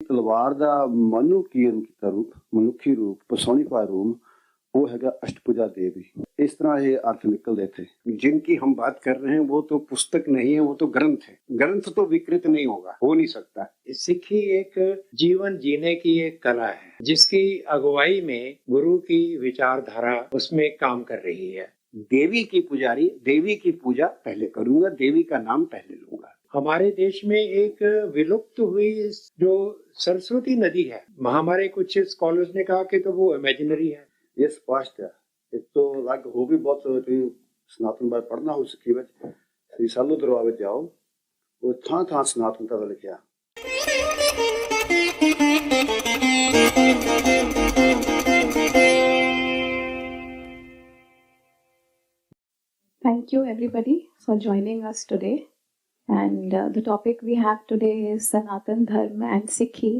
ਤਲਵਾਰ ਦਾ ਮਨੁੱਖੀ ਰੂਪ ਪਰਸੋਨੀਫਾਈ रूप वो हैगा अष्टभुजा देवी। इस तरह ये अर्थ निकल देते। जिनकी हम बात कर रहे हैं वो तो पुस्तक नहीं है, वो तो ग्रंथ है। ग्रंथ तो विकृत नहीं होगा, हो नहीं सकता। सिक्खी एक जीवन जीने की एक कला है जिसकी अगुवाई में गुरु की विचारधारा उसमें काम कर रही है। देवी की पुजारी, देवी की पूजा पहले करूंगा, देवी का नाम पहले लूंगा। हमारे देश में एक विलुप्त हुई जो सरस्वती नदी है, हमारे कुछ स्कॉलर्स ने कहा कि तो वो इमेजिनरी है। ये स्पष्ट है। एक तो लग हो भी बहुत सनातन बारे पढ़ना हो सिक्खी विच श्री सालू दरबार विच जाओ, वो थां थां सनातनता दा लिखिया। Thank you everybody for joining us today. And the topic we have today is Sanatan Dharma and Sikhi.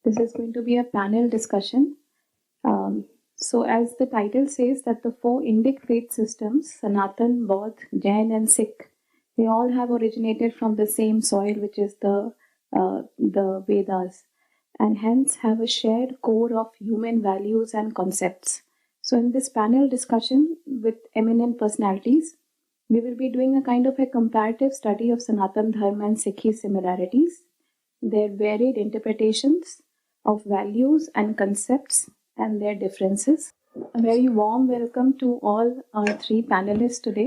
This is going to be a panel discussion. So as the title says that the four Indic faith systems, Sanatan, Bodh, Jain and Sikh, they all have originated from the same soil, which is the Vedas, and hence have a shared core of human values and concepts. So in this panel discussion with eminent personalities, we will be doing a kind of a comparative study of Sanatan Dharma and Sikhi similarities, their varied interpretations of values and concepts, and their differences. A very warm welcome to all our three panelists today.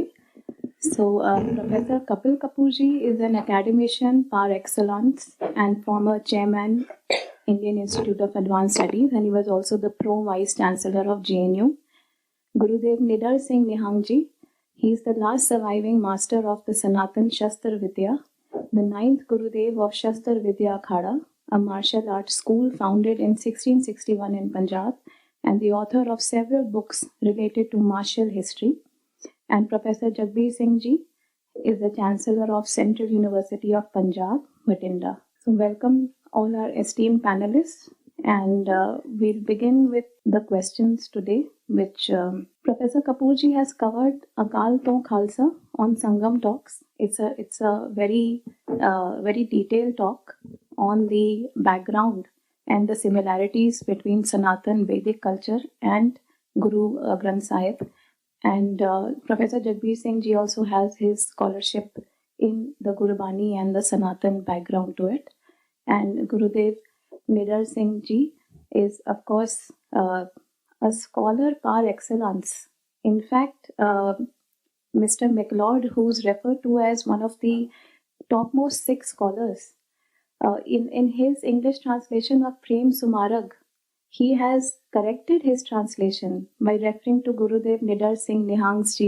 So Professor Kapil Kapoorji is an academician par excellence and former chairman Indian Institute of Advanced Studies, and he was also the Pro Vice Chancellor of JNU. Gurudev Nidar Singh Nihangji, he is the last surviving master of the Sanatan Shastra Vidya, the ninth Gurudev of Shastra Vidya Akhada, a martial arts school founded in 1661 in Punjab, and the author of several books related to martial history. And Professor Jagbir Singh Ji is the Chancellor of Central University of Punjab, Bathinda. So welcome all our esteemed panelists, and we'll begin with the questions today, which Professor Kapoorji has covered Akal to Khalsa on Sangam Talks. It's a very detailed talk on the background and the similarities between Sanatan Vedic culture and Guru Granth Sahib. And Professor Jagbir Singh Ji also has his scholarship in the Gurbani and the Sanatan background to it. And Gurudev Nidar Singh Ji is, of course, a scholar par excellence. In fact, Mr. MacLeod, who's referred to as one of the topmost Sikh scholars, in his English translation of Prem Sumarag, he has corrected his translation by referring to Gurudev Nidar Singh Nihang's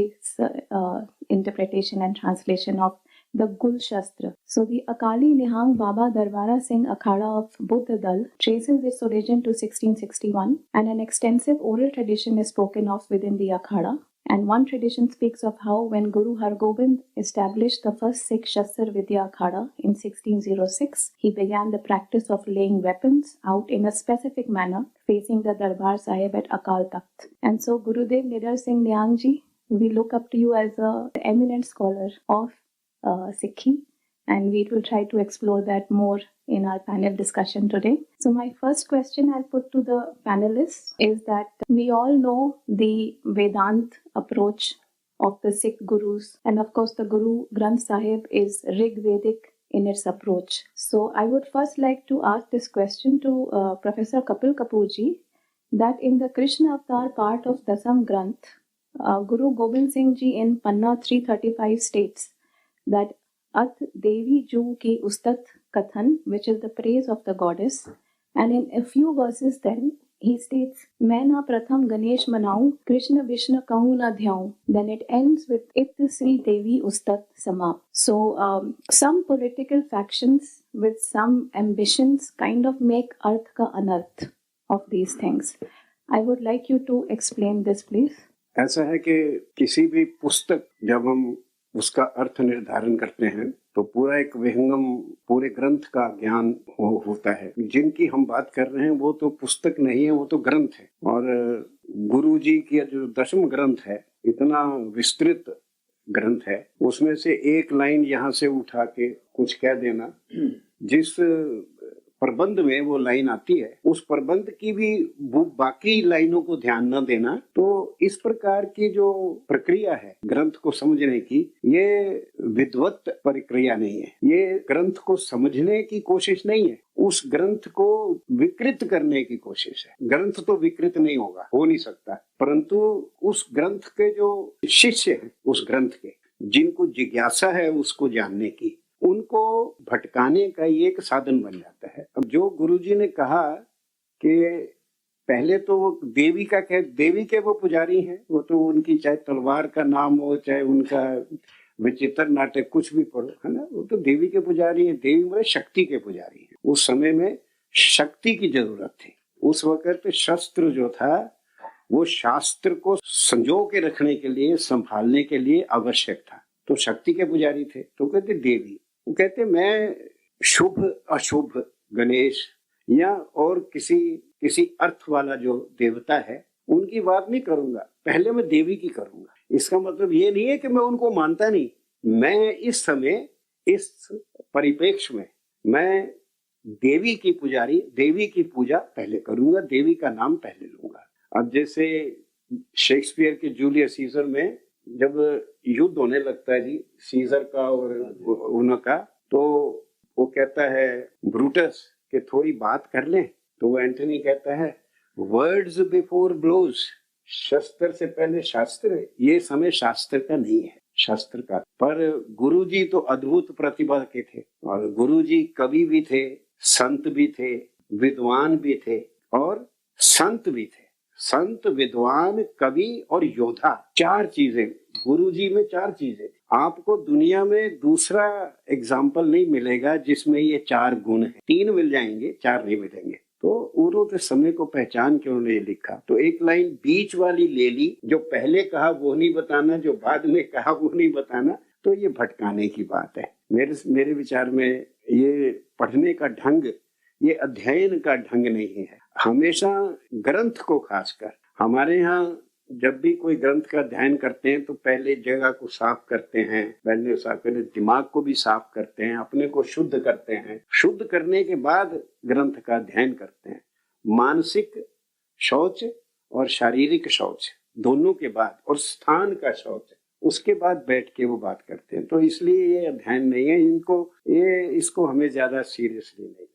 interpretation and translation of the Gul Shastra. So the Akali Nihang Baba Darwara Singh Akhada of Buddha Dal traces its origin to 1661, and an extensive oral tradition is spoken of within the Akhada. And one tradition speaks of how when Guru Hargobind established the first Sikh Shastra Vidya Akhada in 1606, he began the practice of laying weapons out in a specific manner facing the Darbar Sahib at Akal Takht. And so Gurudev Nidar Singh Nihang Ji, we look up to you as an eminent scholar of Sikhi, and we will try to explore that more in our panel discussion today. So my first question I'll put to the panelists is that we all know the Vedant approach of the Sikh gurus, and of course the Guru Granth Sahib is Rig Vedic in its approach. So I would first like to ask this question to Professor Kapil Kapoorji, that in the Krishna Avatar part of Dasam Granth, Guru Gobind Singh Ji in Panna 335 states that At Devi Ju Ki Ustat Kathan, which is the praise of the goddess, and in a few verses then he states, Maina Pratham Ganesh Manau, Krishna Vishnu Kahu Na Dhyau. Then it ends with It Sri Devi Ustat Samap. So some political factions with some ambitions kind of make Arth ka Anarth of these things. I would like you to explain this, please. ऐसा है कि किसी भी पुस्तक जब हम उसका अर्थ निर्धारण करते हैं तो पूरा एक विहंगम पूरे ग्रंथ का ज्ञान होता है। जिनकी हम बात कर रहे हैं वो तो पुस्तक नहीं है, वो तो ग्रंथ है। और गुरु जी की जो दशम ग्रंथ है, इतना विस्तृत ग्रंथ है, उसमें से एक लाइन यहाँ से उठा के कुछ कह देना, जिस प्रबंध में वो लाइन आती है, उस प्रबंध की भी वो बाकी लाइनों को ध्यान न देना। तो इस प्रकार की जो प्रक्रिया है ग्रंथ को समझने की, ये विद्वत प्रक्रिया नहीं है, ये ग्रंथ को समझने की कोशिश नहीं है, उस ग्रंथ को विकृत करने की कोशिश है। ग्रंथ तो विकृत नहीं होगा, हो नहीं सकता, परंतु उस ग्रंथ के जो शिष्य हैं, उस ग्रंथ के जिनको जिज्ञासा है उसको जानने की, उनको भटकाने का ये एक साधन बन जाता है। अब जो गुरुजी ने कहा कि पहले तो वो देवी का देवी के वो पुजारी हैं, वो तो उनकी चाहे तलवार का नाम हो, चाहे उनका विचित्र नाटक कुछ भी पढ़ो, है ना, वो तो देवी के पुजारी हैं। देवी मतलब शक्ति के पुजारी हैं। उस समय में शक्ति की जरूरत थी। उस वक्त शस्त्र जो था वो शास्त्र को संजो के रखने के लिए, संभालने के लिए आवश्यक था। तो शक्ति के पुजारी थे, तो कहते देवी, वो कहते मैं शुभ अशुभ गणेश या और किसी अर्थ वाला जो देवता है उनकी बात नहीं करूंगा, पहले मैं देवी की करूंगा। इसका मतलब ये नहीं है कि मैं उनको मानता नहीं, मैं इस समय इस परिप्रेक्ष्य में मैं देवी की पुजारी, देवी की पूजा पहले करूंगा, देवी का नाम पहले लूंगा। अब जैसे शेक्सपियर के जूलियस सीजर में जब युद्ध होने लगता है जी, सीजर का और उनका, तो वो कहता है ब्रूटस कि थोड़ी बात कर लें, तो वो एंटनी कहता है वर्ड्स बिफोर ब्लोज, शस्त्र से पहले शास्त्र है। ये समय शास्त्र का नहीं है, शास्त्र का। पर गुरुजी तो अद्भुत प्रतिभा के थे, और गुरुजी कवि भी थे, संत भी थे, विद्वान भी थे और संत भी थे। संत, विद्वान, कवि और योद्धा, चार चीजें गुरुजी में, चार चीजें। आपको दुनिया में दूसरा एग्जाम्पल नहीं मिलेगा जिसमें ये चार गुण हैं। तीन मिल जाएंगे, चार नहीं मिलेंगे। तो उन्होंने समय को पहचान के उन्होंने ये लिखा। तो एक लाइन बीच वाली ले ली, जो पहले कहा वो नहीं बताना, जो बाद में कहा वो नहीं बताना, तो ये भटकाने की बात है। मेरे विचार में ये पढ़ने का ढंग, ये अध्ययन का ढंग नहीं है। हमेशा ग्रंथ को खासकर हमारे यहाँ जब भी कोई ग्रंथ का अध्ययन करते हैं तो पहले जगह को साफ करते हैं, पहले दिमाग को भी साफ करते हैं, अपने को शुद्ध करते हैं। शुद्ध करने के बाद ग्रंथ का अध्ययन करते हैं। मानसिक शौच और शारीरिक शौच दोनों के बाद, और स्थान का शौच, उसके बाद बैठ के वो बात करते हैं। तो इसलिए ये अध्ययन नहीं है, इसको हमें ज्यादा सीरियसली नहीं लेना।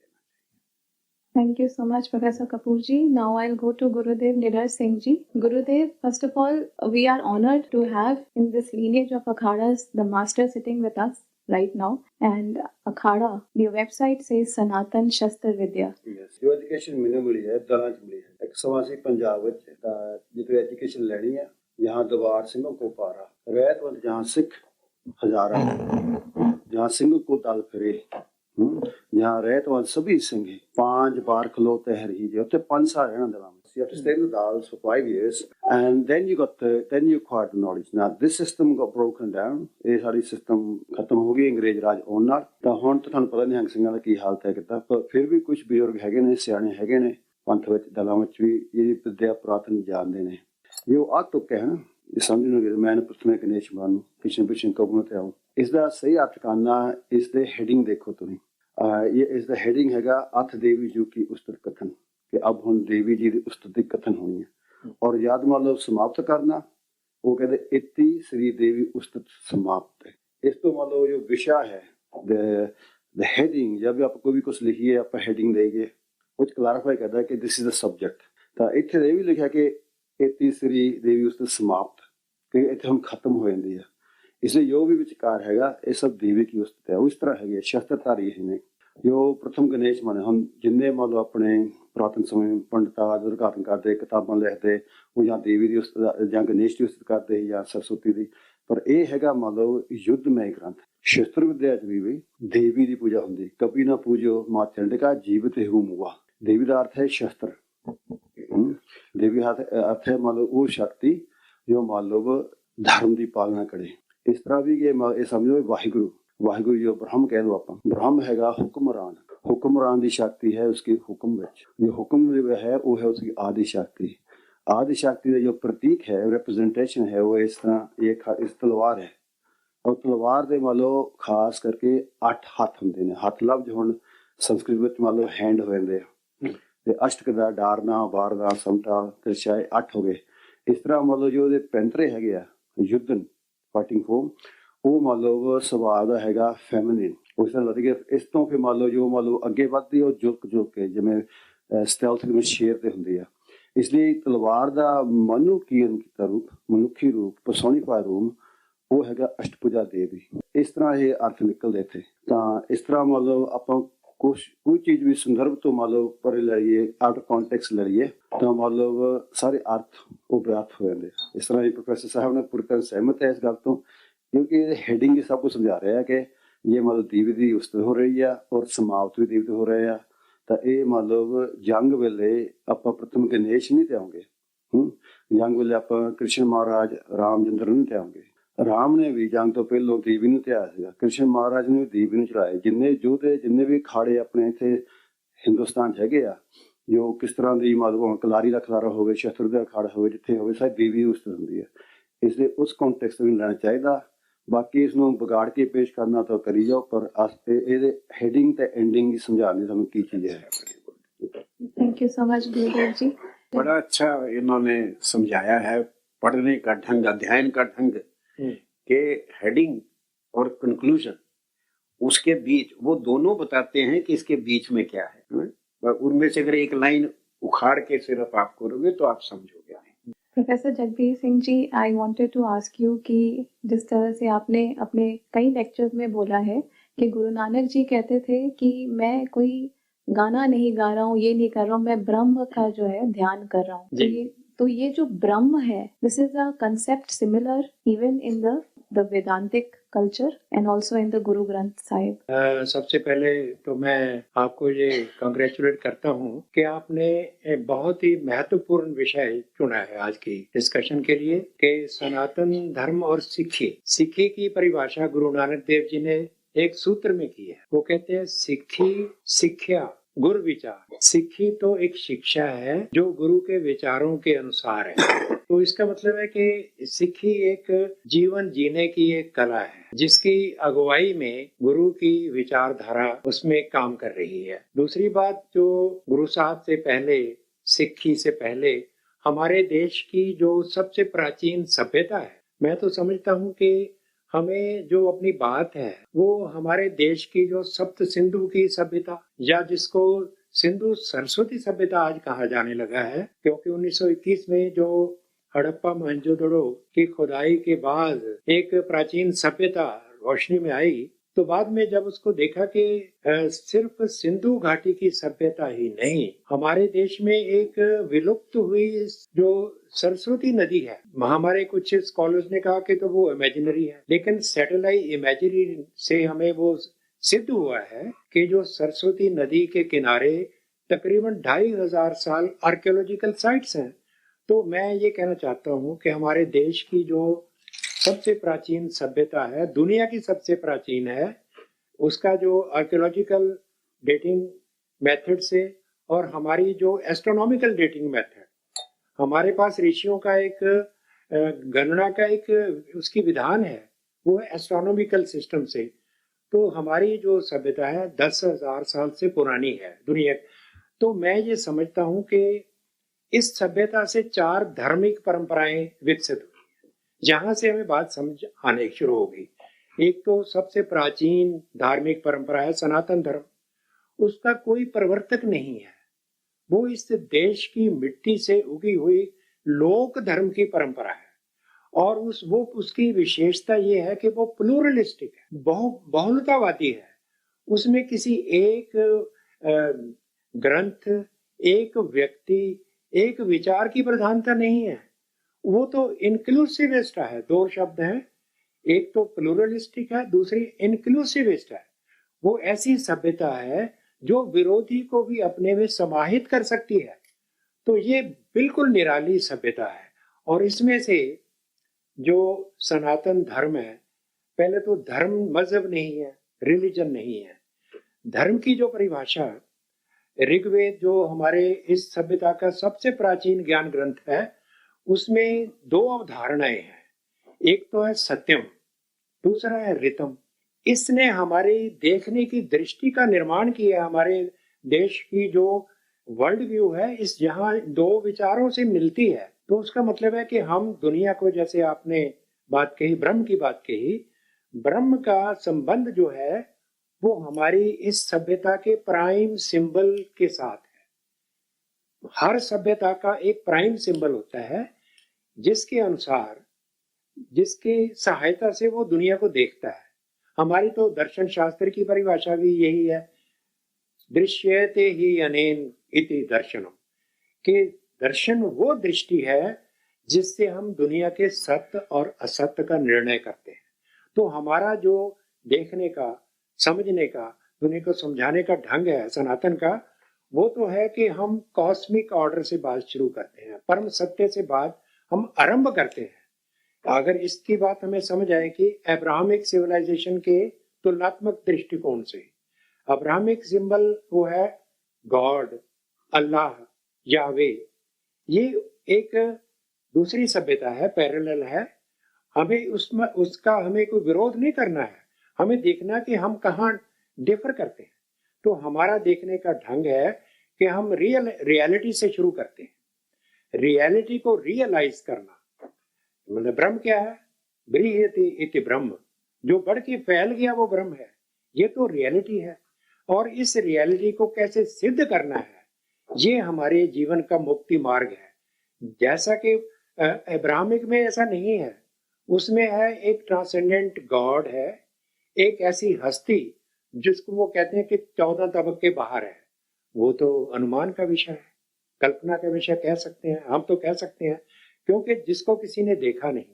Thank you so much, Professor Kapoor ji. Now I'll go to Gurudev Nidhar Singh ji. Gurudev, first of all, we are honored to have in this lineage of Akhadas the master sitting with us right now. And Akhada, the website says Sanatan Shastra Vidya. Yes, जो education मैंने मिली है दलां च मिली है। एक सवा से पंजाब विच जितो education लेनी है, यहाँ दरबार सिंहों को पारा, रैतवंत जहाँ सिख हजारा, जहाँ सिंह को दल फिरे, यहाँ रैतवंत सभी सिंह, 5 बार खलोते हरी जी, उत्ते 5 साल रहना दलां में। You have to stay in the Dalles for 5 years, and then you acquired the knowledge. Now this system got broken down. ਇਹ ਸਾਰੀ ਸਿਸਟਮ ਖਤਮ ਹੋ ਗਈ ਅੰਗਰੇਜ਼ ਰਾਜ ਆਉਣ ਨਾਲ। ਤਾਂ ਹੁਣ ਤਾਂ ਤੁਹਾਨੂੰ ਪਤਾ ਨਿਹੰਗ ਸਿੰਘਾਂ ਦਾ ਕੀ ਹਾਲਤ ਹੈ ਕਿਤਾ, ਪਰ ਫਿਰ ਵੀ ਕੁਝ ਬਜ਼ੁਰਗ ਹੈਗੇ ਨੇ, ਸਿਆਣੇ ਹੈਗੇ ਨੇ ਪੰਥ ਵਿੱਚ, ਦਲਾਂ ਵਿੱਚ ਵੀ ਇਹਦੀ ਵਿਦਿਆ ਪੁਰਾਤਨ ਜਾਣਦੇ ਨੇ। ਜੋ ਆ ਤੁਕ ਹੈ ਇਹ ਸਮਝਣਗੇ ਮੈਂ ਪ੍ਰਥਮੇ ਗਣੇਸ਼ ਮਾਨ ਨੂੰ ਪਿਛੇ ਕਬੂਲ ਤੇ ਆਉਂ। ਇਸ ਦਾ ਸਹੀ ਅਰਥ ਕਰਨਾ, ਇਸ ਦੇ ਹੈਡਿੰਗ ਦੇਖੋ ਤੁਸੀਂ, ये इसका हेडिंग हैगा अथ देवी जी की उस्तत कथन, कि अब हम देवी जी की उस्तति कथन होनी है। और याद मतलब समाप्त करना, वो कहते इति श्री देवी उस्तत समाप्त है। इस तो मतलब जो विषय है द हेडिंग, जब भी आप कोई भी कुछ लिखिए आप हेडिंग देंगे, कुछ क्लैरिफाई करता है कि दिस इज द सब्जेक्ट। तो इतने ये भी लिखा कि इति श्री देवी उस्तत समाप्त, कि इतने हम खत्म हो जाती है। इसलिए जो भी विचार हैगा ये सब देवी की उस्तत है। उस तरह है शस्त्रधारी ने जो प्रथम गणेश माने, हम जिन्ने मतलब अपने पुरातन समय पंडिता उद्घाटन करते, किताबां लिखते, वो या देवी की उस्तत या गणेश की उस्तत करते या सरस्वती की। पर यह हैगा मतलब युद्धमय ग्रंथ। शस्त्र विद्या च भी देवी की पूजा होंगी। कभी ना पूजो मां चंडिका जीवित हूँ मुआ। देवी का अर्थ है शस्त्र, देवी का अर्थ है मतलब वो शक्ति जो मतलब धर्म की पालना करे। इस तरह भी ये समझो वाहिगुरु, वाहिगुरु जो ब्रह्म कह दो आप, ब्रह्म हैगा हुक्मरान, हुक्मरान की शक्ति है उसकी हुक्म विच। जो हुक्म जो है वो है उसकी आदि शक्ति। आदि शक्ति का जो प्रतीक है, रिप्रेजेंटेशन है, वो इस तरह एक इस तलवार है। और तलवार दे मान लो खास करके 8 हथ होंगे ने। हथ लफ्ज हुण ਸੰਸਕ੍ਰਿਤ ਵਿੱਚ ਮੰਨ ਲਓ ਹੈਂਡ ਹੋ ਜਾਂਦੇ ਆ ਤੇ ਅਸ਼ਟਕ ਦਾ ਡਾਰਨਾ ਵਾਰਦਾ ਸਮਟਾ ਤਿਰਛਾ 8 ਹੋ ਗਏ। ਇਸ ਤਰ੍ਹਾਂ ਮੰਨ ਲਓ ਜੋ ਉਹਦੇ ਪੈਂਤਰੇ ਹੈਗੇ ਆ ਯੁੱਧਨ ਫਾਈਟਿੰਗ ਫੋਮ ਉਹ ਮੰਨ ਲਓ ਸੁਭਾਅ ਦਾ ਹੈਗਾ ਫੈਮਿਨਿਨ। ਉਸ ਤਰ੍ਹਾਂ ਲੱਗ ਗਿਆ ਇਸ ਤੋਂ ਫਿਰ ਮੰਨ ਲਓ ਮੰਨ ਲਓ ਅੱਗੇ ਵੱਧਦੀ ਉਹ ਝੁਕ ਕੇ ਜਿਵੇਂ ਸਟੈਲਥ ਵਿੱਚ ਸ਼ੇਰ ਤੇ ਹੁੰਦੀ ਆ। ਇਸ ਲਈ ਤਲਵਾਰ ਦਾ ਮਨੁੱਖੀਨ ਕੀਤਾ ਰੂਪ ਮਨੁੱਖੀ ਰੂਪ ਪਰਸੋਨੀਫਾਈ ਰੂਪ ਉਹ ਹੈਗਾ ਅਸ਼ਟਭੁਜਾ ਦੇਵੀ। ਇਸ ਤਰ੍ਹਾਂ ਇਹ ਅਰਥ ਨਿਕਲਦੇ ਇੱਥੇ। ਤਾਂ ਇਸ ਤਰ੍ਹਾਂ ਮੰਨ ਲਓ ਆਪਾਂ ਕੋਈ ਚੀਜ਼ ਵੀ ਸੰਦਰਭ ਤੋਂ ਮੰਨ ਲਓ ਪਰ ਲਈਏ ਆਊਟ ਆਫ ਕੰਟੈਕਸਟ ਲਈਏ ਤਾਂ ਮੰਨ ਲਓ ਸਾਰੇ ਅਰਥ ਉਹ ਵਿਆਪਤ ਹੋ ਜਾਂਦੇ। ਇਸ ਤਰ੍ਹਾਂ ਹੀ ਪ੍ਰੋਫੈਸਰ ਸਾਹਿਬ ਨੇ ਪੂਰੀ ਤਰ੍ਹਾਂ ਸਹਿਮਤ ਹੈ ਇਸ ਗੱਲ ਤੋਂ ਕਿਉਂਕਿ ਇਹ ਹੈਡਿੰਗ ਹੀ ਸਭ ਕੁਝ ਸਮਝਾ ਰਿਹਾ ਹੈ ਕਿ ਇਹ ਮਤਲਬ ਦੀਵ ਦੀ ਉਸਤਤ ਹੋ ਰਹੀ ਆ ਔਰ ਸਮਾਪਤ ਵੀ ਦੀਵ ਹੋ ਰਹੇ ਆ। ਤਾਂ ਇਹ ਮਤਲਬ ਜੰਗ ਵੇਲੇ ਆਪਾਂ ਪ੍ਰਥਮ ਗਣੇਸ਼ ਨਹੀਂ ਧਿਆਉਂਗੇ ਜੰਗ ਵੇਲੇ ਆਪਾਂ ਕ੍ਰਿਸ਼ਨ ਮਹਾਰਾਜ ਰਾਮਚੰਦਰ ਨੂੰ ਧਿਆਉਂਗੇ। ਰਾਮ ਨੇ ਵੀ ਜੰਗ ਤੋਂ ਪਹਿਲਾਂ ਦੀਵੀ ਨੂੰ ਧਿਆਇਆ ਸੀਗਾ। ਕ੍ਰਿਸ਼ਨ ਮਹਾਰਾਜ ਨੇ ਦੀਵੀ ਨੂੰ ਚਲਾਏ। ਜਿੰਨੇ ਯੋਧੇ ਜਿੰਨੇ ਵੀ ਅਖਾੜੇ ਆਪਣੇ ਇੱਥੇ ਹਿੰਦੁਸਤਾਨ 'ਚ ਹੈਗੇ ਆ ਜੋ ਕਿਸ ਤਰ੍ਹਾਂ ਦੀ ਮਤਲਬ ਕਲਾਰੀ ਦਾ ਖਲਾਰਾ ਹੋਵੇ ਸ਼ਸਤਰ ਦਾ ਅਖਾੜਾ ਹੋਵੇ ਜਿੱਥੇ ਹੋਵੇ ਸਾਰੀ ਦੀਵੀ ਉਸਤਤ ਹੁੰਦੀ ਹੈ। ਇਸ ਲਈ ਉਸ ਕੰਟੈਕਸਟ ਨੂੰ ਲੈਣਾ ਚਾਹੀਦਾ। ਬਾਕੀ ਇਸ ਨੂੰ ਵਿਗਾੜ ਕੇ ਪੇਸ਼ ਕਰਨਾ ਤਾਂ ਕਰੀ ਜਾਓ ਪਰ ਇਹਦੇ ਹੈਡਿੰਗ ਤੇ ਐਂਡਿੰਗ ਸਮਝਾਉਣੀ ਸਾਨੂੰ ਕੀ ਚੀਜ਼ है। थैंक यू सो मच गुरुदेव जी। बड़ा अच्छा इन्होंने समझाया है पढ़ने का ढंग अध्ययन का ढंग के हेडिंग और कंक्लूजन उसके बीच वो दोनों बताते हैं कि इसके बीच में क्या है। उनमें से अगर एक लाइन उखाड़ के सिर्फ आप करोगे तो आप समझोगे। Professor Jagbir Singh ji, I wanted to ask you कि जिस तरह से आपने अपने कई लेक्चर्स में बोला है कि गुरु नानक जी कहते थे कि मैं कोई गाना नहीं गा रहा हूँ ये नहीं कर रहा हूँ मैं ब्रह्म का जो है ध्यान कर रहा हूँ। तो ये जो ब्रह्म है this is a concept similar even in the वेदांतिक culture and also in the Guru Granth Sahib. सबसे पहले तो मैं आपको ये कांग्रेचुलेट करता हूँ कि आपने बहुत ही महत्वपूर्ण विषय चुना है आज की डिस्कशन के लिए कि सनातन धर्म और सिक्खी की परिभाषा गुरु नानक देव जी ने एक सूत्र में की है। वो कहते हैं सिक्खी शिक्षा गुरु विचार। सिक्खी तो एक शिक्षा है जो गुरु के विचारों के अनुसार है। तो इसका मतलब है कि सिक्खी एक जीवन जीने की एक कला है जिसकी अगुवाई में गुरु की विचारधारा उसमें काम कर रही है। दूसरी बात जो गुरु साहब से पहले सिक्खी से पहले हमारे देश की जो सबसे प्राचीन सभ्यता है मैं तो समझता हूँ कि हमें जो अपनी बात है वो हमारे देश की जो सप्त सिंधु की सभ्यता या जिसको सिंधु सरस्वती सभ्यता आज कहा जाने लगा है क्योंकि 1921 में जो हड़प्पा मोहनजोदड़ो की खुदाई के बाद एक प्राचीन सभ्यता रोशनी में आई तो बाद में जब उसको देखा कि सिर्फ सिंधु घाटी की सभ्यता ही नहीं हमारे देश में एक विलुप्त हुई जो सरस्वती नदी है। हमारे कुछ स्कॉलर्स ने कहा कि तो वो इमेजिनरी है लेकिन सैटेलाइट इमेजिनरी से हमें वो सिद्ध हुआ है कि जो सरस्वती नदी के किनारे तकरीबन 2500 साल आर्कियोलॉजिकल साइट्स हैं। तो मैं ये कहना चाहता हूँ कि हमारे देश की जो सबसे प्राचीन सभ्यता है दुनिया की सबसे प्राचीन है उसका जो आर्कियोलॉजिकल डेटिंग मेथड से और हमारी जो एस्ट्रोनॉमिकल डेटिंग मेथड हमारे पास ऋषियों का एक गणना का एक उसकी विधान है वो है एस्ट्रोनॉमिकल सिस्टम से। तो हमारी जो सभ्यता है 10,000 साल से पुरानी है दुनिया। तो मैं ये समझता हूँ कि इस सभ्यता से 4 धार्मिक परंपराएं विकसित हुई जहां से हमें बात समझ आने शुरू होगी। एक तो सबसे प्राचीन धार्मिक परंपरा है सनातन धर्म। उसका कोई प्रवर्तक नहीं है वो इस देश की मिट्टी से उगी हुई लोक धर्म की परंपरा है और उसकी विशेषता ये है कि वो प्लूरलिस्टिक है बहुलतावादी है। उसमें किसी एक ग्रंथ एक व्यक्ति एक विचार की प्रधानता नहीं है। वो तो इंक्लूसिविस्ट है। 2 शब्द हैं एक तो प्लूरलिस्टिक है दूसरी इंक्लूसिविस्ट है। वो ऐसी सभ्यता है जो विरोधी को भी अपने में समाहित कर सकती है। तो ये बिल्कुल निराली सभ्यता है और इसमें से जो सनातन धर्म है पहले तो धर्म मजहब नहीं है रिलीजन नहीं है। धर्म की जो परिभाषा ऋग्वेद जो हमारे इस सभ्यता का सबसे प्राचीन ज्ञान ग्रंथ है उसमें 2 अवधारणाएं हैं। एक तो है सत्यम दूसरा है ऋतम। इसने हमारी देखने की दृष्टि का निर्माण किया। हमारे देश की जो वर्ल्ड व्यू है, इस जहां दो विचारों से मिलती है, तो उसका मतलब है कि हम दुनिया को, जैसे आपने बात कही, ब्रह्म की बात कही, ब्रह्म का संबंध जो है वो हमारी इस सभ्यता के प्राइम सिंबल के साथ है। हर सभ्यता का एक प्राइम सिंबल होता है जिसके अनुसार, जिसकी सहायता से वो दुनिया को देखता है। हमारी तो दर्शन शास्त्र की परिभाषा भी यही है, दृश्यते ही अनेन इति दर्शनम, कि दर्शन वो दृष्टि है जिससे हम दुनिया के सत्य और असत्य का निर्णय करते हैं। तो हमारा जो देखने का, समझने का, दुनिया को समझाने का ढंग है सनातन का, वो तो है कि हम कॉस्मिक ऑर्डर से बात शुरू करते हैं, परम सत्य से बात हम आरंभ करते हैं। अगर इसकी बात हमें समझ आए कि अब्राहमिक सिविलाइजेशन के तुलनात्मक दृष्टिकोण से, अब्राहमिक सिंबल वो है गॉड, अल्लाह, यावे। ये एक दूसरी सभ्यता है, पैरेलल है। हमें उसमें उसका हमें कोई विरोध नहीं करना है, हमें देखना कि हम कहाँ डिफर करते हैं। तो हमारा देखने का ढंग है कि हम रियलिटी से शुरू करते हैं, रियलिटी को रियलाइज करना। मतलब ब्रह्म क्या है? ब्रीहति इति ब्रह्म, जो बढ़ के फैल गया वो ब्रह्म है। ये तो रियलिटी है, और इस रियलिटी को कैसे सिद्ध करना है, ये हमारे जीवन का मुक्ति मार्ग है। जैसा कि अब्राहमिक में ऐसा नहीं है, उसमें है एक ट्रांसेंडेंट गॉड है, एक ऐसी हस्ती जिसको वो कहते हैं कि 14 तबके बाहर है। वो तो अनुमान का विषय है, कल्पना का विषय कह सकते हैं, हम तो कह सकते हैं, क्योंकि जिसको किसी ने देखा नहीं,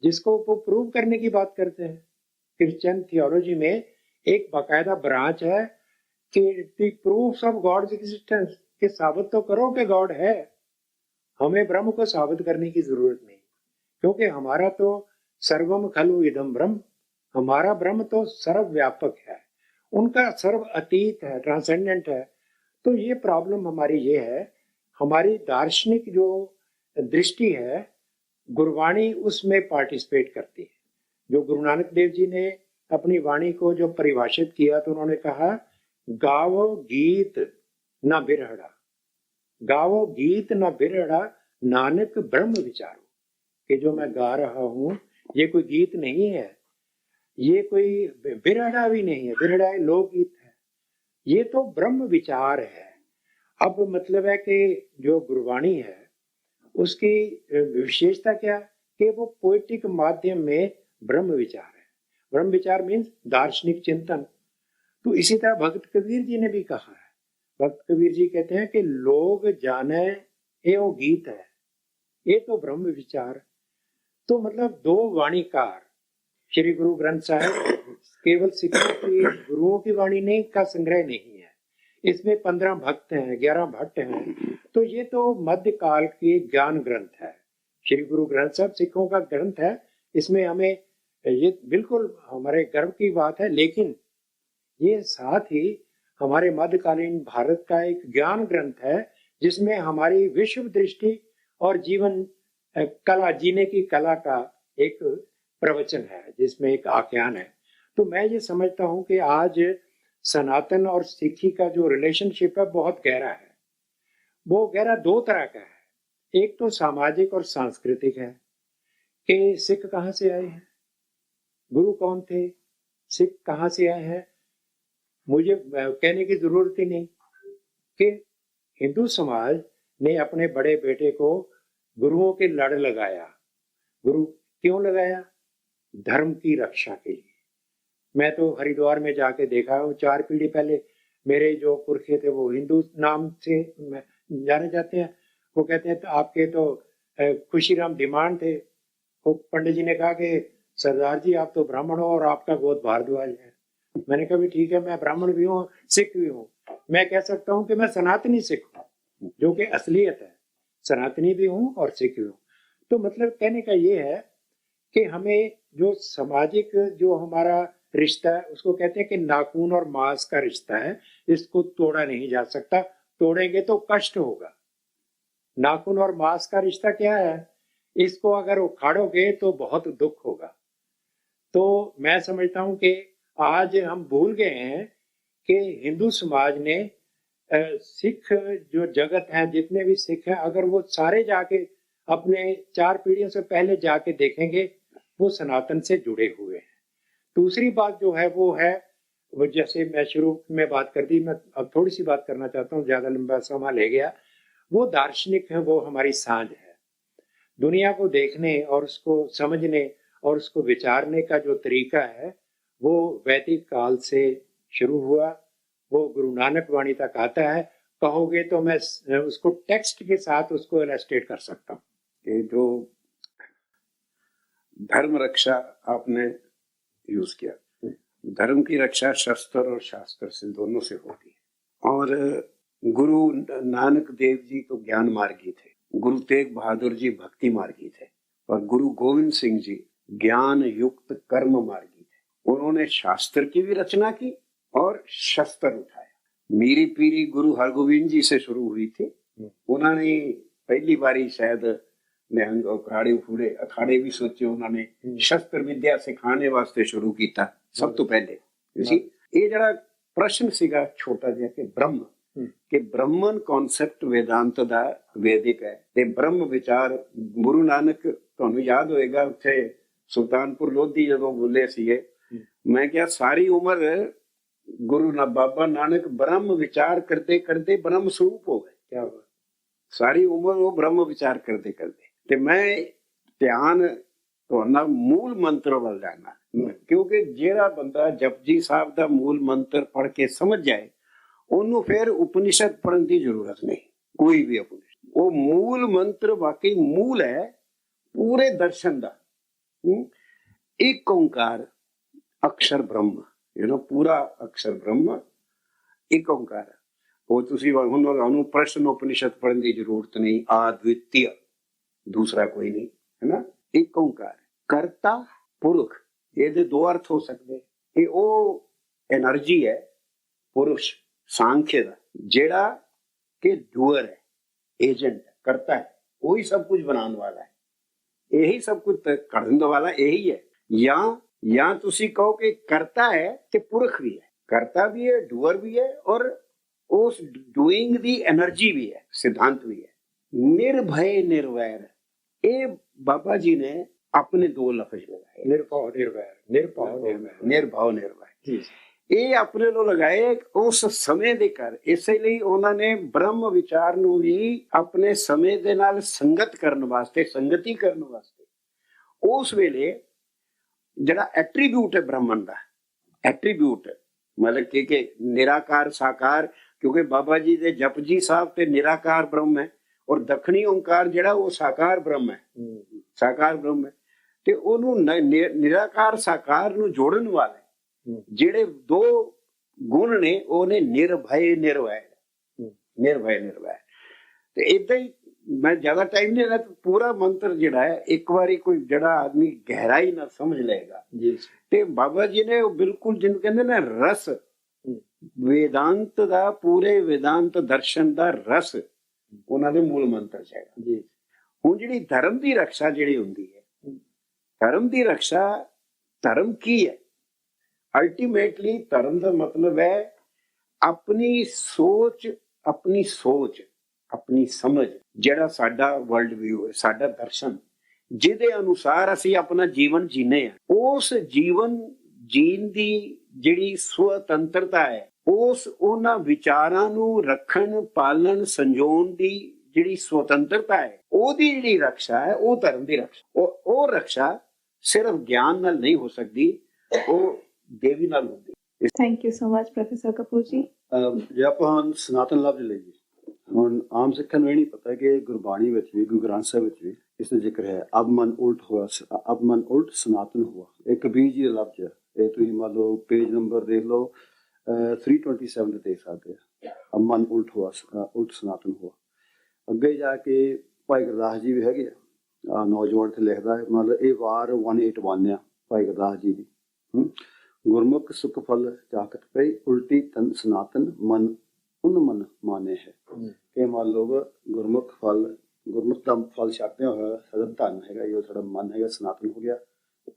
जिसको वो प्रूव करने की बात करते हैं। क्रिश्चियन थियोलॉजी में एक बाकायदा ब्रांच है कि प्रूफ्स ऑफ गॉड एग्जिस्टेंस, कि साबित तो करो कि गॉड है। हमें ब्रह्म को साबित करने की जरूरत नहीं, क्योंकि हमारा तो सर्वम खलु इदम ब्रह्म, हमारा ब्रह्म तो सर्वव्यापक है, उनका सर्व अतीत है, ट्रांसेंडेंट है। तो ये प्रॉब्लम हमारी ये है, हमारी दार्शनिक जो दृष्टि है, गुरवाणी उसमें पार्टिसिपेट करती है। जो गुरु नानक देव जी ने अपनी वाणी को जो परिभाषित किया, तो उन्होंने कहा, गावो गीत न बिरहड़ा, गावो गीत न बिरहड़ा, नानक ब्रह्म विचारो। कि जो मैं गा रहा हूं ये कोई गीत नहीं है, ये कोई बिरहड़ा भी नहीं है, बिरहड़ा लोकगीत है, ये तो ब्रह्म विचार है। अब मतलब है कि जो गुरवाणी है उसकी विशेषता क्या, कि वो पोएटिक माध्यम में ब्रह्म विचार है। ब्रह्म विचार मीन्स दार्शनिक चिंतन। तो इसी तरह भक्त कबीर जी ने भी कहा है, भक्त कबीर जी कहते हैं कि लोग जाने ये वो गीत है, ये तो ब्रह्म विचार। तो मतलब दो वाणीकार, श्री गुरु ग्रंथ साहिब केवल सिखों की, गुरुओं की वाणी नहीं का संग्रह नहीं है, इसमें 15 भक्त हैं, 11 भट्ट हैं। तो ये तो मध्यकाल की ज्ञान ग्रंथ है। श्री गुरु ग्रंथ साहब सिखों का ग्रंथ है, इसमें हमें ये बिल्कुल हमारे गर्व की बात है। लेकिन ये साथ ही हमारे मध्यकालीन भारत का एक ज्ञान ग्रंथ है, जिसमें हमारी विश्व दृष्टि और जीवन कला, जीने की कला का एक प्रवचन है, जिसमें एक आख्यान है। तो मैं ये समझता हूँ कि आज सनातन और सिखी का जो रिलेशनशिप है बहुत गहरा है। वो गहरा दो तरह का है, एक तो सामाजिक और सांस्कृतिक है, कि सिख कहाँ से आए हैं, गुरु कौन थे, सिख कहाँ से आए हैं। मुझे कहने की जरूरत ही नहीं कि हिंदू समाज ने अपने बड़े बेटे को गुरुओं के लड़ लगाया। गुरु क्यों लगाया? धर्म की रक्षा के लिए। मैं तो हरिद्वार में जाके देखा हूँ, 4 पीढ़ी पहले मेरे जो पुरखे थे वो हिंदू नाम से जाने जाते हैं। वो कहते हैं तो आपके तो खुशीराम धीमान थे। वो पंडित जी ने कहा कि सरदार जी आप तो ब्राह्मण हो और आपका गोद भारद्वाज है। मैंने कहा भी ठीक है, मैं ब्राह्मण भी हूँ, सिख भी हूँ, मैं कह सकता हूँ कि मैं सनातनी सिख हूँ, जो कि असलियत है। सनातनी भी हूँ और सिख भी हूँ। तो मतलब कहने का ये है कि हमें जो सामाजिक जो हमारा रिश्ता है उसको कहते हैं कि नाखून और मांस का रिश्ता है, इसको तोड़ा नहीं जा सकता, तोड़ेंगे तो कष्ट होगा। नाखून और मांस का रिश्ता क्या है, इसको अगर उखाड़ोगे तो बहुत दुख होगा। तो मैं समझता हूं कि आज हम भूल गए हैं कि हिंदू समाज ने सिख जो जगत है, जितने भी सिख हैं, अगर वो सारे जाके अपने 4 पीढ़ियों से पहले जाके देखेंगे, वो सनातन से जुड़े हुए हैं। दूसरी बात जो है वो है, वो जैसे मैं शुरू में बात कर दी, मैं अब थोड़ी सी बात करना चाहता हूँ, ज्यादा लंबा समय ले गया। वो दार्शनिक है, वो हमारी सांझ है। दुनिया को देखने और उसको समझने और उसको विचारने का जो तरीका है वो वैदिक काल से शुरू हुआ, वो गुरु नानक वाणी तक आता है। कहोगे तो मैं उसको टेक्स्ट के साथ उसको इलस्ट्रेट कर सकता हूँ। कि जो धर्म रक्षा आपने यूज किया, धर्म की रक्षा शस्त्र और शास्त्र से, दोनों से होती है। और गुरु नानक देव जी तो ज्ञान मार्गी थे, गुरु तेग बहादुर जी भक्ति मार्गी थे, और गुरु गोविंद सिंह जी ज्ञान युक्त कर्म मार्गी थे। उन्होंने शास्त्र की भी रचना की और शस्त्र उठाया। मीरी पीरी गुरु हरगोविंद जी से शुरू हुई थी। उन्होंने पहली बारी शायद निहंग अखाड़े भी सोचे, उन्होंने शस्त्र विद्या सिखाने वास्ते शुरू किया सब तो पहले। ये जरा प्रश्न सीगा छोटा जिहा कि ब्रह्म कि ब्रह्मन कॉन्सेप्ट वेदांत दा वैदिक है ते ब्रह्म विचार गुरु नानक, ਤੁਹਾਨੂੰ याद होएगा उत्थे सुल्तानपुर लोधी जदों बोले सीगे, मैं क्या सारी उम्र गुरु ना बाबा नानक ब्रह्म विचार करते करते ब्रह्म स्वरूप हो गए। क्या हुआ? सारी उम्र वो ब्रह्म विचार करते करते ते मैं ध्यान तो ना मूल मंत्र वाल जाना, क्योंकि जेड़ा बंदा जपजी साहब दा मूल मंत्र पढ़ के समझ जाए ਉਹਨੂੰ ਫਿਰ ਉਪनिषद पढ़ने की जरूरत नहीं। कोई भी उपनिषद, वो मूल मंत्र वाकई मूल है पूरे दर्शन का। एक ओंकार अक्षर ब्रह्म, पूरा अक्षर ब्रह्म एक ओंकार। वो तुसी हुन प्रश्न उपनिषद पढ़ने की जरूरत नहीं, अद्वितीय दूसरा कोई नहीं, है ना। एक ओंकार कर्ता पुरुष, ये दो अर्थ हो सकते। ये वो एनर्जी है पुरुष सांख्य का, जेड़ा के डूअर है, एजेंट है, करता है, वही सब कुछ बनाने वाला है, यही सब कुछ करने वाला यही है। या तुसी कहो कि करता है कि पुरख भी है, करता भी है, डूअर भी है, और उस डूइंग दी एनर्जी भी है, सिद्धांत भी है। निर्भय निर्वैर, ये बाबा जी ने अपने 2 लफ्ज लगाए, निर्भव निर्वैर, निर्भव निर्वैर, निर्भव निर्वैर। ਇਹ ਆਪਣੇ ਨੂੰ ਲਗਾਏ ਉਸ ਸਮੇਂ ਦੇ ਕਰ। ਇਸੇ ਲਈ ਉਹਨਾਂ ਨੇ ਬ੍ਰਹਮ ਵਿਚਾਰ ਨੂੰ ਵੀ ਆਪਣੇ ਸਮੇਂ ਦੇ ਨਾਲ ਸੰਗਤ ਕਰਨ ਵਾਸਤੇ, ਸੰਗਤੀ ਕਰਨ ਵਾਸਤੇ, ਉਸ ਵੇਲੇ ਜਿਹੜਾ ਐਟਰੀਬਿਊਟ ਹੈ ਬ੍ਰਹਮਣ ਦਾ, ਐਟਰੀਬਿਊਟ ਮਤਲਬ ਕਿ ਨਿਰਾਕਾਰ ਸਾਕਾਰ, ਕਿਉਂਕਿ ਬਾਬਾ ਜੀ ਦੇ ਜਪਜੀ ਸਾਹਿਬ ਤੇ ਨਿਰਾਕਾਰ ਬ੍ਰਹਮ ਹੈ, ਔਰ ਦੱਖਣੀ ਓਂਕਾਰ ਜਿਹੜਾ ਉਹ ਸਾਕਾਰ ਬ੍ਰਹਮ ਹੈ, ਸਾਕਾਰ ਬ੍ਰਹਮ ਹੈ। ਤੇ ਉਹਨੂੰ ਨਿਰਾਕਾਰ ਸਾਕਾਰ ਨੂੰ ਜੋੜਨ ਵਾਲੇ ਜਿਹੜੇ 2 ਗੁਣ ਨੇ, ਉਹਨੇ ਨਿਰਭੈ ਨਿਰਵੈਰ, ਨਿਰਭੈ ਨਿਰਵੈਰ। ਤੇ ਇਦਾਂ ਹੀ ਮੈਂ ਜ਼ਿਆਦਾ ਟਾਈਮ ਨਹੀਂ ਲੈਣਾ, ਪੂਰਾ ਮੰਤਰ ਜਿਹੜਾ ਹੈ ਇੱਕ ਵਾਰੀ ਕੋਈ ਜਿਹੜਾ ਆਦਮੀ ਗਹਿਰਾਈ ਨਾਲ ਸਮਝ ਲਏਗਾ ਤੇ ਬਾਬਾ ਜੀ ਨੇ ਉਹ ਬਿਲਕੁਲ ਜਿਹਨੂੰ ਕਹਿੰਦੇ ਨੇ ਰਸ, ਵੇਦਾਂਤ ਦਾ, ਪੂਰੇ ਵੇਦਾਂਤ ਦਰਸ਼ਨ ਦਾ ਰਸ ਉਹਨਾਂ ਦੇ ਮੂਲ ਮੰਤਰ ਚ ਹੈਗਾ। ਹੁਣ ਜਿਹੜੀ ਧਰਮ ਦੀ ਰਕਸ਼ਾ ਜਿਹੜੀ ਹੁੰਦੀ ਹੈ, ਧਰਮ ਦੀ ਰਕਸ਼ਾ, ਧਰਮ ਕੀ ਹੈ? अल्टीमेटली धर्म का मतलब है अपनी सोच, अपनी समझ, जेड़ा साडा वर्ल्ड व्यू है, साडा दर्शन, जिदे अनुसार असी अपना जीवन जीने हैं, उस जीवन जीन दी जिहड़ी स्वतंत्रता है, उस उन्हां विचारां नूं रखण, पालन, संजोण दी जिहड़ी स्वतंत्रता है, ओदी जिहड़ी रक्षा है, वो धर्म दी रक्षा। ओ रक्षा सिर्फ ज्ञान नाल नहीं हो सकती, वो देवी नाल होंदी। Thank you so much, Professor Kapoor ji. ਜੇ ਆਪਾਂ ਸਨਾਤਨ ਲਫ਼ਜ਼ ਲਈਏ, ਹੁਣ ਆਮ ਸਿੱਖਾਂ ਨੂੰ ਇਹ ਨਹੀਂ ਪਤਾ ਕਿ ਗੁਰਬਾਣੀ ਵਿੱਚ ਵੀ, ਗੁਰੂ ਗ੍ਰੰਥ ਸਾਹਿਬ ਵਿੱਚ ਵੀ ਇਸ ਦਾ ਜ਼ਿਕਰ ਹੈ, ਅਬ ਮਨ ਉਲਟ ਹੋਇਆ, ਅਬ ਮਨ ਉਲਟ ਸਨਾਤਨ ਹੁਆ। ਇਹ ਕਬੀਰ ਜੀ ਦਾ ਲਫ਼ਜ਼ ਹੈ। ਇਹ ਤੁਸੀਂ ਮੰਨ ਲਓ ਪੇਜ ਨੰਬਰ ਦੇਖ ਲਓ 327 ਤੇ ਦੇਖ ਸਕਦੇ ਆ, ਅਬ ਮਨ ਉਲਟ ਹੋਇਆ, ਉਲਟ ਸਨਾਤਨ ਹੁਆ। ਅੱਗੇ ਜਾ ਕੇ ਭਾਈ ਗੁਰਦਾਸ ਜੀ ਵੀ ਹੈਗੇ ਆ, ਨੌਜਵਾਨ ਤੇ ਲਿਖਦਾ ਹੈ, ਮਤਲਬ ਇਹ ਵਾਰ 181 ਆ ਭਾਈ ਗੁਰਦਾਸ ਜੀ ਦੀ। गुरमुख सुख फल जाकत पे उल्टी तन सनातन मन उन मन माने है। कि मान लो गुरमुख फल, गुरमुख का फल छकते हुए साਡਾ ਧਨ ਹੈਗਾ, ਇਹ ਸਾਡਾ ਮਨ ਹੈਗਾ, ਸਨਾਤਨ ਹੋ ਗਿਆ।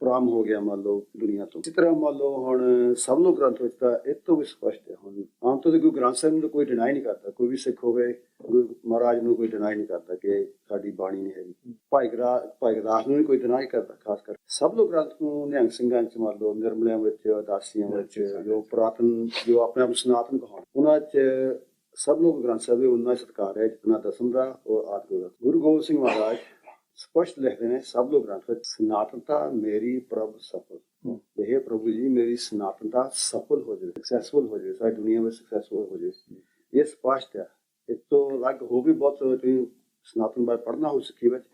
ਉਪਰਾਮ ਹੋ ਗਿਆ ਮੰਨ ਲਓ ਦੁਨੀਆ ਤੋਂ। ਇਸ ਤਰ੍ਹਾਂ ਮੰਨ ਲਓ ਹੁਣ ਸਭ ਲੋਕ ਗ੍ਰੰਥ ਵਿੱਚ ਤਾਂ ਇਹ ਤੋਂ ਵੀ ਸਪਸ਼ਟ ਹੈ। ਹੁਣ ਆਮ ਤੌਰ ਤੇ ਕੋਈ ਗ੍ਰੰਥ ਸਾਹਿਬ ਨੂੰ ਕੋਈ ਡਿਨਾਈ ਨਹੀਂ ਕਰਦਾ, ਕੋਈ ਵੀ ਸਿੱਖ ਹੋਵੇ ਗੁਰੂ ਮਹਾਰਾਜ ਨੂੰ ਕੋਈ ਡਿਨਾਈ ਨਹੀਂ ਕਰਦਾ ਕਿ ਸਾਡੀ ਬਾਣੀ ਨਹੀਂ ਹੈਗੀ। ਭਾਈ ਗੁਰਦਾਸ ਨੂੰ ਵੀ ਕੋਈ ਡਿਨਾਈ ਕਰਦਾ। ਖਾਸ ਕਰ ਸਭ ਲੋਕ ਗ੍ਰੰਥ ਨੂੰ ਨਿਹੰਗ ਸਿੰਘਾਂ ਚ ਮੰਨ ਲਓ, ਨਿਰਮਲਿਆਂ ਵਿੱਚ, ਉਦਾਸੀਆਂ ਵਿੱਚ, ਜੋ ਪੁਰਾਤਨ ਜੋ ਆਪਣੇ ਆਪ ਨੂੰ ਸਨਾਤਨ ਕਹਾਉਣ, ਉਹਨਾਂ ਚ ਸਭ ਲੋਕ ਗ੍ਰੰਥ ਸਾਹਿਬ ਉਹਨਾਂ ਸਤਿਕਾਰ ਹੈ ਜਿਤਨਾ ਦਸਮ ਦਾ ਔਰ ਆਦਿ ਦਾ। ਗੁਰੂ ਗੋਬਿੰਦ ਸਿੰਘ ਮਹਾਰਾਜ ਸਪਸ਼ਟ ਲਿਖਦੇ ਨੇ ਸਭ ਲੋਕ ਗ੍ਰੰਥ ਵਿੱਚ, ਸਨਾਤਨਤਾ ਮੇਰੀ ਪ੍ਰਭ ਸਫਲ। ਇਹ ਪ੍ਰਭੂ ਜੀ ਮੇਰੀ ਸਨਾਤਨਤਾ ਸਫਲ ਹੋ ਜਾਵੇ, ਸਕਸੈਸਫੁਲ ਹੋ ਜਾਵੇ, ਸਾਰੀ ਦੁਨੀਆ ਵਿੱਚ ਸਕਸੈਸਫੁਲ ਹੋ ਜਾਵੇ। ਇਹ ਸਪਸ਼ਟ ਹੈ। ਇਸ ਤੋਂ ਅਲੱਗ ਹੋ ਵੀ ਬਹੁਤ ਤੁਸੀਂ ਸਨਾਤਨ ਬਾਰੇ ਪੜ੍ਹਨਾ ਹੋ ਸਿੱਖੀ ਵਿੱਚ,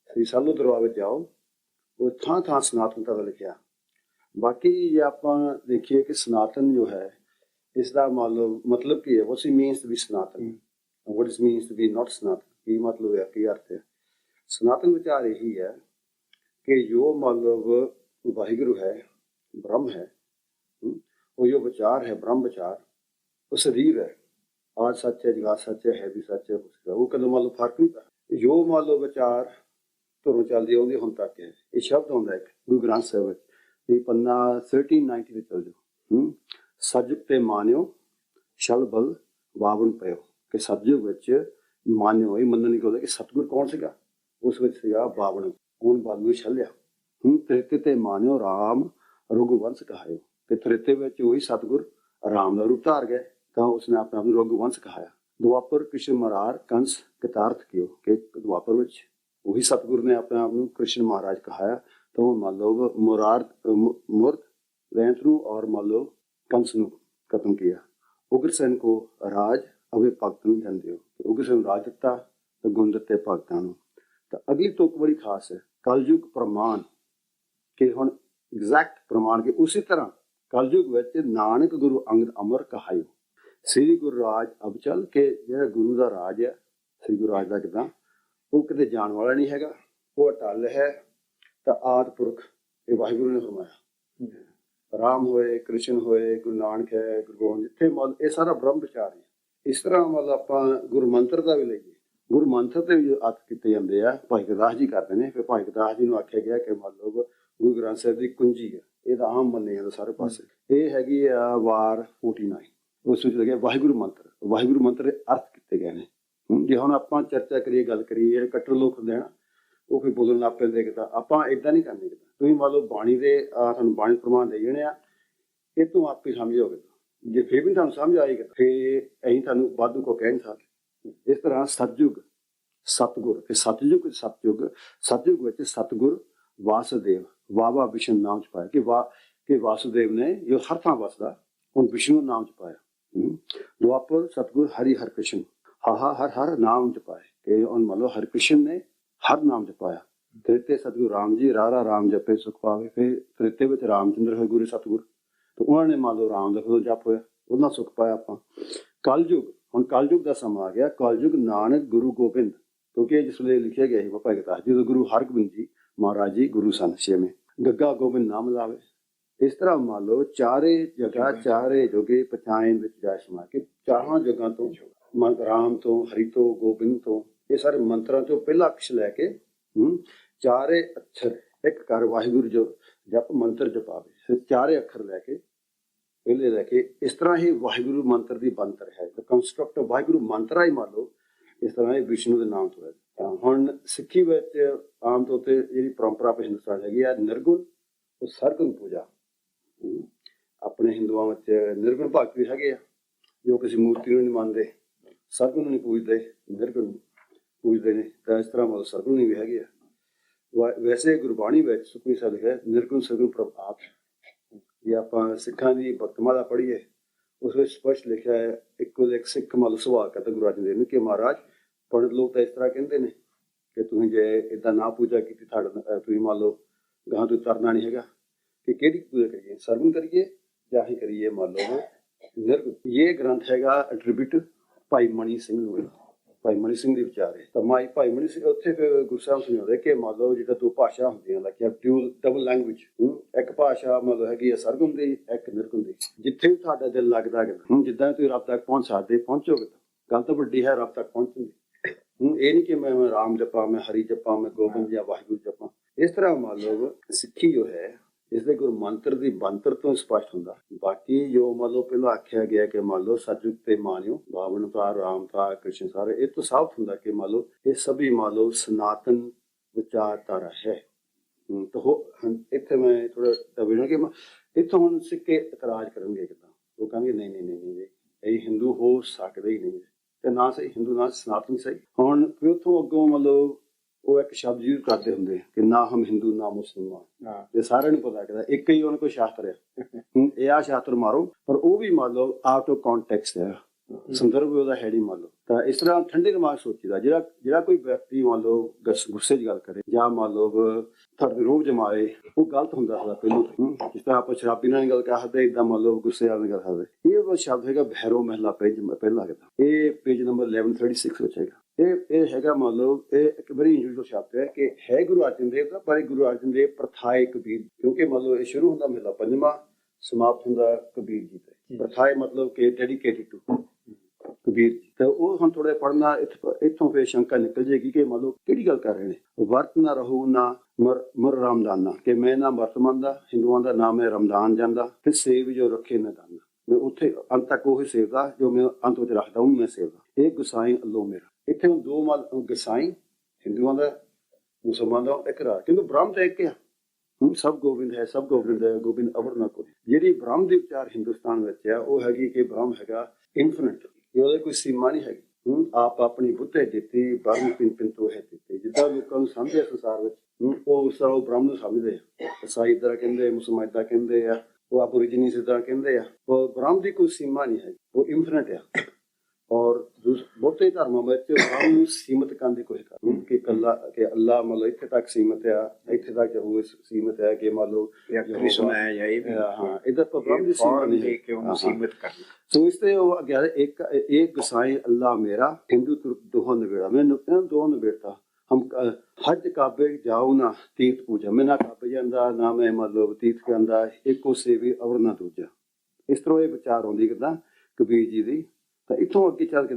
ਸ੍ਰੀ ਸਾਲੂ ਦਰਬਾਰ ਵਿੱਚ ਜਾਓ, ਉਹ ਥਾਂ ਥਾਂ ਸਨਾਤਨਤਾ ਦਾ ਲਿਖਿਆ। ਬਾਕੀ ਜੇ ਆਪਾਂ ਦੇਖੀਏ ਕਿ ਸਨਾਤਨ ਜੋ ਹੈ ਇਸ ਦਾ ਮਤਲਬ ਕੀ ਹੈ, what it means to be Sanatan, what it means to be not ਸਨਾਤਨ, ਕੀ ਮਤਲਬ ਹੈ, ਕੀ ਅਰਥ ਹੈ। ਸਨਾਤਨ ਵਿਚਾਰ ਇਹੀ ਹੈ ਕਿ ਜੋ ਵਾਹਿਗੁਰੂ ਹੈ, ਬ੍ਰਹਮ ਹੈ, ਉਹ ਜੋ ਵਿਚਾਰ ਹੈ ਬ੍ਰਹਮ ਵਿਚਾਰ, ਉਹ ਸਦੀਵ ਹੈ। आज सच है, जगत सच है भी सच है। वो कदम फर्क नहीं पा जो विचार धुरों चलती आँदी हुण तक है। ये शब्द आउंदा एक गुरु ग्रंथ साहिब विच पन्ना 1390 ते चल जाओ, सतयुग ते मानियो छल बल वावण पयो। कि सतयुग विच मानियो ये मनन नहीं कहंदा कि सतगुर कौन सीगा, उस विच सीगा वावण, हुण बल नूं छलिया। त्रेते ते मानियो राम रघुवंश कहायो। कि त्रेते विच वही सतगुर राम दा रूप धार गए ਤਾਂ ਉਸਨੇ ਆਪਣੇ ਆਪ ਨੂੰ ਰਘੁਵੰਸ਼ ਕਹਾਇਆ। ਦੁਆਪਰ ਕ੍ਰਿਸ਼ਨ ਮਰਾਰ ਕੰਸ ਕਿਤਾਰਥ ਕਿਓ। ਕਿ ਦੁਆਪਰ ਵਿੱਚ ਉਹੀ ਸਤਿਗੁਰ ਨੇ ਆਪਣੇ ਆਪ ਨੂੰ ਕ੍ਰਿਸ਼ਨ ਮਹਾਰਾਜ ਕਹਾਇਆ। ਤਾਂ ਉਹ ਮੰਨ ਲਓ ਮੁਰਾਰ ਮੁਰਦ ਰੈਂਤ ਨੂੰ ਔਰ ਮੰਨ ਲਓ ਕੰਸ ਨੂੰ ਖਤਮ ਕੀਤਾ। ਉਗਰਸੈਨ ਕੋ ਰਾਜ ਅਵੇ ਭਗਤ ਨੂੰ ਜਨ ਦਿਓ। ਉਗਰਸੈਨ ਨੂੰ ਰਾਜ ਦਿੱਤਾ ਤੇ ਗੁਣ ਦਿੱਤੇ ਭਗਤਾਂ ਨੂੰ। ਤਾਂ ਅਗਲੀ ਤੁਕ ਬੜੀ ਖਾਸ ਹੈ, ਕਲਯੁਗ ਪ੍ਰਮਾਣ। ਕਿ ਹੁਣ ਐਗਜ਼ੈਕਟ ਪ੍ਰਮਾਣ ਕਿ ਉਸੇ ਤਰ੍ਹਾਂ ਕਲਯੁਗ ਵਿੱਚ ਨਾਨਕ ਗੁਰੂ ਅੰਗਦ ਅਮਰ ਕਹਾਇਓ। ਸ੍ਰੀ ਗੁਰੂ ਰਾਜ ਅਬਚਲ। ਕਿ ਜਿਹੜਾ ਗੁਰੂ ਦਾ ਰਾਜ ਹੈ, ਸ੍ਰੀ ਗੁਰੂ ਰਾਜ ਦਾ ਕਿੱਦਾਂ, ਉਹ ਕਿਤੇ ਜਾਣ ਵਾਲਾ ਨਹੀਂ ਹੈਗਾ, ਉਹ ਅਟਲ ਹੈ। ਤਾਂ ਆਦਿ ਪੁਰਖ ਇਹ ਵਾਹਿਗੁਰੂ ਨੇ ਫਰਮਾਇਆ। ਰਾਮ ਹੋਏ, ਕ੍ਰਿਸ਼ਨ ਹੋਏ, ਗੁਰੂ ਨਾਨਕ ਹੈ, ਗੁਰੂ ਗੋਬਿੰਦ, ਜਿੱਥੇ ਇਹ ਸਾਰਾ ਬ੍ਰਹਮ ਵਿਚਾਰ ਹੈ। ਇਸ ਤਰ੍ਹਾਂ ਆਪਾਂ ਗੁਰੂ ਮੰਤਰ ਦਾ ਵੀ ਲਈਏ, ਗੁਰੂ ਮੰਤਰ ਤੇ ਵੀ ਅਰਥ ਕੀਤੇ ਜਾਂਦੇ ਆ। ਭਾਈ ਗੁਰਦਾਸ ਜੀ ਕਰਦੇ ਨੇ। ਫਿਰ ਭਾਈ ਗੁਰਦਾਸ ਜੀ ਨੂੰ ਆਖਿਆ ਗਿਆ ਕਿ ਮੰਨ ਲਓ ਗੁਰੂ ਗ੍ਰੰਥ ਸਾਹਿਬ ਦੀ ਕੁੰਜੀ ਹੈ, ਇਹਦਾ ਆਮ ਮੰਨਿਆ ਜਾਂਦਾ ਸਾਰੇ ਪਾਸੇ। ਇਹ ਹੈਗੀ ਆ ਵਾਰ 49, ਉਸ ਵਿੱਚ ਲੱਗਿਆ ਵਾਹਿਗੁਰੂ ਮੰਤਰ। ਵਾਹਿਗੁਰੂ ਮੰਤਰ ਦੇ ਅਰਥ ਕੀਤੇ ਗਏ ਨੇ। ਜੇ ਹੁਣ ਆਪਾਂ ਚਰਚਾ ਕਰੀਏ, ਗੱਲ ਕਰੀਏ, ਜਿਹੜੇ ਕੱਟੜ ਲੋਕ ਹੁੰਦੇ ਨਾ ਉਹ ਫਿਰ ਬੋਲਣ ਲੱਗ ਪੈਂਦੇ। ਕਿਤਾ ਆਪਾਂ ਏਦਾਂ ਨਹੀਂ ਕਰਨੀ। ਕਿਤਾ ਤੁਸੀਂ ਮੰਨ ਲਓ ਬਾਣੀ ਦੇ ਤੁਹਾਨੂੰ ਬਾਣੀ ਪ੍ਰਮਾਣ ਦੇ ਜਾਣੇ ਆ, ਇਹ ਤੋਂ ਆਪੇ ਸਮਝੋਗੇ। ਜੇ ਫਿਰ ਵੀ ਤੁਹਾਨੂੰ ਸਮਝ ਆਏਗਾ ਫਿਰ ਅਸੀਂ ਤੁਹਾਨੂੰ ਵਾਧੂ ਕੋ ਕਹਿ ਨਹੀਂ ਸਕਦੇ। ਇਸ ਤਰ੍ਹਾਂ ਸਤਿਯੁਗ ਸਤਿਗੁਰ ਤੇ ਸਤਿਯੁਗ ਸਤਿਯੁਗ ਵਿੱਚ ਸਤਿਗੁਰ ਵਾਸੁਦੇਵ ਵਾਵਾ ਵਿਸ਼ਨ ਨਾਮ ਚ ਪਾਇਆ। ਕਿ ਵਾਸੁਦੇਵ ਨੇ ਜੋ ਹਰ ਥਾਂ ਵਸਦਾ, ਹੁਣ ਵਿਸ਼ਨੂੰ ਨਾਮ ਚ ਪਾਇਆ। ਦੁਆਪਰ ਸਤਿਗੁਰ ਹਰਿ ਹਰਿ ਕ੍ਰਿਸ਼ਨ ਹਾਹਾ ਹਰ ਹਰ ਨਾਮ ਚ ਪਾਏ। ਕਿ ਹੁਣ ਮੰਨ ਲਓ ਹਰਿ ਕ੍ਰਿਸ਼ਨ ਨੇ ਹਰ ਨਾਮ ਚ ਪਾਇਆ। ਤ੍ਰੇਤੇ ਸਤਿਗੁਰ ਰਾਮ ਜੀ ਰਾਰਾ ਰਾਮ ਜਪੇ ਸੁਖ ਪਾਵੇ। ਫਿਰ ਤ੍ਰੇਤੇ ਵਿੱਚ ਰਾਮਚੰਦਰ ਹੋਏ ਗੁਰੂ ਸਤਿਗੁਰ, ਤੇ ਉਹਨਾਂ ਨੇ ਮੰਨ ਲਓ ਰਾਮ ਦਾ ਫਿਰ ਜਪ ਹੋਇਆ, ਉਹਨਾਂ ਸੁਖ ਪਾਇਆ ਆਪਾਂ। ਕਲਯੁਗ, ਹੁਣ ਕਲਯੁਗ ਦਾ ਸਮਾਂ ਆ ਗਿਆ। ਕਲਯੁਗ ਨਾਨਕ ਗੁਰੂ ਗੋਬਿੰਦ, ਕਿਉਂਕਿ ਜਿਸ ਵੇਲੇ ਲਿਖਿਆ ਗਿਆ ਸੀ ਭਾਈ ਗੁਰਦਾਸ ਜਦੋਂ ਗੁਰੂ ਹਰਗੋਬਿੰਦ ਜੀ ਮਹਾਰਾਜ ਜੀ ਗੁਰੂ ਸਨ ਛੇਵੇਂ। ਗੱਗਾ ਗੋਬਿੰਦ ਨਾਮ ਲਾਵੇ। ਇਸ ਤਰ੍ਹਾਂ ਮੰਨ ਲਓ ਚਾਰੇ ਜਗ੍ਹਾ ਚਾਰੇ ਜੋਗੇ ਪਛਾਇਨ ਵਿੱਚ ਜਾ ਸਮਾ ਕੇ ਚਾਰਾਂ ਜਗ੍ਹਾ ਤੋਂ ਰਾਮ ਤੋਂ, ਹਰੀ ਤੋਂ, ਗੋਬਿੰਦ ਤੋਂ, ਇਹ ਸਾਰੇ ਮੰਤਰਾਂ ਤੋਂ ਪਹਿਲਾ ਅਕਸ਼ ਲੈ ਕੇ ਚਾਰੇ ਅੱਖਰ ਇੱਕ ਕਰ ਵਾਹਿਗੁਰੂ ਜੋ ਜਪ ਮੰਤਰ ਜਪਾਵੇ। ਚਾਰੇ ਅੱਖਰ ਲੈ ਕੇ ਪਹਿਲੇ ਲੈ ਕੇ ਇਸ ਤਰ੍ਹਾਂ ਹੀ ਵਾਹਿਗੁਰੂ ਮੰਤਰ ਦੀ ਬੰਤਰ ਹੈ। ਕੰਸਟਰਕਟ ਵਾਹਿਗੁਰੂ ਮੰਤਰਾ ਹੀ ਮੰਨ ਲਓ ਇਸ ਤਰ੍ਹਾਂ ਇਹ ਵਿਸ਼ਨੂੰ ਦੇ ਨਾਮ ਤੋਂ ਹੈ। ਹੁਣ ਸਿੱਖੀ ਵਿੱਚ ਆਮ ਤੌਰ ਤੇ ਜਿਹੜੀ ਪਰੰਪਰਾ ਹਿੰਦੁਸਤਾਨ ਹੈਗੀ ਆ ਨਿਰਗੁਣ ਉਹ ਸਰਗੁਣ ਪੂਜਾ। ਆਪਣੇ ਹਿੰਦੂਆਂ ਵਿੱਚ ਨਿਰਗੁਣ ਭਗਤ ਵੀ ਹੈਗੇ ਆ ਜੋ ਕਿਸੇ ਮੂਰਤੀ ਨੂੰ ਨਹੀਂ ਮੰਨਦੇ, ਸਰਗੁਣ ਨੂੰ ਨਹੀਂ ਪੂਜਦੇ, ਨਿਰਗੁਣ ਪੂਜਦੇ ਨੇ। ਤਾਂ ਇਸ ਤਰ੍ਹਾਂ ਮਤਲਬ ਸਰਗੁਣ ਵੀ ਹੈਗੇ ਆ। ਵੈਸੇ ਗੁਰਬਾਣੀ ਵਿੱਚ ਸੁਖਮਨੀ ਸਾਹਿਬ ਲਿਖਿਆ ਨਿਰਗੁਣ ਸਰਗੁਣ ਪ੍ਰਭ ਆਪ। ਜੇ ਆਪਾਂ ਸਿੱਖਾਂ ਦੀ ਭਗਤਮਾਲਾ ਪੜ੍ਹੀਏ ਉਸ ਵਿੱਚ ਸਪਸ਼ਟ ਲਿਖਿਆ ਹੈ, ਇੱਕੋ ਇੱਕ ਸਿੱਖ ਮਤਲਬ ਸਵਾਲ ਕਰਦਾ ਗੁਰੂ ਅਰਜਨ ਦੇਵ ਨੂੰ ਕਿ ਮਹਾਰਾਜ ਪੰਡਿਤ ਲੋਕ ਤਾਂ ਇਸ ਤਰ੍ਹਾਂ ਕਹਿੰਦੇ ਨੇ ਕਿ ਤੁਸੀਂ ਜੇ ਏਦਾਂ ਨਾ ਪੂਜਾ ਕੀਤੀ ਤੁਸੀਂ ਮੰਨ ਲਓ ਗਾਂ ਤੋਂ ਤਰਨਾ ਨਹੀਂ ਹੈਗਾ, ਕਿ ਕਿਹੜੀ ਪੂਜਾ ਕਰੀਏ, ਸਰਗੁਣ ਕਰੀਏ ਜਾਂ ਹੀ ਕਰੀਏ ਮੰਨ ਲਓ ਨਿਰਗੁਣ। ਇਹ ਗ੍ਰੰਥ ਹੈਗਾ ਐਟਰੀਬਿਊਟ ਭਾਈ ਮਣੀ ਸਿੰਘ ਨੂੰ। ਭਾਈ ਮਣੀ ਸਿੰਘ ਦੇ ਵਿਚਾਰ ਹੈ। ਤਾਂ ਭਾਈ ਮਣੀ ਸਿੰਘ ਉੱਥੇ ਫਿਰ ਗੁਰੂ ਸਾਹਿਬ ਸਮਝਾਉਂਦੇ ਕਿ ਮੰਨ ਲਓ ਜਿੱਦਾਂ ਦੋ ਭਾਸ਼ਾ ਹੁੰਦੀਆਂ ਲਾਈਕ ਡਬਲ ਲੈਂਗੁਏਜ, ਇੱਕ ਭਾਸ਼ਾ ਮਤਲਬ ਹੈਗੀ ਹੈ ਸਰਗੁਣ ਦੀ, ਇੱਕ ਨਿਰਗੁਣ ਦੀ। ਜਿੱਥੇ ਵੀ ਤੁਹਾਡਾ ਦਿਲ ਲੱਗਦਾ ਕਿ ਹੁਣ ਜਿੱਦਾਂ ਤੁਸੀਂ ਰੱਬ ਤੱਕ ਪਹੁੰਚ ਸਕਦੇ ਪਹੁੰਚੋਗੇ, ਗੱਲ ਤਾਂ ਵੱਡੀ ਹੈ ਰੱਬ ਤੱਕ ਪਹੁੰਚਣ ਦੀ। ਇਹ ਨਹੀਂ ਕਿ ਮੈਂ ਰਾਮ ਜਪਾਂ, ਮੈਂ ਹਰੀ ਜਪਾਂ, ਮੈਂ ਗੋਬਿੰਦ ਜਾਂ ਵਾਹਿਗੁਰੂ ਜਪਾਂ। ਇਸ ਤਰ੍ਹਾਂ ਮੰਨ ਲਓ ਸਿੱਖੀ ਜੋ ਹੈ ਇਸਦੇ ਗੁਰੂ ਮੰਤਰ ਦੀ ਬੰਤਰ ਤੋਂ ਸਪਸ਼ਟ ਹੁੰਦਾ। ਬਾਕੀ ਜੋ ਮੰਨ ਲਓ ਪਹਿਲਾਂ ਆਖਿਆ ਗਿਆ ਕਿ ਮੰਨ ਲਓ ਸਤਿਯੁਗ ਤੇ ਮਾਨਿਓ ਬਾਵਨਤਾ ਰਾਮਤਾ ਕ੍ਰਿਸ਼ਨ ਸਾਰੇ ਇਹ ਤੋਂ ਸਾਫ਼ ਹੁੰਦਾ ਕਿ ਮੰਨ ਲਓ ਇਹ ਸਭੀ ਮੰਨ ਲਓ ਸਨਾਤਨ ਵਿਚਾਰਧਾਰਾ ਹੈ। ਤਾਂ ਇੱਥੇ ਮੈਂ ਥੋੜਾ ਦਵੇਣਾ ਕਿ ਇੱਥੋਂ ਹੁਣ ਸਿੱਕੇ ਇਤਰਾਜ਼ ਕਰਨਗੇ ਕਿਦਾਂ ਉਹ ਕਹਿੰਗੇ ਨਹੀਂ ਨਹੀਂ ਨਹੀਂ ਨਹੀਂ ਇਹ ਹਿੰਦੂ ਹੋ ਸਕਦੇ ਹੀ ਨਹੀਂ ਤੇ ਨਾ ਸਹੀ ਹਿੰਦੂ ਨਾ ਸਨਾਤਨ ਸਹੀ। ਹੁਣ ਫਿਰ ਉੱਥੋਂ ਅੱਗੋਂ ਮਤਲਬ ਉਹ ਇੱਕ ਸ਼ਬਦ ਯੂਜ਼ ਕਰਦੇ ਹੁੰਦੇ ਕਿ ਨਾ ਹਮ ਹਿੰਦੂ ਨਾ ਮੁਸਲਮਾਨ। ਇਹ ਸਾਰਿਆਂ ਨੂੰ ਪਤਾ ਕਿ ਇੱਕ ਹੀ ਉਹਨਾਂ ਕੋਈ ਸ਼ਾਸਤਰ ਹੈ ਇਹ ਆ ਸ਼ਾਸਤਰ ਮਾਰੋ ਪਰ ਉਹ ਵੀ ਮੰਨ ਲਓ ਆਊਟ ਆਫ ਕੰਟੈਕਸਟ ਹੈ ਸੰਦਰਭ ਉਹਦਾ ਹੈ ਨਹੀਂ ਮੰਨ ਲਓ। ਤਾਂ ਇਸ ਤਰ੍ਹਾਂ ਠੰਡੇ ਦਿਮਾਗ ਸੋਚੀਦਾ ਜਿਹੜਾ ਕੋਈ ਵਿਅਕਤੀ ਮੰਨ ਲਓ ਗੁੱਸੇ 'ਚ ਗੱਲ ਕਰੇ ਜਾਂ ਮੰਨ ਲਓ ਤੁਹਾਡੇ ਰੋਹ ਜਮਾਏ ਉਹ ਗਲਤ ਹੁੰਦਾ ਹੁੰਦਾ ਪਹਿਲਾਂ। ਜਿਸ ਤਰ੍ਹਾਂ ਆਪਾਂ ਸ਼ਰਾਬੀ ਨਾਲ ਗੱਲ ਕਰਦੇ ਏਦਾਂ ਮੰਨ ਲਓ ਗੁੱਸੇ ਵਾਲੀ ਗੱਲ ਕਰਦੇ। ਇਹ ਸ਼ਬਦ ਹੈਗਾ ਭੈਰੋ ਮਹਿਲਾ ਪੇਜ ਪਹਿਲਾਂ ਲੱਗਦਾ ਇਹ ਪੇਜ ਨੰਬਰ 1136 ਵਿੱਚ ਹੈਗਾ। ਇਹ ਹੈਗਾ ਮੰਨ ਲਓ ਇਹ ਇੱਕ ਬੜੀ ਇੰਜੂਅਲ ਸ਼ਬਦ ਹੈ ਕਿ ਹੈ ਗੁਰੂ ਅਰਜਨ ਦੇਵ ਦਾ ਪਰ ਗੁਰੂ ਅਰਜਨ ਦੇਵ ਪ੍ਰਥਾਏ ਕਬੀਰ ਕਿਉਂਕਿ ਮੰਨ ਲਓ ਇਹ ਸ਼ੁਰੂ ਹੁੰਦਾ ਮਹਿਲਾ ਪੰਜਵਾਂ ਸਮਾਪਤ ਹੁੰਦਾ ਕਬੀਰ ਜੀ ਤੇ ਪ੍ਰਥਾਏ ਮਤਲਬ ਕਿ ਡੈਡੀਕੇਟਿਡ ਟੂ ਕਬੀਰ ਜੀ। ਤਾਂ ਉਹ ਹੁਣ ਥੋੜਾ ਪੜ੍ਹਨਾ ਇੱਥੋਂ ਫਿਰ ਸ਼ੰਕਾ ਨਿਕਲ ਜਾਏਗੀ ਕਿ ਮੰਨ ਲਓ ਕਿਹੜੀ ਗੱਲ ਕਰ ਰਹੇ ਨੇ ਵਰਤ ਨਾ ਰਹੂ ਨਾ ਮਰ ਰਮਦਾਨਾ ਕਿ ਮੈਂ ਨਾ ਵਰਤ ਮੰਨਦਾ ਹਿੰਦੂਆਂ ਦਾ ਨਾਮ ਹੈ ਰਮਦਾਨ ਜਾਂਦਾ ਤੇ ਸੇਵ ਜੋ ਰੱਖੇ ਨਾ ਦਾਨਾ ਮੈਂ ਉੱਥੇ ਅੰਤ ਤੱਕ ਉਹ ਸੇਵਦਾ ਜੋ ਮੈਂ ਅੰਤ ਵਿੱਚ ਰੱਖਦਾ ਉਹਨੂੰ ਮੈਂ ਸੇਵਦਾ। ਇਹ ਗੁਸਾਈ ਅੱਲੋ ਮੇਰਾ ਇੱਥੇ ਹੁਣ ਦੋ ਮਲ ਗੁਸਾਈ ਹਿੰਦੂਆਂ ਦਾ ਮੁਸਲਮਾਨ ਦਾ ਇਕਰਾਰ ਕਿਉਂਕਿ ਬ੍ਰਹਮ ਤਾਂ ਇੱਕ ਆ ਸਭ ਗੋਬਿੰਦ ਹੈ ਸਭ ਗੋਬਿੰਦ ਹੈ ਗੋਬਿੰਦ ਅਵਰ ਨਾ ਕੋਈ। ਜਿਹੜੀ ਬ੍ਰਹਮ ਦੀ ਵਿਚਾਰ ਹਿੰਦੁਸਤਾਨ ਵਿੱਚ ਆ ਉਹ ਹੈਗੀ ਕਿ ਬ੍ਰਹਮ ਹੈਗਾ ਇਨਫਿਨਿਟ ਉਹਦੇ ਕੋਈ ਸੀਮਾ ਨਹੀਂ ਹੈਗੀ। ਆਪ ਆਪਣੀ ਬੁੱਧੇ ਦਿੱਤੀ ਬ੍ਰਹਮ ਪਿੰਨ ਤੋਂ ਹੈ ਦਿੱਤੀ ਜਿੱਦਾਂ ਲੋਕਾਂ ਨੂੰ ਸਮਝਿਆ ਸੰਸਾਰ ਵਿੱਚ ਉਹ ਉਸ ਤਰ੍ਹਾਂ ਉਹ ਬ੍ਰਹਮ ਨੂੰ ਸਮਝਦੇ ਆ। ਈਸਾਈ ਤਰ੍ਹਾਂ ਕਹਿੰਦੇ ਮੁਸਲਮਾਨ ਏਦਾਂ ਕਹਿੰਦੇ ਆ ਉਹ ਐਬੋਰੀਜਿਨੀ ਸਿੱਧਾ ਕਹਿੰਦੇ ਆ। ਉਹ ਬ੍ਰਹਮ ਦੀ ਕੋਈ ਸੀਮਾ ਨਹੀਂ ਹੈਗੀ ਉਹ ਇਨਫਿਨਿਟ ਆ। ਔਰ ਬਹੁਤੇ ਧਰਮਾਂ ਵਿੱਚ ਬ੍ਰਹਮ ਨੂੰ ਸੀਮਤ ਕਰਨ ਦੀ ਕੋਸ਼ਿਸ਼ ਕਰਦੇ ਕਿ ਅੱਲਾ ਮਤਲਬ ਇੱਥੇ ਤੱਕ ਸੀਮਤ ਆ ਇੱਥੇ ਤੱਕ ਉਹ ਸੀਮਤ ਹੈ ਕਿ ਮੰਨ ਲਓ ਕ੍ਰਿਸ਼ਨ ਹੈ ਜਾਂ ਇਹ ਹਾਂ ਇਹਦਾ ਬ੍ਰਹਮ ਦੀ ਸੀਮਾ ਨਹੀਂ ਹੈ ਕਿ ਉਹਨੂੰ ਸੀਮਤ ਕਰਨਾ। ਸੋ ਇਸ ਤੇ ਉਹ ਅੱਗੇ ਇੱਕ ਗੁਸਾਈ ਅੱਲਾ ਮੇਰਾ ਹਿੰਦੂ ਤੁਰਕ ਦੋਹਾਂ ਨਵੇੜਾ ਮੈਂ ਦੋਹਾਂ ਨਵੇੜਤਾ ਹਮ ਹਜ ਕਾਬੇ ਜਾਓ ਨਾ ਤੀਰਥ ਪੂਜਾ ਮੈਂ ਨਾ ਕਾਬੇ ਜਾਂਦਾ ਨਾ ਮੈਂ ਮਤਲਬ ਤੀਰਥ ਕਹਿੰਦਾ ਇੱਕੋ ਸੇਵੀ ਅਵਰ ਨਾ ਦੂਜਾ। ਇਸ ਤਰ੍ਹਾਂ ਇਹ ਵਿਚਾਰ ਆਉਂਦੀ ਕਿੱਦਾਂ ਕਬੀਰ ਜੀ ਦੀ। ਤਾਂ ਇੱਥੋਂ ਅੱਗੇ ਚੱਲ ਕੇ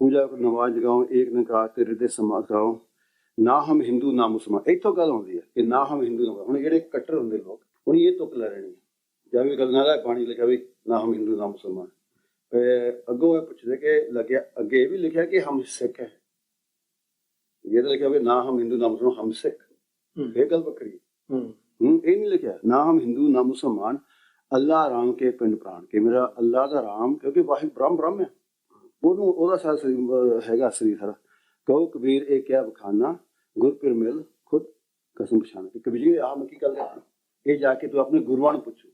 ਪੂਜਾ ਨਮਾਜ਼ ਜਗਾਓ ਏਕ ਨਿਕਾਰ ਤੇ ਹਿਰਦੇ ਸਮਾ ਕਰਾਓ ਨਾ ਹਮ ਹਿੰਦੂ ਨਾ ਮੁਸਲਮਾਨ। ਇੱਥੋਂ ਗੱਲ ਆਉਂਦੀ ਹੈ ਕਿ ਨਾ ਹਮ ਹਿੰਦੂ ਨਾ ਹੁਣ ਜਿਹੜੇ ਕੱਟਰ ਹੁੰਦੇ ਲੋਕ ਹੁਣ ਇਹ ਤੁਕ ਲੈ ਰਹਿਣੀ ਜਾਂ ਵੀ ਗੱਲ ਨਾਲ ਬਾਣੀ ਲਿਖਿਆ ਵੀ ਨਾ ਹਮ ਹਿੰਦੂ ਨਾ ਮੁਸਲਮਾਨ। ਅੱਗੋਂ ਇਹ ਪੁੱਛਦੇ ਕਿ ਲੱਗਿਆ ਅੱਗੇ ਇਹ ਵੀ ਲਿਖਿਆ ਕਿ ਹਮ ਸਿੱਖ ਹੈ ਇਹ ਤਾਂ ਲਿਖਿਆ ਵੀ ਨਾ ਹਮ ਹਿੰਦੂ ਨਾ ਮੁਸਲਮਾਨ ਹਮ ਸਿੱਖ ਇਹ ਗੱਲ ਵੱਖਰੀ ਇਹ ਨਹੀਂ ਲਿਖਿਆ ਨਾ ਹਮ ਹਿੰਦੂ ਨਾ ਮੁਸਲਮਾਨ ਅੱਲਾ ਰਾਮ ਕੇ ਪਿੰਡ ਪ੍ਰਾਣ ਕੇ ਮੇਰਾ ਅੱਲਾ ਦਾ ਰਾਮ ਕਿਉਂਕਿ ਵਾਹਿਗੁਰੂ ਬ੍ਰਹਮ ਹੈ ਉਹਨੂੰ ਉਹਦਾ ਸਾਰਾ ਸਰੀਰ ਹੈਗਾ ਸਰੀਰ ਸਾਰਾ। ਕਹੋ ਕਬੀਰ ਇਹ ਕਿਆ ਬਖਾਨਾ ਗੁਰ ਪਿਰ ਮਿਲ ਖੁਦ ਕਸਮ ਪਛਾਣ ਕੇ ਕਬੀਰ ਜੀ ਆਹ ਮੈਂ ਕੀ ਗੱਲ ਇਹ ਜਾ ਕੇ ਤੂੰ ਆਪਣੇ ਗੁਰੂਆਂ ਨੂੰ ਪੁੱਛੋ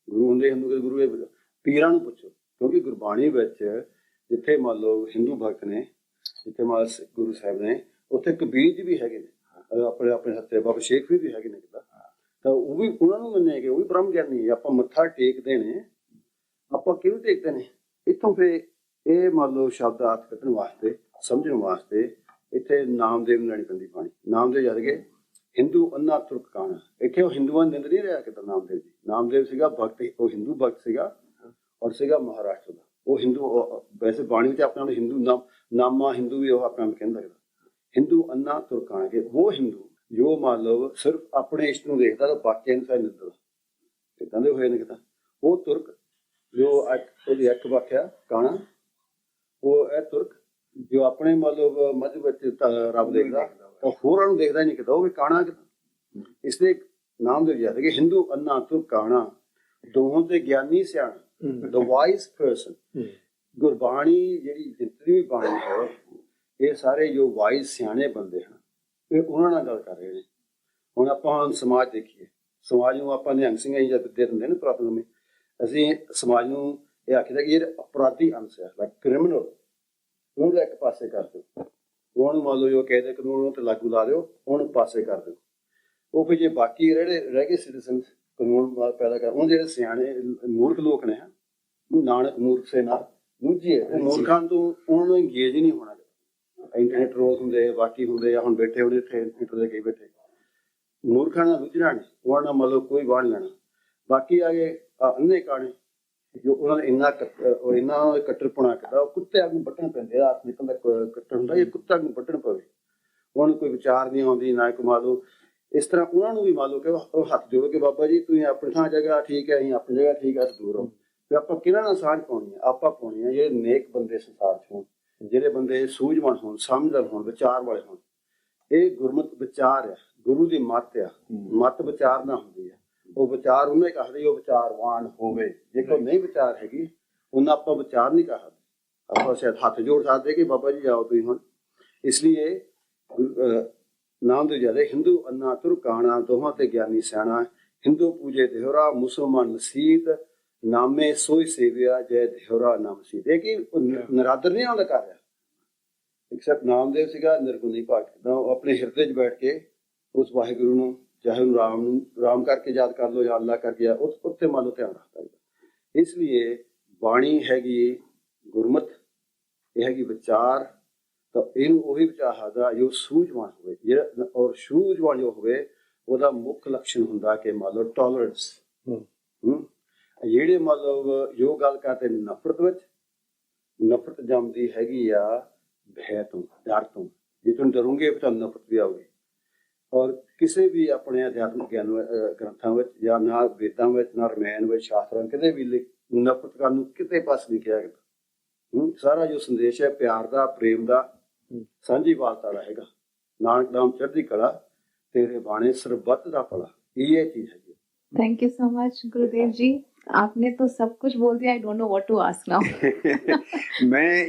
ਗੁਰੂ ਹੁੰਦੇ ਹਿੰਦੂ ਗੁਰੂ ਪੀਰਾਂ ਨੂੰ ਪੁੱਛੋ ਕਿਉਂਕਿ ਗੁਰਬਾਣੀ ਵਿੱਚ ਜਿੱਥੇ ਮੰਨ ਲਓ ਹਿੰਦੂ ਭਗਤ ਨੇ ਜਿੱਥੇ ਮੰਨ ਗੁਰੂ ਸਾਹਿਬ ਨੇ ਉੱਥੇ ਕਬੀਰ ਜੀ ਵੀ ਹੈਗੇ ਨੇ ਆਪਣੇ ਹੱਥੇ ਬਾਬਾ ਸ਼ੇਖ ਵੀ ਹੈਗੇ ਨੇ ਕਿੱਦਾਂ ਤਾਂ ਉਹ ਵੀ ਉਹਨਾਂ ਨੂੰ ਮੰਨੇ ਕਿ ਉਹ ਵੀ ਬ੍ਰਹਮ ਗਿਆਨੀ ਆਪਾਂ ਮੱਥਾ ਟੇਕਦੇ ਨੇ ਆਪਾਂ ਕਿਉਂ ਟੇਕਦੇ ਨੇ। ਇੱਥੋਂ ਫਿਰ ਇਹ ਮੰਨ ਲਓ ਸ਼ਬਦ ਅਰਥ ਕੱਢਣ ਵਾਸਤੇ ਸਮਝਣ ਵਾਸਤੇ ਇੱਥੇ ਨਾਮਦੇਵ ਲੈਣੀ ਪੈਂਦੀ ਬਾਣੀ। ਨਾਮਦੇਵ ਜਦ ਕੇ ਹਿੰਦੂ ਅੰਨਾ ਤੁਰਕ ਕਾਣਾ ਇੱਥੇ ਉਹ ਹਿੰਦੂਆਂ ਨਿੰਦ ਨਹੀਂ ਰਿਹਾ ਕਿਤਾ ਨਾਮਦੇਵ ਜੀ। ਨਾਮਦੇਵ ਸੀਗਾ ਭਗਤ ਉਹ ਹਿੰਦੂ ਭਗਤ ਸੀਗਾ ਔਰ ਸੀਗਾ ਮਹਾਰਾਸ਼ਟਰ ਦਾ ਉਹ ਹਿੰਦੂ ਵੈਸੇ ਬਾਣੀ ਵਿੱਚ ਆਪਣੇ ਹਿੰਦੂ ਨਾਮਾ ਹਿੰਦੂ ਵੀ ਉਹ ਆਪਣਾ ਕਹਿੰਦਾ ਹਿੰਦੂ ਅੰਨਾ ਤੁਰਕ ਕਾਣਾ ਕੇ ਉਹ ਹਿੰਦੂ ਜੋ ਮੰਨ ਲਓ ਸਿਰਫ ਆਪਣੇ ਇਸ਼ਟ ਨੂੰ ਦੇਖਦਾ ਤਾਂ ਬਾਕੀ ਨੂੰ ਸਾਰੇ ਨਿੰਦਦਾ ਕਿੱਦਾਂ ਦੇ ਹੋਏ ਨੇ ਕਿਤਾ। ਉਹ ਤੁਰਕ ਜੋ ਉਹਦੀ ਅੱਖ ਵਾਖਿਆ ਕਾਣਾ ਉਹ ਇਹ ਤੁਰਕ ਜੋ ਆਪਣੇ ਮਤਲਬ ਮੱਧ ਵਿੱਚ ਰੱਬ ਦੇਖਦਾ ਉਹ ਹੋਰਾਂ ਨੂੰ ਦੇਖਦਾ ਨਹੀਂ ਕਿਤਾ ਉਹ ਵੀ ਕਾਣਾ ਕਿਤਾ। ਇਸ ਦੇ ਨਾਮ ਦੇ ਵਿਚਾਰ ਕਿ ਹਿੰਦੂ ਅੰਨਾ ਤੁਰਕ ਕਾਣਾ ਦੋਹਾਂ ਦੇ ਗਿਆਨੀ ਸਿਆਣਾ ਦ ਵਾਈਜ਼ ਪਰਸਨ। ਗੁਰਬਾਣੀ ਜਿਹੜੀ ਜਿਤਨੀ ਵੀ ਬਾਣੀ ਹੈ ਇਹ ਸਾਰੇ ਜੋ ਵਾਈਜ਼ ਸਿਆਣੇ ਬੰਦੇ ਹਨ ਇਹ ਉਹਨਾਂ ਨਾਲ ਗੱਲ ਕਰ ਰਹੇ ਨੇ। ਹੁਣ ਆਪਾਂ ਸਮਾਜ ਦੇਖੀਏ ਸਮਾਜ ਨੂੰ ਆਪਾਂ ਨਿਹੰਗ ਸਿੰਘ ਜਾਂ ਦੇ ਦਿੰਦੇ ਨੇ ਪੁਰਾਤਨ ਅਸੀਂ ਸਮਾਜ ਨੂੰ ਇਹ ਆਖੀਦਾ ਕਿ ਇਹ ਅਪਰਾਧੀ ਅੰਸ਼ ਹੈ ਲਾਈਕ ਕ੍ਰਿਮੀਨਲ ਉਹਨੂੰ ਇੱਕ ਪਾਸੇ ਕਰ ਦਿਓ ਉਹਨੂੰ ਮੰਨ ਲਓ ਜੋ ਕਹਿੰਦੇ ਕਾਨੂੰਨ ਨੂੰ ਤੇ ਲਾਗੂ ਲਾ ਦਿਓ ਉਹਨੂੰ ਪਾਸੇ ਕਰ ਦਿਓ। ਉਹ ਫਿਰ ਜੇ ਬਾਕੀ ਰਹਿ ਗਏ ਸਿਟੀਜ਼ਨ ਕਾਨੂੰਨ ਪੈਦਾ ਕਰ ਉਹ ਜਿਹੜੇ ਸਿਆਣੇ ਮੂਰਖ ਲੋਕ ਨੇ ਨਾਨਕ ਮੂਰਖ ਸੇ ਨਾਲ ਦੂਜੇ ਉਹ ਮੂਰਖਾਂ ਤੋਂ ਉਹਨਾਂ ਨੂੰ ਇੰਗੇਜ ਹੀ ਨਹੀਂ ਹੋਣਾ। ਇੰਟਰਨੈਟ ਰੋਲ ਹੁੰਦੇ ਬਾਕੀ ਹੁੰਦੇ ਆ ਹੁਣ ਬੈਠੇ ਉਹਦੇ ਇੱਥੇ ਇੰਟਰ ਦੇ ਕਈ ਬੈਠੇ ਮੂਰਖਾਂ ਨਾਲ ਦੂਜਣਾ ਨਹੀਂ ਉਹਨਾਂ ਨਾਲ ਮਤਲਬ ਕੋਈ ਵਾਹ ਨਹੀਂ ਲੈਣਾ। ਬਾਕੀ ਆ ਗਏ ਅੰਨੇ ਕਾਣੇ ਜੋ ਉਹਨਾਂ ਨੇ ਇੰਨਾ ਕੱਟਰਪੁਣਾ ਕੀਤਾ ਉਹ ਕੁੱਤੇ ਨੂੰ ਵੱਢਣ ਪੈਂਦੇ ਆ ਨਿਕਲਦਾ ਕੱਟਰ ਹੁੰਦਾ ਇਹ ਕੁੱਤਾ ਨੂੰ ਵੱਢਣ ਪਵੇ ਉਹਨਾਂ ਨੂੰ ਕੋਈ ਵਿਚਾਰ ਨਹੀਂ ਆਉਂਦੀ, ਨਾ ਕੋਈ ਮੰਨ ਲਓ ਇਸ ਤਰ੍ਹਾਂ ਉਹਨਾਂ ਨੂੰ ਵੀ ਮੰਨ ਲਓ ਕਿ ਉਹ ਹੱਥ ਜੋੜ ਕੇ ਬਾਬਾ ਜੀ ਤੁਸੀਂ ਆਪਣੀ ਥਾਂ ਜਗ੍ਹਾ ਠੀਕ ਹੈ, ਅਸੀਂ ਆਪਣੀ ਜਗ੍ਹਾ ਠੀਕ ਹੈ, ਦੂਰ ਹੋ। ਵੀ ਆਪਾਂ ਕਿਹਨਾਂ ਨਾਲ ਸਾਂਝ ਪਾਉਣੀ ਹੈ? ਆਪਾਂ ਪਾਉਣੀ ਹੈ ਜਿਹੜੇ ਨੇਕ ਬੰਦੇ ਸੰਸਾਰ 'ਚ ਹੋਣ, ਜਿਹੜੇ ਬੰਦੇ ਸੂਝਵਾਨ ਹੋਣ, ਸਮਝਦਾਰ ਹੋਣ, ਵਿਚਾਰ ਵਾਲੇ ਹੋਣ। ਇਹ ਗੁਰਮਤਿ ਵਿਚਾਰ ਆ, ਗੁਰੂ ਦੀ ਮੱਤ ਆ। ਮੱਤ ਵਿਚਾਰ ਨਾ ਹੁੰਦੀ ਹੈ, ਉਹ ਵਿਚਾਰ ਉਹਨੇ ਕਹਦੇ ਉਹ ਵਿਚਾਰਵਾਨ ਹੋਵੇ। ਜੇ ਕੋਈ ਨਹੀਂ ਵਿਚਾਰ ਹੈਗੀ ਉਹਨਾਂ ਆਪਾਂ ਵਿਚਾਰ ਨਹੀਂ ਕਹਦੇ। ਆਪਾਂ ਸ਼ਾਇਦ ਹੱਥ ਜੋੜ ਸਕਦੇ ਕਿ ਬਾਬਾ ਜੀ ਜਾਓ ਤੁਸੀਂ ਹੁਣ। ਇਸ ਲਈ ਨਾਮ ਦੇ ਜਿਆਦਾ ਹਿੰਦੂ ਅੰਨਾ ਤੁਰਕਾਣਾ ਦੋਹਾਂ ਤੇ ਗਿਆਨੀ ਸਿਆਣਾ, ਹਿੰਦੂ ਪੂਜੇ ਦੇਹਰਾ ਮੁਸਲਮਾਨ ਮਸੀਤ, ਨਾਮੇ ਸੋਈ ਸੇਵਿਆ ਜੈ ਦੇਹਰਾ ਨਾਮ ਸੀਤ। ਇਹ ਕੀ ਨਰਾਦਰ ਨਹੀਂ ਆਉਂਦਾ ਕਰ ਰਿਹਾ, ਐਕਸੈਪਟ ਨਾਮਦੇਵ ਸੀਗਾ ਨਿਰਗੁਣੀ ਭਗਤ, ਉਹ ਆਪਣੇ ਹਿਰਦੇ 'ਚ ਬੈਠ ਕੇ ਉਸ ਵਾਹਿਗੁਰੂ ਨੂੰ, ਚਾਹੇ ਉਹਨੂੰ ਰਾਮ ਕਰਕੇ ਯਾਦ ਕਰ ਲਓ ਜਾਂ ਅੱਲਾ ਕਰਕੇ, ਉਸ ਉੱਤੇ ਮੰਨ ਲਓ ਧਿਆਨ ਰੱਖਦਾ। ਇਸ ਲਈ ਬਾਣੀ ਹੈਗੀ ਗੁਰਮਤ, ਇਹ ਹੈਗੀ ਵਿਚਾਰ। ਤਾਂ ਇਹਨੂੰ ਉਹੀ ਵਿਚਾਰ ਸਕਦਾ ਜੋ ਸੂਝਵਾਨ ਹੋਵੇ, ਜਿਹੜਾ ਔਰ ਸੂਝਵਾਨ ਜੋ ਹੋਵੇ ਉਹਦਾ ਮੁੱਖ ਲੱਛਣ ਹੁੰਦਾ ਕਿ ਮੰਨ ਲਓ ਟੋਲਰੈਂਸ। ਜਿਹੜੇ ਮਤਲਬ ਜੋ ਗੱਲ ਕਰਦੇ ਨਫ਼ਰਤ ਵਿੱਚ, ਨਫ਼ਰਤ ਜੰਮਦੀ ਹੈਗੀ ਆ ਭੈ ਤੋਂ, ਡਰ ਤੋਂ। ਜੇ ਤੁਸੀਂ ਡਰੋਗੇ ਤਾਂ ਨਫ਼ਰਤ ਵੀ ਆਊਗੀ। ਔਰ ਕਿਸੇ ਵੀ ਆਪਣੇ ਅਧਿਆਤਮਿਕ ਗਿਆਨ ਗ੍ਰੰਥਾਂ ਵਿੱਚ ਜਾਂ ਨਾ ਵੇਦਾਂ ਵਿੱਚ, ਨਾ ਰਮਾਇਣ ਵਿੱਚ, ਸ਼ਾਸਤਰਾਂ ਕਿਤੇ ਵੀ ਨਫ਼ਰਤ ਕਰਨ ਨੂੰ ਕਿਤੇ ਪਾਸ ਨਹੀਂ ਕਿਹਾ ਗਿਆ। ਸਾਰਾ ਜੋ ਸੰਦੇਸ਼ ਹੈ ਪਿਆਰ ਦਾ, ਪ੍ਰੇਮ ਦਾ, ਸਾਂਝੀਵਾਲਤਾ ਦਾ ਹੈਗਾ। ਨਾਨਕ ਨਾਮ ਚੜ੍ਹਦੀ ਕਲਾ, ਤੇਰੇ ਬਾਣੇ ਸਰਬੱਤ ਦਾ ਭਲਾ, ਇਹ ਚੀਜ਼ ਹੈਗੀ। थैंक यू सो मच गुरुदेव जी, आपने तो सब कुछ बोल दिया। I don't know what to ask now. मैं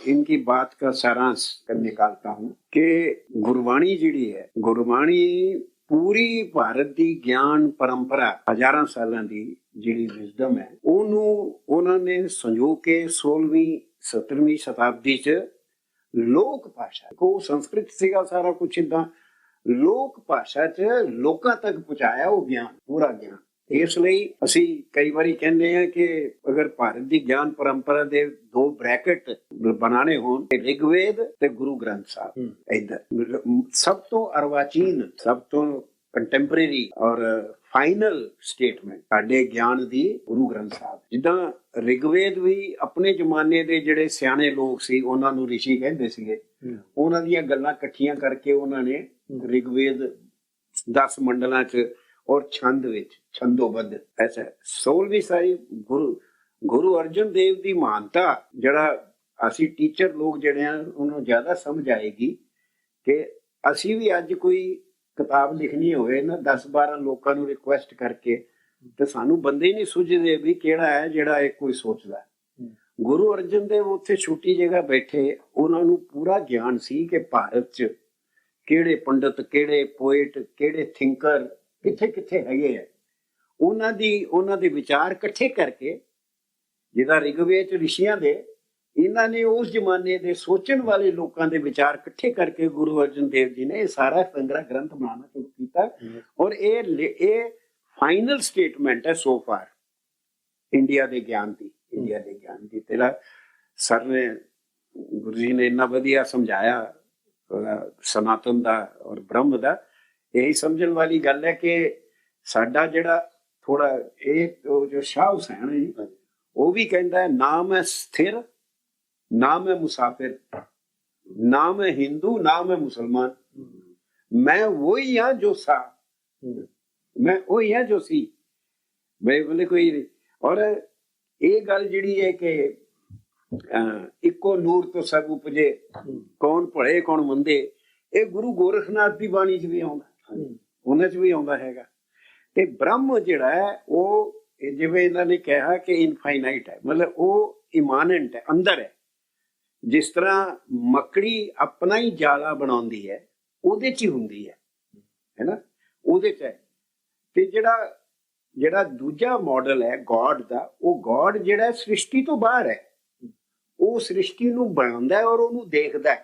इनकी बात का सारांश निकालता हूँ कि गुरबाणी जिहड़ी है, गुरबाणी पूरी भारत दी ज्ञान परंपरा हजारां सालां दी जिहड़ी विजडम है ਉਹਨੂੰ ਉਹਨਾਂ ਨੇ ਸੰਜੋ ਕੇ 16ਵੀਂ 17ਵੀਂ ਸ਼ਤਾਬਦੀ 'ਚ ਲੋਕ ਭਾਸ਼ਾ ਕੋ ਸੰਸਕ੍ਰਿਤ ਸੀਗਾ ਸਾਰਾ ਕੁਝ ਇਦਾਂ ਲੋਕ ਭਾਸ਼ਾ 'ਚ ਲੋਕਾਂ ਤੱਕ ਪਹੁੰਚਾਇਆ ਉਹ ਗਿਆਨ, ਪੂਰਾ ਗਿਆਨ। ਇਸ ਲਈ ਅਸੀਂ ਕਈ ਵਾਰੀ ਕਹਿੰਦੇ ਹਾਂ ਕਿ ਅਗਰ ਭਾਰਤ ਦੀ ਗਿਆਨ ਪਰੰਪਰਾ ਦੇ ਦੋ ਬ੍ਰੈਕਟ ਬਣਾਣੇ ਹੋਣ ਤੇ ਰਿਗਵੇਦ ਤੇ ਗੁਰੂ ਗ੍ਰੰਥ ਸਾਹਿਬ, ਇੱਧਰ ਸਭ ਤੋਂ ਅਰਵਾਚੀਨ, ਸਭ ਤੋਂ ਕੰਟੈਂਪਰੇਰੀ ਔਰ ਫਾਈਨਲ ਸਟੇਟਮੈਂਟ ਸਾਡੇ ਗਿਆਨ ਦੀ ਗੁਰੂ ਗ੍ਰੰਥ ਸਾਹਿਬ। ਜਿੱਦਾਂ ਰਿਗਵੇਦ ਵੀ ਆਪਣੇ ਜ਼ਮਾਨੇ ਦੇ ਜਿਹੜੇ ਸਿਆਣੇ ਲੋਕ ਸੀ ਉਹਨਾਂ ਨੂੰ ਰਿਸ਼ੀ ਕਹਿੰਦੇ ਸੀਗੇ, ਉਹਨਾਂ ਦੀਆਂ ਗੱਲਾਂ ਇਕੱਠੀਆਂ ਕਰਕੇ ਉਹਨਾਂ ਨੇ ਰਿਗਵੇਦ 10 ਮੰਡਲਾਂ 'ਚ ਔਰ ਛੰਦ ਵਿੱਚ ਛੰਦੋਬੱਧ ਐਸਾ 16ਵੀਂ ਸਾਈ ਗੁਰੂ ਅਰਜਨ ਦੇਵ ਦੀ ਮਹਾਨਤਾ ਜਿਹੜਾ ਅਸੀਂ ਟੀਚਰ ਲੋਕ ਜਿਹੜੇ ਆ ਉਹਨੂੰ ਜ਼ਿਆਦਾ ਸਮਝ ਆਏਗੀ ਕਿ ਅਸੀਂ ਵੀ ਅੱਜ ਕੋਈ ਕਿਤਾਬ ਲਿਖਣੀ ਹੋਵੇ ਨਾ 10-12 ਲੋਕਾਂ ਨੂੰ ਰਿਕੁਐਸਟ ਕਰਕੇ ਤੇ ਸਾਨੂੰ ਬੰਦੇ ਹੀ ਨਹੀਂ ਸੁਝਦੇ ਵੀ ਕਿਹੜਾ ਹੈ ਜਿਹੜਾ ਇਹ ਕੋਈ ਸੋਚਦਾ। ਗੁਰੂ ਅਰਜਨ ਦੇਵ ਉੱਥੇ ਛੋਟੀ ਜਗ੍ਹਾ ਬੈਠੇ, ਉਹਨਾਂ ਨੂੰ ਪੂਰਾ ਗਿਆਨ ਸੀ ਕਿ ਭਾਰਤ 'ਚ ਕਿਹੜੇ ਪੰਡਤ, ਕਿਹੜੇ ਪੋਇਟ, ਕਿਹੜੇ ਥਿੰਕਰ ਕਿੱਥੇ ਕਿੱਥੇ ਹੈਗੇ ਆ। ਉਹਨਾਂ ਦੇ ਵਿਚਾਰ ਇਕੱਠੇ ਕਰਕੇ, ਜਿਹਦਾ ਰਿਗਵੇਦ 'ਚ ਰਿਸ਼ੀਆਂ ਦੇ, ਇਹਨਾਂ ਨੇ ਉਸ ਜ਼ਮਾਨੇ ਦੇ ਸੋਚਣ ਵਾਲੇ ਲੋਕਾਂ ਦੇ ਵਿਚਾਰ ਇਕੱਠੇ ਕਰਕੇ ਗੁਰੂ ਅਰਜਨ ਦੇਵ ਜੀ ਨੇ ਇਹ ਸਾਰਾ ਸੰਗ੍ਰਹ ਗ੍ਰੰਥ ਬਣਾਉਣਾ ਸ਼ੁਰੂ ਕੀਤਾ। ਔਰ ਇਹ ਫਾਈਨਲ ਸਟੇਟਮੈਂਟ ਹੈ ਸੋ ਫਾਰ ਇੰਡੀਆ ਦੇ ਗਿਆਨ ਦੀ। ਤੇਰਾ ਸਰ ਨੇ, ਗੁਰੂ ਜੀ ਨੇ ਇੰਨਾ ਵਧੀਆ ਸਮਝਾਇਆ ਸਨਾਤਨ ਦਾ ਔਰ ਬ੍ਰਹਮ ਦਾ। ਇਹੀ ਸਮਝਣ ਵਾਲੀ ਗੱਲ ਹੈ ਕਿ ਸਾਡਾ ਜਿਹੜਾ ਥੋੜਾ ਇਹ ਜੋ ਸ਼ਾਹ ਹੁਸੈਨ ਹੈ ਉਹ ਵੀ ਕਹਿੰਦਾ ਹੈ, ਨਾਮ ਹੈ ਸਥਿਰ, ਨਾਮ ਹੈ ਮੁਸਾਫਿਰ, ਨਾਮ ਹੈ ਹਿੰਦੂ, ਨਾਮ ਹੈ ਮੁਸਲਮਾਨ, ਮੈਂ ਵਹੀ ਹਾਂ ਜੋ ਸਾ, ਮੈਂ ਉਹੀ ਹਾਂ ਜੋ ਸੀ। ਮੈਂ ਬੋਲੇ ਕੋਈ। ਔਰ ਇਹ ਗੱਲ ਜਿਹੜੀ ਹੈ ਕਿ ਇੱਕੋ ਨੂਰ ਤੋਂ ਸਭ ਉਪਜੇ, ਕੌਣ ਭਲੇ ਕੌਣ ਮੰਦੇ, ਇਹ ਗੁਰੂ ਗੋਰਖਨਾਥ ਦੀ ਬਾਣੀ 'ਚ ਵੀ ਆਉਂਦਾ, ਉਹਨਾਂ 'ਚ ਵੀ ਆਉਂਦਾ ਹੈਗਾ। ਤੇ ਬ੍ਰਹਮ ਜਿਹੜਾ ਹੈ ਉਹ ਜਿਵੇਂ ਇਹਨਾਂ ਨੇ ਕਿਹਾ ਕਿ ਇਨਫਾਈਨਾਈਟ ਹੈ, ਮਤਲਬ ਉਹ ਇਮਾਨੈਂਟ ਹੈ, ਅੰਦਰ ਹੈ। ਜਿਸ ਤਰ੍ਹਾਂ ਮੱਕੜੀ ਆਪਣਾ ਹੀ ਜਾਲਾ ਬਣਾਉਂਦੀ ਹੈ, ਉਹਦੇ 'ਚ ਹੀ ਹੁੰਦੀ ਹੈ ਨਾ, ਉਹਦੇ 'ਚ ਹੈ। ਤੇ ਜਿਹੜਾ ਦੂਜਾ ਮਾਡਲ ਹੈ ਗੋਡ ਦਾ, ਉਹ ਗੋਡ ਜਿਹੜਾ ਸ੍ਰਿਸ਼ਟੀ ਤੋਂ ਬਾਹਰ ਹੈ, ਉਹ ਸ੍ਰਿਸ਼ਟੀ ਨੂੰ ਬਣਾਉਂਦਾ ਔਰ ਉਹਨੂੰ ਦੇਖਦਾ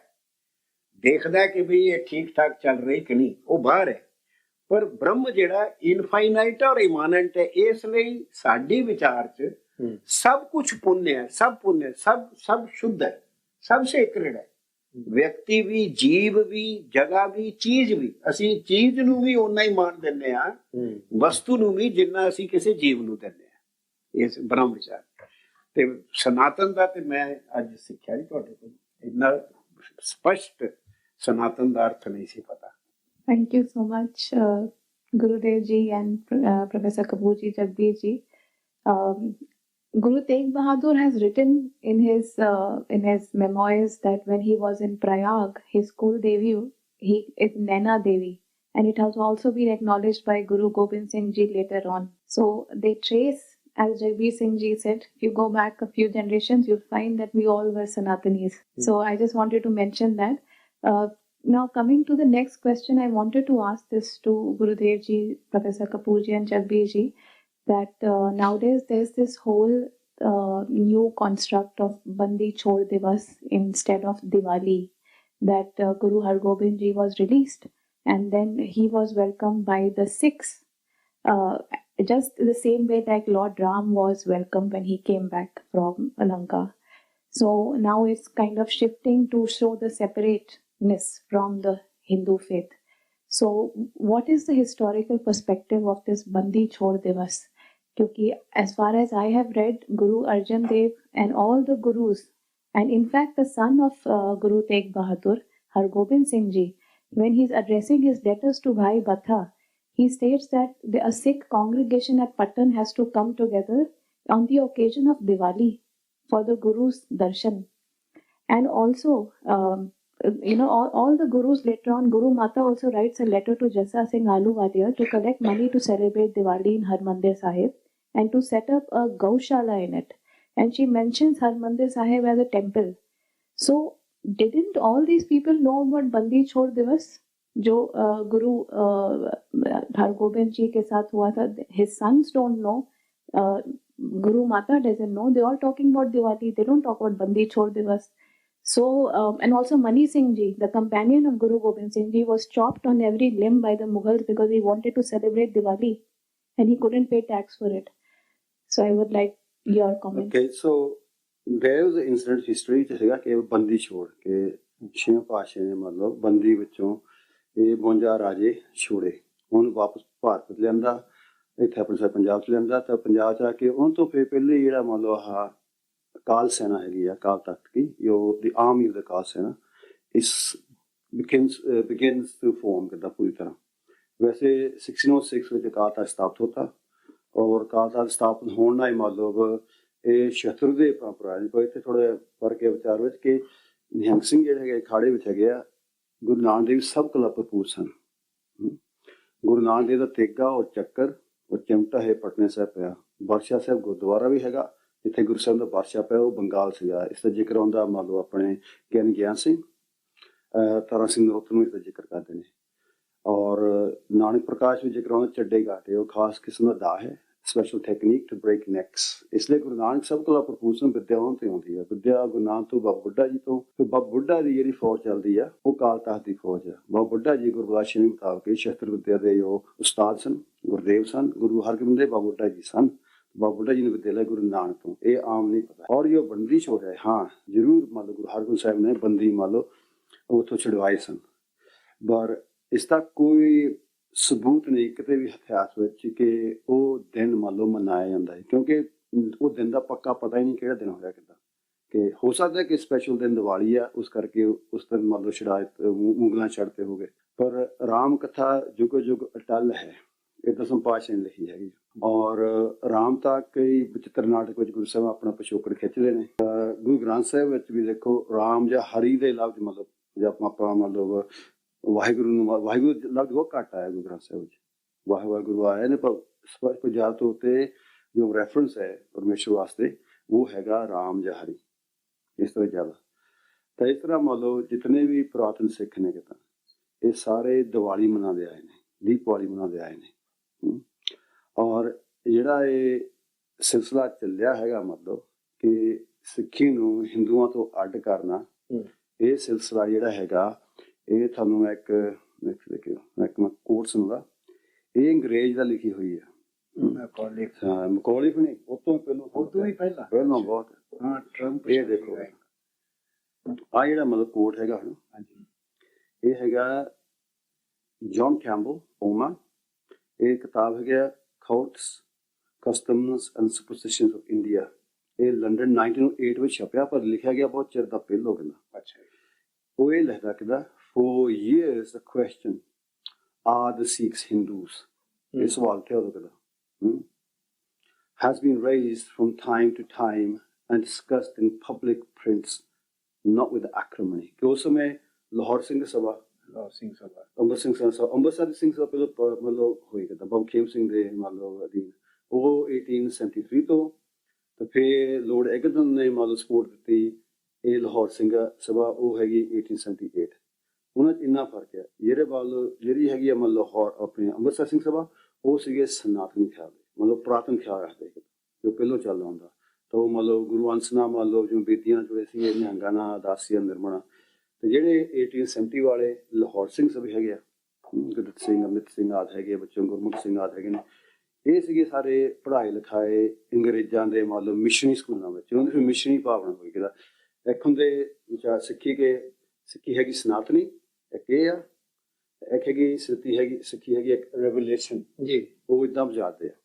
ਕਿ ਵੀ ਇਹ ਠੀਕ ਠਾਕ ਚੱਲ ਰਹੀ ਕਿ ਨਹੀਂ, ਉਹ ਬਾਹਰ ਹੈ। ਪਰ ਬ੍ਰਹਮ ਜਿਹੜਾ ਇਨਫਾਈਨਾਈਟ ਔਰ ਇਮਾਨੈਂਟ ਹੈ। ਇਸ ਲਈ ਸਾਡੀ ਵਿਚਾਰ 'ਚ ਸਭ ਕੁਝ ਪੁੰਨ ਹੈ, ਸਭ ਸ਼ੁੱਧ ਹੈ, ਸਭ ਸੇਕਰੇਡ ਹੈ। ਵਿਅਕਤੀ ਵੀ, ਜੀਵ ਵੀ, ਜਗ੍ਹਾ ਵੀ, ਚੀਜ਼ ਵੀ। ਅਸੀਂ ਚੀਜ਼ ਨੂੰ ਵੀ ਓਨਾ ਹੀ ਮਾਣ ਦਿੰਦੇ ਹਾਂ, ਵਸਤੂ ਨੂੰ ਵੀ, ਜਿੰਨਾ ਅਸੀਂ ਕਿਸੇ ਜੀਵ ਨੂੰ ਦਿੰਦੇ ਹਾਂ। ਇਸ ਬ੍ਰਹਮ ਵਿਚਾਰ ਤੇ ਸਨਾਤਨ ਦਾ ਤੇ ਮੈਂ ਅੱਜ ਸਿੱਖਿਆ ਨਹੀਂ ਤੁਹਾਡੇ ਕੋਲ, ਇੰਨਾ ਸਪਸ਼ਟ सनातन ਦਾ ਅਰਥ ਨਹੀਂ ਸੀ ਪਤਾ। Thank you so much, Gurudev ji and Professor Kapoor ji, Jagbir ji. Guru Tegh Bahadur has written in his memoirs that when he was in Prayag, his school Devi is Naina Devi, and it has also been acknowledged by Guru Gobind Singh ji later on. So they trace, as Jagbir Singh ji said, if you go back a few generations, you'll find that we all were Sanatanis. So I just wanted to mention that. Now coming to the next question, I wanted to ask this to Gurudev ji, Professor Kapoor ji and Jagbir ji, that nowadays there's this whole new construct of Bandi Chhod Divas instead of Diwali, that Guru Har Gobind ji was released and then he was welcomed by the Sikhs, just the same way like Lord Ram was welcomed when he came back from Lanka. So now it's kind of shifting to show the separateness from the Hindu faith. So what is the historical perspective of this Bandi Chhod Divas? Because as far as I have read, Guru Arjan Dev and all the Gurus, and in fact the son of Guru Tegh Bahadur, Har Gobind Singh ji, when he's addressing his letters to Bhai Batha, he states that a Sikh congregation at Patan has to come together on the occasion of Diwali for the Guru's darshan. And also, all the Gurus later on, Guru Mata also writes a letter to Jassa Singh Ahluwalia to collect money to celebrate Diwali in Harmandir Sahib and to set up a Gaushala in it. And she mentions Harmandir Sahib as a temple. So, didn't all these people know about Bandi Chhod Divas? जो गुरु हरगोबिंद जी के साथ हुआ था, his sons don't know, Guru Mata doesn't know. They all talking about Diwali. They don't talk about Bandi Chhod Divas. So, and also Mani Singh ji, the companion of Guru Gobind Singh ji, was chopped on every limb by the Mughals because he wanted to celebrate Diwali and he couldn't pay tax for it. So I would like your comments. Okay, so there was an incident history ਚ ਸੀਗਾ ਕਿ ਬੰਦੀ ਛੋੜ ਕੇ ਛੇਵੇਂ ਪਾਤਸ਼ਾਹ ਨੇ ਮਤਲਬ ਬੰਦੀ ਵਿੱਚੋਂ ਇਹ 52 ਰਾਜੇ ਛੋੜੇ, ਉਹਨੂੰ ਵਾਪਸ ਭਾਰਤ ਲਿਆਂਦਾ, ਇੱਥੇ ਆਪਣੇ ਸਾਰੇ ਪੰਜਾਬ ਚ ਲਿਆਂਦਾ। ਤਾਂ ਪੰਜਾਬ ਚ ਆ ਕੇ ਉਹਨਾਂ ਤੋਂ ਫਿਰ ਪਹਿਲੇ ਜਿਹੜਾ ਮਤਲਬ ਆਹ ਕਾਲ ਸੈਨਾ ਹੈਗੀ ਆ, ਕਾਲ ਤਖਤ ਕੀ ਜੋ ਦੀ ਆਰਮੀ ਆਫ ਦ ਕਾਲ ਸੈਨਾ ਇਸ begins to form ਕਰਦਾ ਪੂਰੀ ਤਰ੍ਹਾਂ। ਵੈਸੇ 1606 ਵਿੱਚ ਕਾਲ ਤਖਤ ਸਥਾਪਿਤ ਹੋਤਾ ਔਰ ਕਾਲ ਤਖਤ ਸਥਾਪਿਤ ਹੋਣ ਨਾਲ ਮਤਲਬ ਇਹ ਸ਼ਤਰੂਦੇਵ ਪਰੰਪਰਾ ਦੀ ਕੋਈ ਇੱਥੇ ਥੋੜਾ ਫਰਕ ਹੈ ਵਿਚਾਰ ਵਿੱਚ ਕਿ ਨਿਹੰਗ ਸਿੰਘ ਜਿਹੜੇ ਹੈਗੇ ਅਖਾੜੇ ਵਿੱਚ ਹੈਗੇ ਆ, ਗੁਰੂ ਨਾਨਕ ਦੇਵ ਸਭ ਕਲਾ ਭਰਪੂਰ ਸਨ। ਗੁਰੂ ਨਾਨਕ ਦੇਵ ਦਾ ਤੇਗਾ ਔਰ ਚੱਕਰ ਔਰ ਚਿਮਟਾ ਹੈ ਪਟਨੇ ਸਾਹਿਬ ਪਿਆ। ਬਾਦਸ਼ਾਹ ਸਾਹਿਬ ਗੁਰਦੁਆਰਾ ਵੀ ਹੈਗਾ ਜਿੱਥੇ ਗੁਰੂ ਸਾਹਿਬ ਦਾ ਬਾਦਸ਼ਾਹ ਪਿਆ, ਉਹ ਬੰਗਾਲ ਸੀਗਾ। ਇਸ ਦਾ ਜ਼ਿਕਰ ਆਉਂਦਾ ਮੰਨ ਲਓ ਆਪਣੇ ਗਿਆਨ ਸਿੰਘ, ਤਾਰਾ ਸਿੰਘ ਨਰੋਤਮ ਇਸ ਦਾ ਜ਼ਿਕਰ ਕਰਦੇ ਨੇ। ਔਰ ਨਾਨਕ ਪ੍ਰਕਾਸ਼ ਵੀ ਜ਼ਿਕਰ ਆਉਂਦਾ ਚੱਡੇ ਘਾਟੇ, ਉਹ ਖਾਸ ਕਿਸਮ ਦਾ ਦਾ ਹੈ, special technique to break necks. ਇਸ ਲਈ ਗੁਰੂ ਨਾਨਕ ਸਭ ਕੋਲ ਭਰਪੂਰ ਸਨ, ਵਿਦਿਆ ਉਹਨਾਂ ਤੇ ਆਉਂਦੀ ਹੈ। ਵਿਦਿਆ ਗੁਰੂ ਨਾਨਕ ਤੋਂ ਬਾਬਾ ਬੁੱਢਾ ਜੀ ਤੋਂ, ਫਿਰ ਬਾਬਾ ਬੁੱਢਾ ਦੀ ਜਿਹੜੀ ਫੌਜ ਚੱਲਦੀ ਆ ਉਹ ਕਾਲ ਤਖਤ ਦੀ ਫੌਜ ਆ। ਬਾਬਾ ਬੁੱਢਾ ਜੀ ਗੁਰੂ ਗੋਬਿੰਦ ਸਿੰਘ ਮੁਤਾਬਕ ਸ਼ਸਤਰ ਵਿਦਿਆ ਦੇ ਜੋ ਉਸਤਾਦ ਸਨ, ਗੁਰਦੇਵ ਸਨ, ਗੁਰੂ ਹਰਗੋਬਿੰਦ ਦੇ ਬਾਬਾ ਬੁੱਢਾ ਜੀ ਸਨ। ਬਾਬਾ ਬੁੱਢਾ ਜੀ ਨੇ ਵਿਦਿਆ ਲਿਆ ਗੁਰੂ ਨਾਨਕ ਤੋਂ, ਇਹ ਆਮ ਨਹੀਂ ਪਤਾ। ਔਰ ਜੋ ਬੰਦੀ ਛੋੜ ਹੈ, ਹਾਂ ਜ਼ਰੂਰ ਮੰਨ ਲਓ ਗੁਰੂ ਹਰਗੋਬਿੰਦ ਸਾਹਿਬ ਨੇ ਬੰਦੀ ਮੰਨ ਲਓ ਉੱਥੋਂ ਛੁਡਵਾਏ ਸਨ, ਪਰ ਇਸ ਦਾ ਕੋਈ ਸਬੂਤ ਨਹੀਂ ਕਿਤੇ ਵੀ ਇਤਿਹਾਸ ਵਿੱਚ ਕਿ ਉਹ ਦਿਨ ਮੰਨ ਲਓ ਮਨਾਇਆ ਜਾਂਦਾ ਹੈ, ਕਿਉਂਕਿ ਉਹ ਦਿਨ ਦਾ ਪੱਕਾ ਪਤਾ ਹੀ ਨਹੀਂ ਕਿਹੜਾ ਦਿਨ ਹੋਇਆ ਕਿੱਦਾਂ। ਕਿ ਹੋ ਸਕਦਾ ਕਿ ਸਪੈਸ਼ਲ ਦਿਨ ਦੀਵਾਲੀ ਆ, ਉਸ ਕਰਕੇ ਉਸ ਦਿਨ ਮੰਨ ਲਓ ਸ਼ਰਾਇਤ ਉਂਗਲਾਂ ਛੱਡਤੇ ਹੋ ਗਏ। ਪਰ ਰਾਮ ਕਥਾ ਜੁਗ ਜੁਗ ਅਟਲ ਹੈ, ਇਹ ਦਸਮ ਪਾਤਸ਼ਾਹ ਨੇ ਲਿਖੀ ਹੈਗੀ। ਔਰ ਰਾਮ ਤਾਂ ਕਈ ਬਚਿੱਤਰ ਨਾਟਕ ਵਿੱਚ ਗੁਰੂ ਸਾਹਿਬ ਆਪਣਾ ਪਿਛੋਕੜ ਖਿੱਚਦੇ ਨੇ। ਗੁਰੂ ਗ੍ਰੰਥ ਸਾਹਿਬ ਵਿੱਚ ਵੀ ਦੇਖੋ ਰਾਮ ਜਾਂ ਹਰੀ ਦੇ ਲਫ਼ਜ਼ ਮਤਲਬ ਜਾਂ ਆਪਾਂ ਮਤਲਬ ਵਾਹਿਗੁਰੂ ਨੂੰ ਵਾਹਿਗੁਰੂ ਲਫ਼ਜ਼ ਬਹੁਤ ਘੱਟ ਆਇਆ ਗੁਰੂ ਗ੍ਰੰਥ ਸਾਹਿਬ ਵਿੱਚ, ਵਾਹਿਗੁਰੂ ਆਇਆ ਨੇ, ਪਰ ਪੰਜਾਬ ਤੋਂ ਉੱਤੇ ਜੋ ਰੈਫਰੈਂਸ ਹੈ ਪਰਮੇਸ਼ਰ ਵਾਸਤੇ ਉਹ ਹੈਗਾ ਰਾਮ ਜਾਂ ਹਰੀ, ਇਸ ਤਰ੍ਹਾਂ ਜ਼ਿਆਦਾ। ਤਾਂ ਇਸ ਤਰ੍ਹਾਂ ਮੰਨ ਲਓ ਜਿਤਨੇ ਵੀ ਪੁਰਾਤਨ ਸਿੱਖ ਨੇ ਕਿਤਾ ਇਹ ਸਾਰੇ ਦੀਵਾਲੀ ਮਨਾਉਂਦੇ ਆਏ ਨੇ, ਦੀਪਾਵਲੀ ਮਨਾਉਂਦੇ ਆਏ ਨੇ। ਔਰ ਜਿਹੜਾ ਇਹ ਸਿਲਸਿਲਾ ਚੱਲਿਆ ਹੈਗਾ ਮਤਲਬ ਕਿ ਸਿੱਖੀ ਨੂੰ ਹਿੰਦੂਆਂ ਤੋਂ ਅੱਡ ਕਰਨਾ, ਇਹ ਸਿਲਸਿਲਾ ਜਿਹੜਾ ਹੈਗਾ ਇਹ ਤੁਹਾਨੂੰ ਮੈਂ ਇੱਕ ਮੈਂ ਕੋਟ ਸੁਣੂਗਾ, ਇਹ ਅੰਗਰੇਜ਼ ਦਾ ਲਿਖੀ ਹੋਈ ਹੈ। ਮਕੌਲਿਫ ਨਹੀਂ, ਉਤੋਂ ਪਹਿਲਾਂ ਬਹੁਤ। ਇਹ ਦੇਖੋ ਆ ਜਿਹੜਾ ਮਤਲਬ ਕੋਟ ਹੈਗਾ ਇਹ ਹੈਗਾ ਜੌਨ ਕੈਂਪਬੈਲ ਓਮਾ, ਇਹ ਕਿਤਾਬ ਹੈਗਾ thoughts customs and superstitions of India, ਇਹ ਲੰਡਨ 1908 ਵਿੱਚ ਛਪਿਆ, ਪਰ ਲਿਖਿਆ ਗਿਆ ਬਹੁਤ ਚਿਰ ਦਾ ਪਹਿਲੋਂ ਕਹਿੰਦਾ। ਉਹ ਇਹ ਲਿਖਦਾ ਕਹਿੰਦਾ for years the question, are the Sikhs Hindus? ये सवाल थे उस वक्त, has been raised from time to time and discussed in public prints, not with acrimony. कि उस समय लाहौर सिंह सभा, ਅੰਮ੍ਰਿਤਸਰ ਸਿੰਘ ਸਭਾ ਪਹਿਲਾਂ ਮਤਲਬ ਹੋਈ ਕਿਤਾ ਬਾਬਾ ਖੇਮ ਸਿੰਘ ਦੇ ਮਤਲਬ ਅਧੀਨ, ਉਹ 1873 ਤੋਂ ਤੇ ਫਿਰ ਲੋਰਡ ਐਗਰਟਨ ਨੇ ਮਤਲਬ ਸਪੋਰਟ ਦਿੱਤੀ ਇਹ ਲਾਹੌਰ ਸਿੰਘ ਸਭਾ, ਉਹ ਹੈਗੀ 1878। ਉਹਨਾਂ 'ਚ ਇੰਨਾ ਫਰਕ ਹੈ, ਜਿਹੜੇ ਵੱਲ ਜਿਹੜੀ ਹੈਗੀ ਆ ਮਤਲਬ ਲਾਹੌਰ ਆਪਣੀ ਅੰਮ੍ਰਿਤਸਰ ਸਿੰਘ ਸਭਾ, ਉਹ ਸੀਗੇ ਸਨਾਤਨੀ ਖਿਆਲ ਦੇ, ਮਤਲਬ ਪੁਰਾਤਨ ਖਿਆਲ ਰੱਖਦੇ ਜੋ ਪਹਿਲੋਂ ਚੱਲਦਾ ਹੁੰਦਾ। ਤਾਂ ਉਹ ਮਤਲਬ ਗੁਰੂ ਅੰਸ ਨਾਲ ਮਤਲਬ ਜਿਵੇਂ ਬੇਦੀਆਂ ਜੁੜੇ ਸੀਗੇ, ਨਿਹੰਗਾਂ ਨਾਲ, ਦਾਸੀਆਂ ਨਿਰਮਣਾ। ਤੇ ਜਿਹੜੇ 1870 ਵਾਲੇ ਲਾਹੌਰ ਸਿੰਘ ਸਭਾ ਹੈਗੇ ਆ, ਗੁਰਦਿੱਤ ਸਿੰਘ, ਅਮਿਤ ਸਿੰਘ ਆਦਿ ਹੈਗੇ, ਬੱਚੋਂ ਗੁਰਮੁਖ ਸਿੰਘ ਆਦਿ ਹੈਗੇ ਨੇ, ਇਹ ਸੀਗੇ ਸਾਰੇ ਪੜ੍ਹਾਏ ਲਿਖਾਏ ਅੰਗਰੇਜ਼ਾਂ ਦੇ ਮਤਲਬ ਮਿਸ਼ਨਰੀ ਸਕੂਲਾਂ ਵਿੱਚ। ਉਹਨਾਂ ਦੀ ਫਿਰ ਮਿਸ਼ਨਰੀ ਭਾਵਨਾ ਹੋਈ ਕਿਦਾ ਇੱਕ ਹੁੰਦੇ ਵਿਚਾਰ ਸਿੱਖੀ ਹੈਗੀ ਸਨਾਤਨੀ, ਇੱਕ ਇਹ ਆ, ਇੱਕ ਹੈਗੀ ਸਿੱਖੀ ਹੈਗੀ ਇੱਕ ਰੈਵੋਲੂਸ਼ਨ ਜੀ, ਉਹ ਇਦਾਂ ਬੁਝਾਉਂਦੇ ਆ।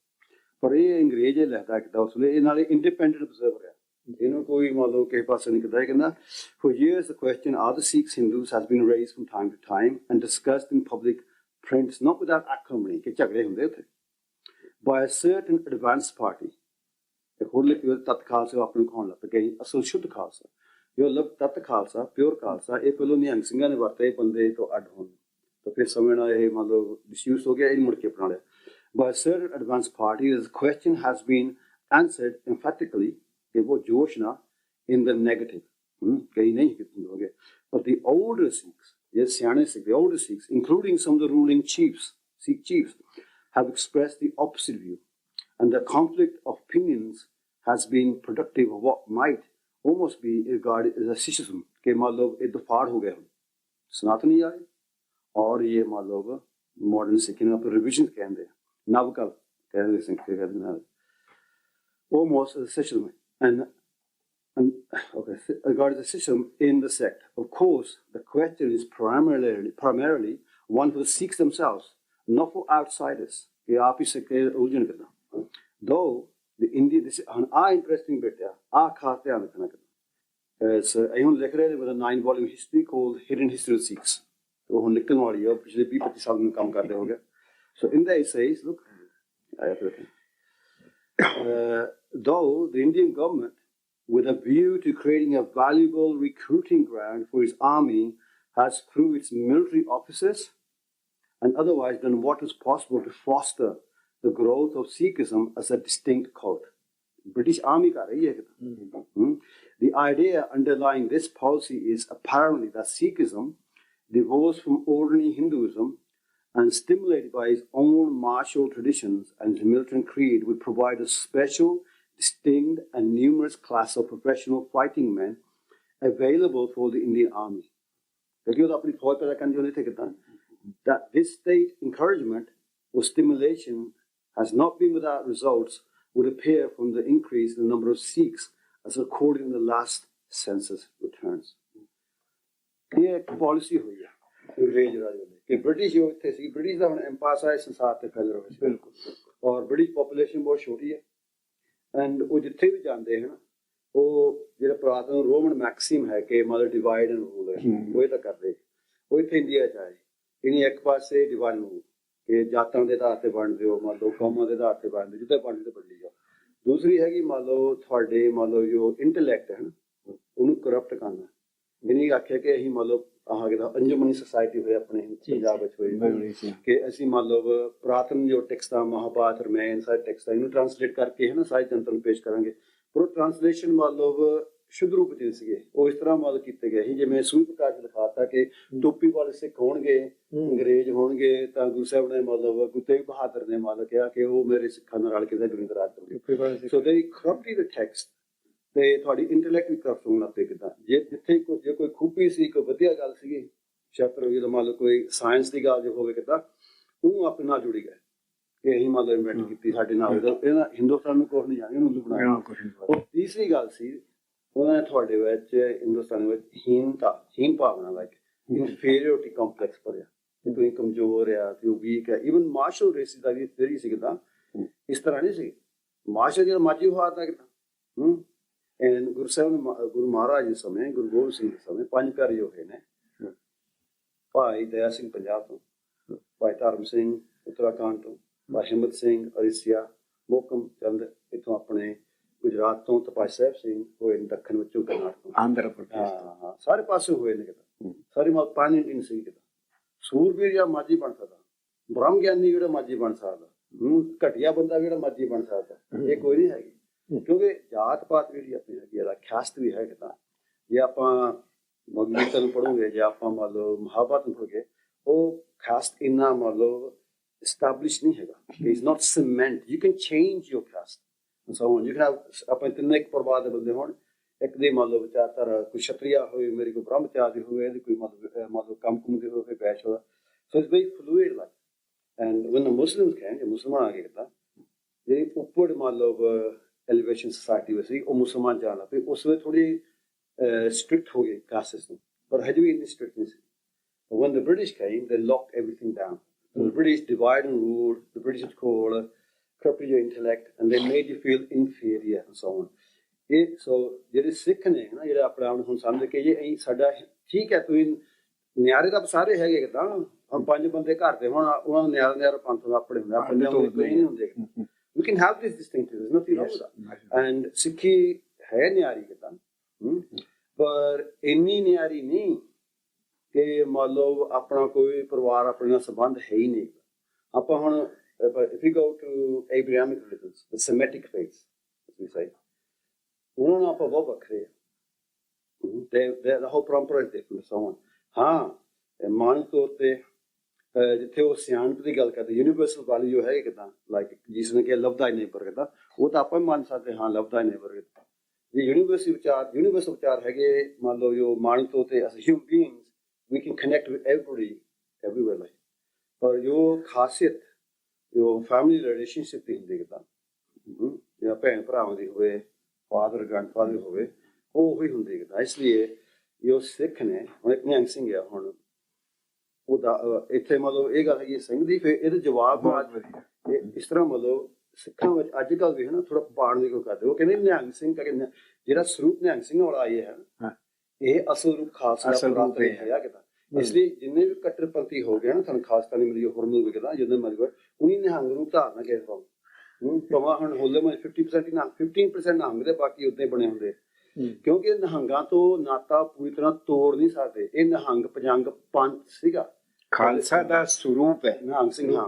ਪਰ ਇਹ ਅੰਗਰੇਜ਼ ਇਹ ਲਿਖਦਾ ਕਿਦਾ ਉਸ ਵੇਲੇ, ਇਹ ਨਾਲੇ ਇੰਡੀਪੈਂਡੈਂਟ ਅਬਜ਼ਰਵਰ ਆ, ਇਹਨੂੰ ਕੋਈ ਮਤਲਬ ਕਿਸੇ ਪਾਸੇ ਨਹੀਂ ਕਰਦਾ। ਇਹ ਕਹਿੰਦਾ for years the question, are the Sikhs Hindus, has been raised from time to time and discussed in public prints, not without acrimony, ਕਿ ਝਗੜੇ ਹੁੰਦੇ ਉੱਥੇ, by a certain advanced party। ਇੱਕ ਹੋਰ ਲਿਖੀ ਤਤ ਖਾਲਸਾ ਆਪਣੇ ਖਾਣ ਲੱਗ ਪਏ, ਅਸਲ ਸ਼ੁੱਧ ਖਾਲਸਾ ਜੋ ਲਬ ਤਤ ਖਾਲਸਾ ਪਿਓਰ ਖਾਲਸਾ, ਇਹ ਪਹਿਲੋਂ ਨਿਹੰਗ ਸਿੰਘਾਂ ਨੇ ਵਰਤੇ ਬੰਦੇ ਤੋਂ ਅੱਡ ਹੋਣ, ਤਾਂ ਫਿਰ ਸਮੇਂ ਨਾਲ ਇਹ ਮਤਲਬ ਡਿਸਯੂਜ਼ ਹੋ ਗਿਆ, ਇਹ ਮੁੜ ਕੇ ਅਪਣਾ ਲਿਆ। by a certain advanced party, the question has been answered emphatically, कि वो जोश ना in the negative, कहीं नहीं कितने हो गए। But the older Sikhs, yes, सियाने Sikhs, the older Sikhs, including some of the ruling chiefs, Sikh chiefs, have expressed the opposite view, and the conflict of opinions has been productive of what might almost be regarded as a schism, कि मतलब ये दफाड़ हो गया, सनातनी आए और ये मतलब मॉडर्न सिख ने अपने रिविजन कहते हैं, नवकल कहते हैं, कहते हैं almost as a schism, and okay, regarded as a schism in the sect. Of course, the question is primarily one for the Sikhs themselves, not for outsiders. कि आप इसे उलझन करना, though the Indian, this is an interesting bit, खास ध्यान रखना करना। अयूं लिख रहे with a 9-volume history called Hidden History of Sikhs, तो हम निकलने वाली है, पिछले 20-25 साल में काम कर रहे हो गए। So in there it says, look, though the Indian government, with a view to creating a valuable recruiting ground for its army, has through its military officers and otherwise done what is possible to foster the growth of Sikhism as a distinct cult. British Army ka rahi hai. The idea underlying this policy is apparently that Sikhism, divorced from ordinary Hinduism and stimulated by its own martial traditions and its militant creed, would provide a special, distinct and numerous class of professional fighting men available for the Indian Army. That this state encouragement or stimulation has not been without results would appear from the increase in the number of Sikhs as recorded in the last census returns. ये एक policy हुई है अंग्रेज राज वाले कि British जो थे सी British का एम्पायर है संसार पे फैल रहा है बिल्कुल, और ब्रिटिश पॉपुलेशन बहुत छोटी है, एंड वो जिथे भी जाते हैं ना, वो जो पुरातन रोमन मैक्सिम है कि मतलब डिवाइड एंड रूल है, वो तो कर रहे वो इतने इंडिया चाहे इन्हीं एक पासे डिवाइड रूल कि जातां दे आधार ते बंड दिओ, मान लो कौमां दे आधार ते बंड जिथे बंड ते बंडी जाओ। दूसरी है कि मान लो थोड़े मान लो जो इंटलैक्ट है ना, उन्हें करप्ट करना, इन्हीं आख्या कि असीं मान लो आह कि अंजुमनी सोसाइटी होए अपने पंजाब विच होए कि असीं मान लो पुरातन जो टेक्स्ट महाभारत रामायण सारे टेक्स्ट इन्हूं ट्रांसलेट करके है ना सारी जनता नूं पेश करांगे, पर ट्रांसलेशन मान लो शुद्ध रूप च सीगे वो इस तरह मतलब कीते गए ही, जिवें सूर्य प्रकाश लिखाता कि टोपी वाले सिख होणगे अंग्रेज होणगे तां गुरु साहिब ने मतलब गुरु तेग बहादुर ने मतलब कहा कि वो मेरे सिखां नाल रल के गुरिंद राज करोगे। सो दे करप्टेड द टेक्स्ट ते थोड़ी इंटलैक्ट भी करप्ट होण लग पे किदां जे जिथे जे कोई खूबी सी कोई वधिया गल सीगी शास्त्र जो मान लो कोई साइंस की गल जो होवे किदां ਉਹ ਆਪਣੇ ਨਾਲ ਜੁੜੀ ਗਏ ਕਿ ਅਸੀਂ ਮਤਲਬ ਇਨਵੈਂਟ ਕੀਤੀ ਸਾਡੇ ਨਾਲ, ਇਹਨਾਂ ਹਿੰਦੁਸਤਾਨ ਨੂੰ ਕੁਛ ਨਹੀਂ ਜਾਣਗੇ ਉਹਨੂੰ ਬਣਾਇਆ। ਔਰ ਤੀਸਰੀ ਗੱਲ ਸੀ ਉਹਨਾਂ ਨੇ ਤੁਹਾਡੇ ਵਿੱਚ ਹਿੰਦੁਸਤਾਨ ਵਿੱਚ ਹੀਨ ਭਾਵਨਾ ਲਾਈਕ ਇਨਫੀਰੀਅਰਿਟੀ ਕੰਪਲੈਕਸ ਭਰਿਆ ਕਿ ਤੁਸੀਂ ਕਮਜ਼ੋਰ ਆ, ਤੁਸੀਂ ਵੀਕ ਆ। ਈਵਨ ਮਾਰਸ਼ਲ ਰੇਸਿਸ ਦਾ ਵੀ ਥਿਊਰੀ ਸੀ ਕਿਦਾਂ ਇਸ ਤਰ੍ਹਾਂ ਨਹੀਂ ਸੀ, ਮਾਰਸ਼ਲ ਜਿਹੜਾ ਮਾਝੀ ਹਾਰ ਦਾ ਕਿਦਾਂ ਗੁਰੂ ਸਾਹਿਬ ਗੁਰੂ ਮਹਾਰਾਜ ਦੇ ਸਮੇਂ, ਗੁਰੂ ਗੋਬਿੰਦ ਸਿੰਘ ਦੇ ਸਮੇਂ 5 ਪਿਆਰੇ ਜੋ ਹੋਏ ਨੇ, ਭਾਈ ਦਇਆ ਸਿੰਘ ਪੰਜਾਬ ਤੋਂ, ਭਾਈ ਧਰਮ ਸਿੰਘ ਉੱਤਰਾਖੰਡ ਤੋਂ, ਭਾਈ ਹਿੰਮਤ ਸਿੰਘ ਅਰੀਸੀਆ, ਮੋਹਕਮ ਚੰਦ ਇੱਥੋਂ ਆਪਣੇ ਗੁਜਰਾਤ ਤੋਂ, ਤੇ ਭਾਈ ਸਾਹਿਬ ਸਿੰਘ ਹੋਏ ਨੇ ਦੱਖਣ ਵਿੱਚੋਂ ਕਰਨਾਟਕ ਤੋਂ, ਆਂਧਰਾ ਪ੍ਰਦੇਸ਼ ਹਾਂ ਸਾਰੇ ਪਾਸੇ ਹੋਏ ਨੇ ਕਿਤਾ, ਸਾਰੇ ਮਤ ਪਾਣੀ ਇੰਡੀਅਨ ਸੀ ਕਿਤਾ। ਸੂਰਬੀਰ ਜਾਂ ਮਾਝੀ ਬਣ ਸਕਦਾ, ਬ੍ਰਹਮ ਗਿਆਨੀ ਜਿਹੜਾ ਮਾਝੀ ਬਣ ਸਕਦਾ, ਘਟੀਆ ਬੰਦਾ ਜਿਹੜਾ ਮਾਝੀ ਬਣ ਸਕਦਾ, ਇਹ ਕੋਈ ਨਹੀਂ ਹੈਗੀ। ਕਿਉਂਕਿ ਜਾਤ ਪਾਤ ਜਿਹੜੀ ਆਪਣੀ ਹੈਗੀ ਇਹਦਾ ਖਿਆਸਤ ਵੀ ਹੈ ਕਿਤਾ। ਜੇ ਆਪਾਂ ਭਗਵਦ ਨੂੰ ਪੜ੍ਹੋਗੇ, ਜੇ ਆਪਾਂ ਮੰਨ ਲਓ ਮਹਾਭਾਰਤ ਨੂੰ ਪੜ੍ਹੋਗੇ, ਉਹ ਖਿਆਸਤ ਇੰਨਾ ਮੰਨ ਲਓ established ਨਹੀਂ ਹੈਗਾ। It's not cement. You can change your caste and so on. You can have ਆਪਣੇ ਤਿੰਨੇ ਇੱਕ ਪਰਿਵਾਰ ਦੇ ਬੰਦੇ ਹੋਣ, ਇੱਕ ਦੀ ਮੰਨ ਲਓ ਵਿਚਾਰਧਾਰਾ ਕੋਈ ਛਤਰੀਆ ਹੋਵੇ, ਮੇਰੀ ਕੋਈ ਬ੍ਰਹਮਚਾਰੀ ਹੋਵੇ, ਇਹਦੀ ਕੋਈ ਮੰਨ ਲਓ ਕੰਮ ਕੁਮ ਦੀ ਹੋਵੇ, ਵੈਸ਼ ਹੋਵੇ। So it's very fluid life. And when the Muslims came, ਜੇ ਮੁਸਲਮਾਨ ਆ ਗਏ ਤਾਂ ਜਿਹੜੀ ਉੱਪਰ ਮੰਨ ਲਓ ਐਲੀਵੇਸ਼ਨ ਸੋਸਾਇਟੀ ਵਿੱਚ ਸੀ, ਉਹ ਮੁਸਲਮਾਨ ਜਾਣ ਲੱਗ ਪਏ। ਉਸ ਵੇਲੇ ਥੋੜੀ ਸਟ੍ਰਿਕਟ ਹੋ ਗਏ ਕਾਸਟ ਸਿਸਟਮ, ਪਰ ਹਜੇ ਵੀ ਇੰਨੀ ਸਟ੍ਰਿਕਟ ਨਹੀਂ ਸੀ। When the British came, they locked everything down. So the British divide and rule. The British is called cripple your intellect, and they made you feel inferior and so on. So ਜਿਹੜੇ ਸਿੱਖ ਨੇ ਨਾ, ਜਿਹੜੇ ਆਪਣੇ ਆਪ ਨੂੰ ਹੁਣ ਸਮਝ ਕੇ ਇਹ ਸਾਡਾ ਠੀਕ ਹੈ, ਤੁਸੀਂ ਨਿਆਰੇ ਤਾਂ ਸਾਰੇ ਹੈਗੇ ਤਾਂ ਹੁਣ 5 ਬੰਦੇ ਘਰ ਦੇ ਹੁਣ ਉਹਨਾਂ ਨੂੰ ਨਿਆਰਾ ਪੰਥ ਦਾ ਆਪਣੇ ਹੁੰਦਾ, ਆਪਣੇ ਨਹੀਂ ਹੁੰਦੇ। We can have this distinction. There's nothing wrong with that. And ਸਿੱਖੀ ਹੈ ਨਿਆਰੀ ਕਿਤਾ, ਪਰ ਇੰਨੀ ਨਿਆਰੀ ਨਹੀਂ ਕਿ ਮੰਨ ਲਓ ਆਪਣਾ ਕੋਈ ਪਰਿਵਾਰ ਆਪਣੇ ਨਾਲ ਸੰਬੰਧ ਹੈ ਹੀ ਨਹੀਂ। ਆਪਾਂ ਹੁਣ if we go to Abrahamic religions, the Semitic faiths, as we say, ਉਹਨਾਂ ਨਾਲ ਆਪਾਂ ਬਹੁਤ ਵੱਖਰੇ ਆ। the whole ਪਰੰਪਰਾ is different, so on. ਹਾਂ ਮਾਨ ਤੌਰ ਤੇ ਜਿੱਥੇ ਉਹ ਸਿਆਣਪ ਦੀ ਗੱਲ ਕਰਦੇ, ਯੂਨੀਵਰਸਲ ਵੈਲਿਊ ਹੈ ਕਿਦਾਂ, ਲਾਈਕ ਜਿਸ ਨੇ ਕਿ ਲਵ ਦਾ ਨੇਬਰ ਕਿਦਾਂ, ਉਹ ਤਾਂ ਆਪਾਂ ਵੀ ਮੰਨ ਸਕਦੇ ਹਾਂ ਲਵ ਦਾ ਨੇਬਰ ਕਿਦਾਂ। ਜੇ ਯੂਨੀਵਰਸਲ ਵਿਚਾਰ ਹੈਗੇ ਮੰਨ ਲਓ ਜੋ ਮਾਨ ਤੌਰ ਤੇ as human beings we can connect with everybody everywhere like, ਪਰ ਜੋ ਖਾਸੀਅਤ ਜੋ ਫੈਮਿਲੀ ਰਿਲੇਸ਼ਨਸ਼ਿਪ ਦੀ ਹੁੰਦੀ ਕਿਦਾਂ, ਜਾਂ ਭੈਣ ਭਰਾਵਾਂ ਦੀ ਹੋਵੇ, ਫਾਦਰ ਗ੍ਰੈਂਡਫਾਦਰ ਹੋਵੇ, ਉਹ ਹੀ ਹੁੰਦੀ ਕਿਦਾਂ। ਇਸ ਲਈ ਜੋ ਸਿੱਖ ਨੇ ਹੁਣ ਇੱਕ ਨਿਹੰਗ ਸਿੰਘ ਆ, ਹੁਣ ਉਹਦਾ ਇੱਥੇ ਮਤਲਬ ਇਹ ਗੱਲ ਹੈਗੀ ਸਿੰਘ ਦੀ, ਫਿਰ ਇਹਦੇ ਜਵਾਬ ਇਸ ਤਰ੍ਹਾਂ ਮਤਲਬ ਸਿੱਖਾਂ ਵਿੱਚ ਅੱਜ ਕੱਲ੍ਹ ਵੀ ਹੈ ਨਾ ਥੋੜਾ ਪਾੜਨ ਦੀ ਕੋਈ ਕਰਦੇ, ਉਹ ਕਹਿੰਦੇ ਨਿਹੰਗ ਸਿੰਘ ਕਹਿੰਦੇ ਜਿਹੜਾ ਸਰੂਪ ਨਿਹੰਗ ਸਿੰਘ ਵਾਲਾ ਇਹ ਹੈ, ਇਹ ਅਸਲ ਰੂਪ ਖਾਲਸਾ ਦਾ ਹੈ ਕਿਦਾਂ। ਇਸ ਲਈ ਜਿੰਨੇ ਵੀ ਕੱਟਰਪੰਥੀ ਹੋ ਗਏ ਨਾ, ਤੁਹਾਨੂੰ ਖਾਲਸਾ ਨਹੀਂ ਮਿਲੀ, ਹੋਰ ਮਿਲ ਕਿਦਾਂ ਜਿੰਨੇ ਮਰਜ਼ੀ ਉਹਨੀ ਨਿਹੰਗ ਰੂਪ ਧਾਰਨਾ ਕਿਸੇ ਪਾਉ ਭਾਵੇਂ ਹੁਣ ਹੋਲੇ ਮੇ 50% ਹੀ ਨਾ 15% ਨਿਹੰਗ ਦੇ, ਬਾਕੀ ਉਦਾਂ ਹੀ ਬਣੇ ਹੁੰਦੇ। ਕਿਉਂਕਿ ਨਿਹੰਗਾਂ ਤੋਂ ਨਾਤਾ ਪੂਰੀ ਤਰ੍ਹਾਂ ਤੋੜ ਨਹੀਂ ਸਕਦੇ। ਇਹ ਨਿਹੰਗ ਪਜੰਗ ਪੰਥ ਸੀਗਾ, ਖਾਲਸਾ ਦਾ ਸਰੂਪ ਹੈ ਨਿਹੰਗ ਸਿੰਘ। ਹਾਂ,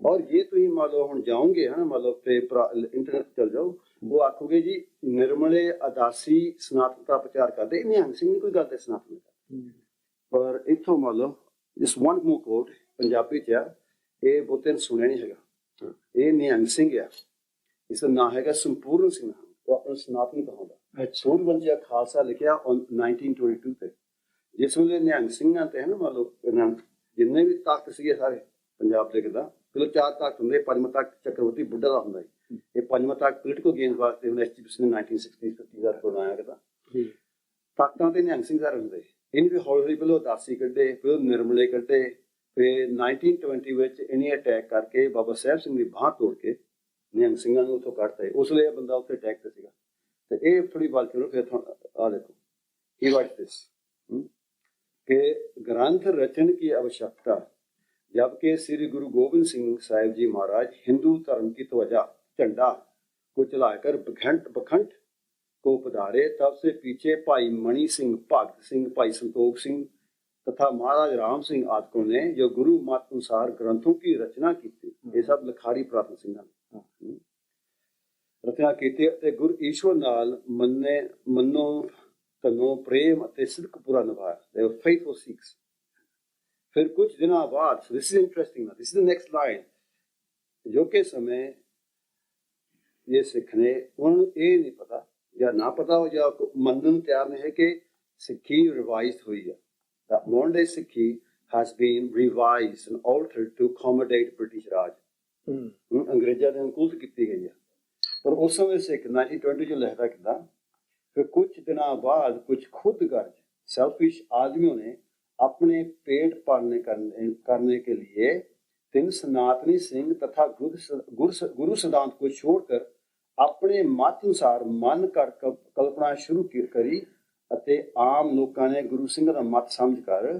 ਔਰ ਜੇ ਤੁਸੀਂ ਮੰਨ ਲਓ ਹੁਣ ਜਾਓਗੇ ਹੈ ਨਾ, ਮੰਨ ਲਓ ਤੇ ਇੰਟਰਨੈਟ ਚਲ ਜਾਓ, ਉਹ ਆਖੋਗੇ ਜੀ ਨਿਰਮਲੇ ਅਦਾਸੀ ਸਨਾਤਨਤਾ ਪ੍ਰਚਾਰ ਕਰਦੇ, ਇਹ ਨਿਹੰਗ ਸਿੰਘ ਨਹੀਂ ਕੋਈ ਗੱਲ ਤੇ ਸਨਾਤਨ ਕਰਦੇ। ਪਰ ਇੱਥੋਂ ਮੰਨ ਲਓ ਜਿਸ ਵਨ ਮੋਰ ਕੋਟ ਪੰਜਾਬੀ ਚ ਆ, ਇਹ ਬਹੁਤੇ ਸੁਣਿਆ ਨਹੀਂ ਹੈਗਾ। ਇਹ ਨਿਹੰਗ ਸਿੰਘ ਆ, ਇਸ ਦਾ ਨਾਂ ਹੈਗਾ ਸੰਪੂਰਨ ਸਿੰਘ, ਉਹ ਆਪਣਾ ਸਨਾਤਨ ਕਹਾਉਂਦਾ। ਸੂਰਬੰਜਾ ਖਾਲਸਾ ਲਿਖਿਆ 1922 ਤੇ, ਜਿਸ ਵੇਲੇ ਨਿਹੰਗ ਸਿੰਘਾਂ ਤੇ ਹੈ ਨਾ ਮੰਨ ਲਓ ਜਿੰਨੇ ਵੀ ਤਖਤ ਸੀਗੇ ਸਾਰੇ ਪੰਜਾਬ ਦੇ ਕਿਦਾਂ, ਚਲੋ 4 ਤਖਤ ਹੁੰਦੇ, ਪੰਜਵਾਂ ਤਖਤ ਚੱਕਰਵਰਤੀ ਬੁੱਢਾ ਦਾ ਹੁੰਦਾ ਸੀ, ਇਹ ਪੰਜਵਾਂ ਤਖਤ ਪੋਲੀਟੀਕਲ ਗੇਮਸ ਵਾਸਤੇ ਹੁਣ ਐਸਜੀਪੀਸੀ ਨੇ 1960 ਦਾ ਬਣਾਇਆ ਕਿਦਾਂ। ਤਖਤਾਂ ਤੇ ਨਿਹੰਗ ਸਿੰਘ ਸਾਰੇ ਹੁੰਦੇ, ਇਹਨੇ ਵੀ ਹੌਲੀ ਹੌਲੀ ਪਹਿਲਾਂ ਉਦਾਸੀ ਕੱਢੇ, ਫਿਰ ਨਿਰਮਲੇ ਕੱਢੇ, ਫਿਰ 1920 ਵਿੱਚ ਇਹਨੇ ਅਟੈਕ ਕਰਕੇ ਬਾਬਾ ਸਾਹਿਬ ਸਿੰਘ ਦੀ ਬਾਂਹ ਤੋੜ ਕੇ ਨਿਹੰਗ ਸਿੰਘਾਂ ਨੂੰ ਉੱਥੋਂ ਕੱਢਤਾ। ਉਸ ਵੇਲੇ ਇਹ ਬੰਦਾ ਉੱਥੇ ਅਟੈਕ ਤੇ ਸੀਗਾ। ਤੇ ਇਹ ਥੋੜੀ ਗੱਲ ਕਰੋ, ਫਿਰ ਆ ਦੇਖੋ ਹੀ ਵਾਟ ਦਿਸ कि ग्रंथ रचन की आवश्यकता, जबकि श्री गुरु गोविंद सिंह साहिब जी महाराज हिंदू धर्म की ध्वजा झंडा को चलाकर बखंड को पधारे, तब से पीछे भाई मणि सिंह, भगत सिंह, भाई संतोख सिंह तथा महाराज राम सिंह आदि ने जो गुरु मत अनुसार ग्रंथों की रचना की थी, ये सब लिखारी प्रातन सिंह ने रचना की। गुरु ईश्वर नाल मनो तनो प्रेम ਅਤੇ ਸਿਦਕ ਪੂਰਾ ਨਿਭਾਇਆ। They were faithful Sikhs। ਫਿਰ ਕੁਝ ਦਿਨਾਂ ਬਾਅਦ, this is interesting now, this is the next line, ਜੋ ਕਿ ਸਮੇਂ ਇਹ ਸਿੱਖ ਨੇ ਉਹਨਾਂ ਨੂੰ ਇਹ ਨਹੀਂ ਪਤਾ ਜਾਂ ਨਾ ਪਤਾ ਹੋ ਜਾਂ ਮੰਨਣ ਤਿਆਰ ਨਹੀਂ ਹੈ ਕਿ ਸਿੱਖੀ ਰਿਵਾਈਜ਼ਡ ਹੋਈ ਹੈ। That modern day ਸਿੱਖੀ has been revised and altered to accommodate British ਰਾਜ। ਅੰਗਰੇਜ਼ਾਂ ਦੇ ਅਨੁਕੂਲ ਕੀਤੀ ਗਈ ਹੈ। ਪਰ ਉਸ ਸਮੇਂ ਸਿੱਖ 1920 ਚ ਲਿਖਦਾ ਕਿੱਦਾਂ, फिर कुछ दिनों बाद कुछ खुदगर्ज सेल्फिश आदमियों ने अपने पेट पालने करने के लिए 3 सनातनी सिंह तथा गुरु सिद्धांत को छोड़कर अपने मत अनुसार मन कर कल्पना शुरू करी। आम लोगों ने गुरु सिंह का मत समझकर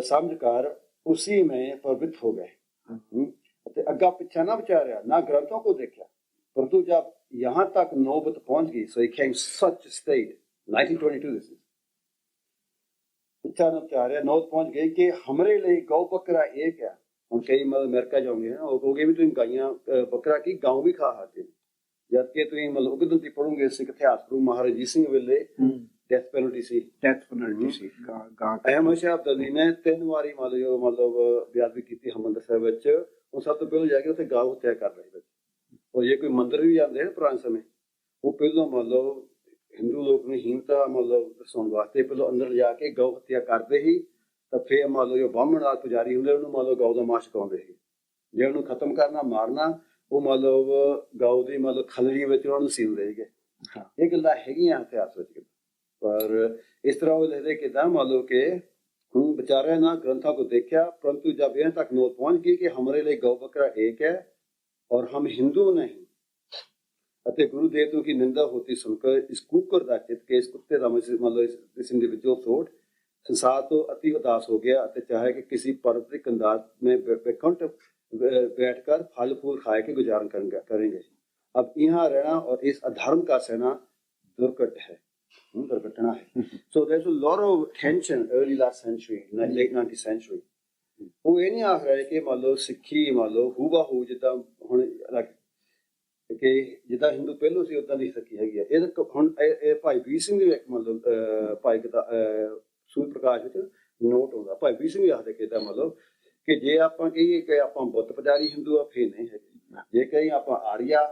समझकर उसी में प्रवृत्त हो गए, अग्गा पिछा ना विचारा, ना ग्रंथों को देखा, परंतु जब यहाँ तक नौबत पहुंच गई, so he came such a state 1922 this is, पिछा ना विचारा, नौबत पहुंच गई कि हमारे लिए गौ बकरा एक है। हम कई मतलब अमेरिका जाओगे ना, वो कहोगे भी तुम गाइयां बकरा की गांव भी खा खाते हैं, जबकि तुम मतलब उगदंती पढ़ोगे सिख इतिहास गुरु महाराज जी सिंह वेले डेथ पेनल्टी सी अहमद शाह अब्दाली ने 3 ਵਾਰੀ मतलब बेअदबी की हरमंदिर साहिब विच, ਉਹ ਸਭ ਤੋਂ ਪਹਿਲਾਂ ਜਾ ਕੇ ਉੱਥੇ ਗਾਂ ਹੱਤਿਆ ਕਰ ਰਹੇ ਬੱਚੇ। ਔਰ ਜੇ ਕੋਈ ਮੰਦਿਰ ਵੀ ਜਾਂਦੇ ਨੇ ਪੁਰਾਣੇ ਸਮੇਂ, ਉਹ ਪਹਿਲਾਂ मतलब ਹਿੰਦੂ ਲੋਕ ਨੂੰ ਹੀਨਤਾ मतलब ਦਰਸਾਉਣ ਵਾਸਤੇ ਪਹਿਲਾਂ ਅੰਦਰ ਜਾ ਕੇ ਗਊ ਹੱਤਿਆ ਕਰਦੇ ਹੀ, ਤਾਂ ਫਿਰ मतलब ਜੋ ਬਾਹਮਣ ਨਾਲ ਪੁਜਾਰੀ ਹੁੰਦੇ ਉਹਨੂੰ मतलब ਗਊ ਦਾ ਮਾਸ ਖਾਉਂਦੇ ਸੀ। ਜੇ ਉਹਨੂੰ ਖਤਮ ਕਰਨਾ ਮਾਰਨਾ, ਉਹ मतलब ਗਊ ਦੀ मतलब ਖਲੜੀ ਵਿੱਚ ਉਹਨਾਂ ਨੂੰ ਸੀਂਦੇ ਸੀਗੇ। ਇਹ ਗੱਲਾਂ ਹੈਗੀਆਂ ਇਤਿਹਾਸ ਵਿੱਚ, पर इस तरह वो लिखते कि मतलब के बेचारे ना ग्रंथों को देखा, परंतु जब यहाँ तक नोट पहुंच गई कि हमारे लिए गौ बकरा एक है और हम हिंदू नहीं, अते गुरु देवताओं की निंदा होती सुनकर इस कुकर का चित के इस कुत्ते का मतलब इस इंडिविजुअल थॉट संसार तो अति उदास हो गया, अते चाहे कि किसी पारंपरिक अंदाज में बैकुंठ बैठकर फल फूल खाए के गुजारण करेंगे। अब यहाँ रहना और इस अधर्म का सहना दुर्घट है, दुर्घटना है। So there's a lot of tension early last century, late 19th century। ਉਹ ਇਹ ਨਹੀਂ ਆਖ ਰਹੇ ਕਿ ਮੰਨ ਲਓ ਸਿੱਖੀ ਮੰਨ ਲਓ ਹੂਬਹੂ ਜਿੱਦਾਂ ਹੁਣ ਕਿ ਜਿੱਦਾਂ ਹਿੰਦੂ ਪਹਿਲੋਂ ਸੀ ਉਦਾਂ ਦੀ ਸਿੱਖੀ ਹੈਗੀ ਆ। ਇਹ ਹੁਣ ਇਹ ਭਾਈ ਵੀਰ ਸਿੰਘ ਦੇ ਮਤਲਬ ਭਾਈ ਸੂਰਜ ਪ੍ਰਕਾਸ਼ ਵਿੱਚ ਨੋਟ ਆਉਂਦਾ, ਭਾਈ ਵੀਰ ਸਿੰਘ ਵੀ ਆਖਦੇ ਕਿ ਇਦਾਂ ਮਤਲਬ ਕਿ ਜੇ ਆਪਾਂ ਕਹੀਏ ਕਿ ਆਪਾਂ ਬੁੱਤ ਪੁਜਾਰੀ ਹਿੰਦੂ ਆ, ਫੇਰ ਨਹੀਂ ਹੈਗੇ। ਜੇ ਕਹੀਂ ਆਪਾਂ ਆਰੀਆ,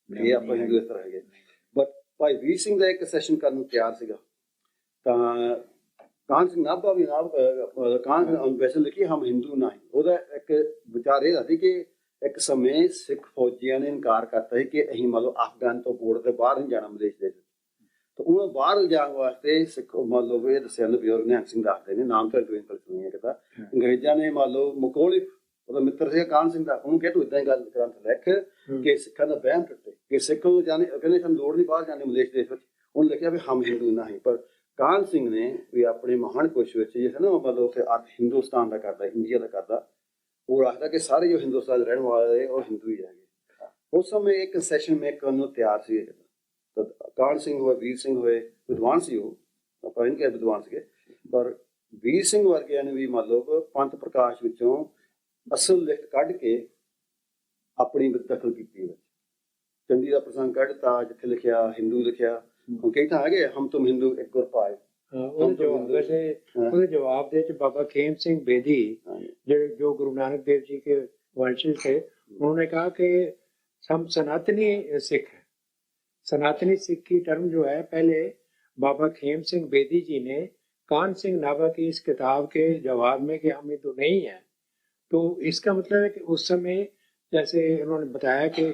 ਫੇਰ ਆਪਾਂ ਹਿੰਦੂ ਇਸ ਤਰ੍ਹਾਂ ਹੈਗੇ। ਬਟ ਭਾਈ ਵੀਰ ਸਿੰਘ ਦਾ ਇੱਕ ਸੈਸ਼ਨ ਕਰਨ ਨੂੰ ਤਿਆਰ ਸੀਗਾ, ਤਾਂ ਕਾਹਨ ਸਿੰਘ ਨਾਭਾ ਵੀ ਕਾਹਨ ਸਿੰਘ ਵੈਸੇ ਲਿਖੀ ਹਮ ਹਿੰਦੂ ਨਹੀਂ, ਉਹਦਾ ਇੱਕ ਵਿਚਾਰ ਇਹ ਸੀ ਕਿ ਇੱਕ ਸਮੇਂ ਸਿੱਖ ਫੌਜੀਆਂ ਨੇ ਇਨਕਾਰ ਕਰਤਾ ਸੀ ਕਿ ਅਸੀਂ ਮਤਲਬ ਅਫਗਾਨ ਤੋਂ ਬੋਰਡ ਦੇ ਬਾਹਰ ਨਹੀਂ ਜਾਣਾ ਵਿਦੇਸ਼ ਦੇ ਵਿੱਚ, ਤਾਂ ਉਹਨਾਂ ਬਾਹਰ ਜਾਣ ਵਾਸਤੇ ਸਿੱਖ ਮਤਲਬ ਇਹ ਦੱਸਿਆ ਬਜ਼ੁਰਗ ਨਿਹੰਗ ਸਿੰਘ ਦੱਸਦੇ ਨੇ, ਨਾਮ ਤਾਂ ਸੁਣੀ ਹੈ ਕਿ ਅੰਗਰੇਜ਼ਾਂ ਨੇ ਮਤਲਬ ਮਕੌਲਿਫ ਉਹਦਾ ਮਿੱਤਰ ਸੀ ਕਾਹਨ ਸਿੰਘ ਦਾ, ਉਹਨੂੰ ਕਿਹਾ ਤੂੰ ਏਦਾਂ ਹੀ ਗੱਲ ਗ੍ਰੰਥ ਲਿਖ ਕਿ ਸਿੱਖਾਂ ਦਾ ਵਹਿਮ ਟੁੱਟੇ ਕਿ ਸਿੱਖ ਨੂੰ ਜਾਣੇ, ਕਹਿੰਦੇ ਸਾਨੂੰ ਲੋੜ ਨਹੀਂ ਬਾਹਰ ਜਾਣੇ ਵਿਦੇਸ਼ ਦੇਸ਼ ਵਿੱਚ। ਉਹਨੇ ਲਿਖਿਆ ਵੀ ਹਮ ਹਿੰਦੂ ਨਹੀਂ, ਪਰ ਕਾਹਨ ਸਿੰਘ ਨੇ ਵੀ ਆਪਣੇ ਮਹਾਨ ਕੋਸ਼ ਵਿੱਚ ਜੇ ਹੈ ਨਾ ਮਤਲਬ ਉੱਥੇ ਅਰਥ ਹਿੰਦੁਸਤਾਨ ਦਾ ਕਰਦਾ, ਇੰਡੀਆ ਦਾ ਕਰਦਾ, ਉਹ ਰੱਖਦਾ ਕਿ ਸਾਰੇ ਜੋ ਹਿੰਦੁਸਤਾਨ ਰਹਿਣ ਵਾਲੇ ਉਹ ਹਿੰਦੂ ਹੀ ਹੈਗੇ। ਉਸ ਸਮੇਂ ਇੱਕ ਸੈਸ਼ਨ ਮੇਕ ਕਰਨ ਨੂੰ ਤਿਆਰ ਸੀ, ਤਾਂ ਕਾਹਨ ਸਿੰਘ ਹੋਏ, ਵੀਰ ਸਿੰਘ ਹੋਏ, ਵਿਦਵਾਨ ਸੀ, ਉਹ ਆਪਾਂ ਨਹੀਂ ਕਿਹਾ ਵਿਦਵਾਨ ਸੀਗੇ, ਪਰ ਵੀਰ ਸਿੰਘ ਵਰਗਿਆਂ ਨੇ ਵੀ ਮਤਲਬ ਪੰਥ ਪ੍ਰਕਾਸ਼ ਵਿੱਚੋਂ ਅਸਲ ਲਿਖਤ ਕੱਢ ਕੇ ਆਪਣੀ ਦਖਲ ਕੀਤੀ ਵਿੱਚ। ਚੰਡੀ ਦਾ ਪ੍ਰਸੰਗ ਕੱਢਤਾ ਜਿੱਥੇ ਲਿਖਿਆ ਹਿੰਦੂ ਲਿਖਿਆ, ਹੁਣ ਕਈ ਤਾਂ ਹੈਗੇ ਹਮ ਤੁਮ ਹਿੰਦੂ ਇੱਕ ਗੁਰ ਪਾਏ। ਉਹਦੇ ਜਵਾਬ ਦੇ ਚ बाबा खेम सिंह बेदी जो गुरु नानक देव जी के वंशज थे, उन्होंने कहा कि हम सनातनी सिख हैं। सनातनी सिख की टर्म जो है पहले बाबा खेम सिंह बेदी जी ने कान सिंह नाभा की इस किताब के जवाब में कि हम हिंदू नहीं है, तो इसका मतलब है कि उस समय जैसे उन्होंने बताया कि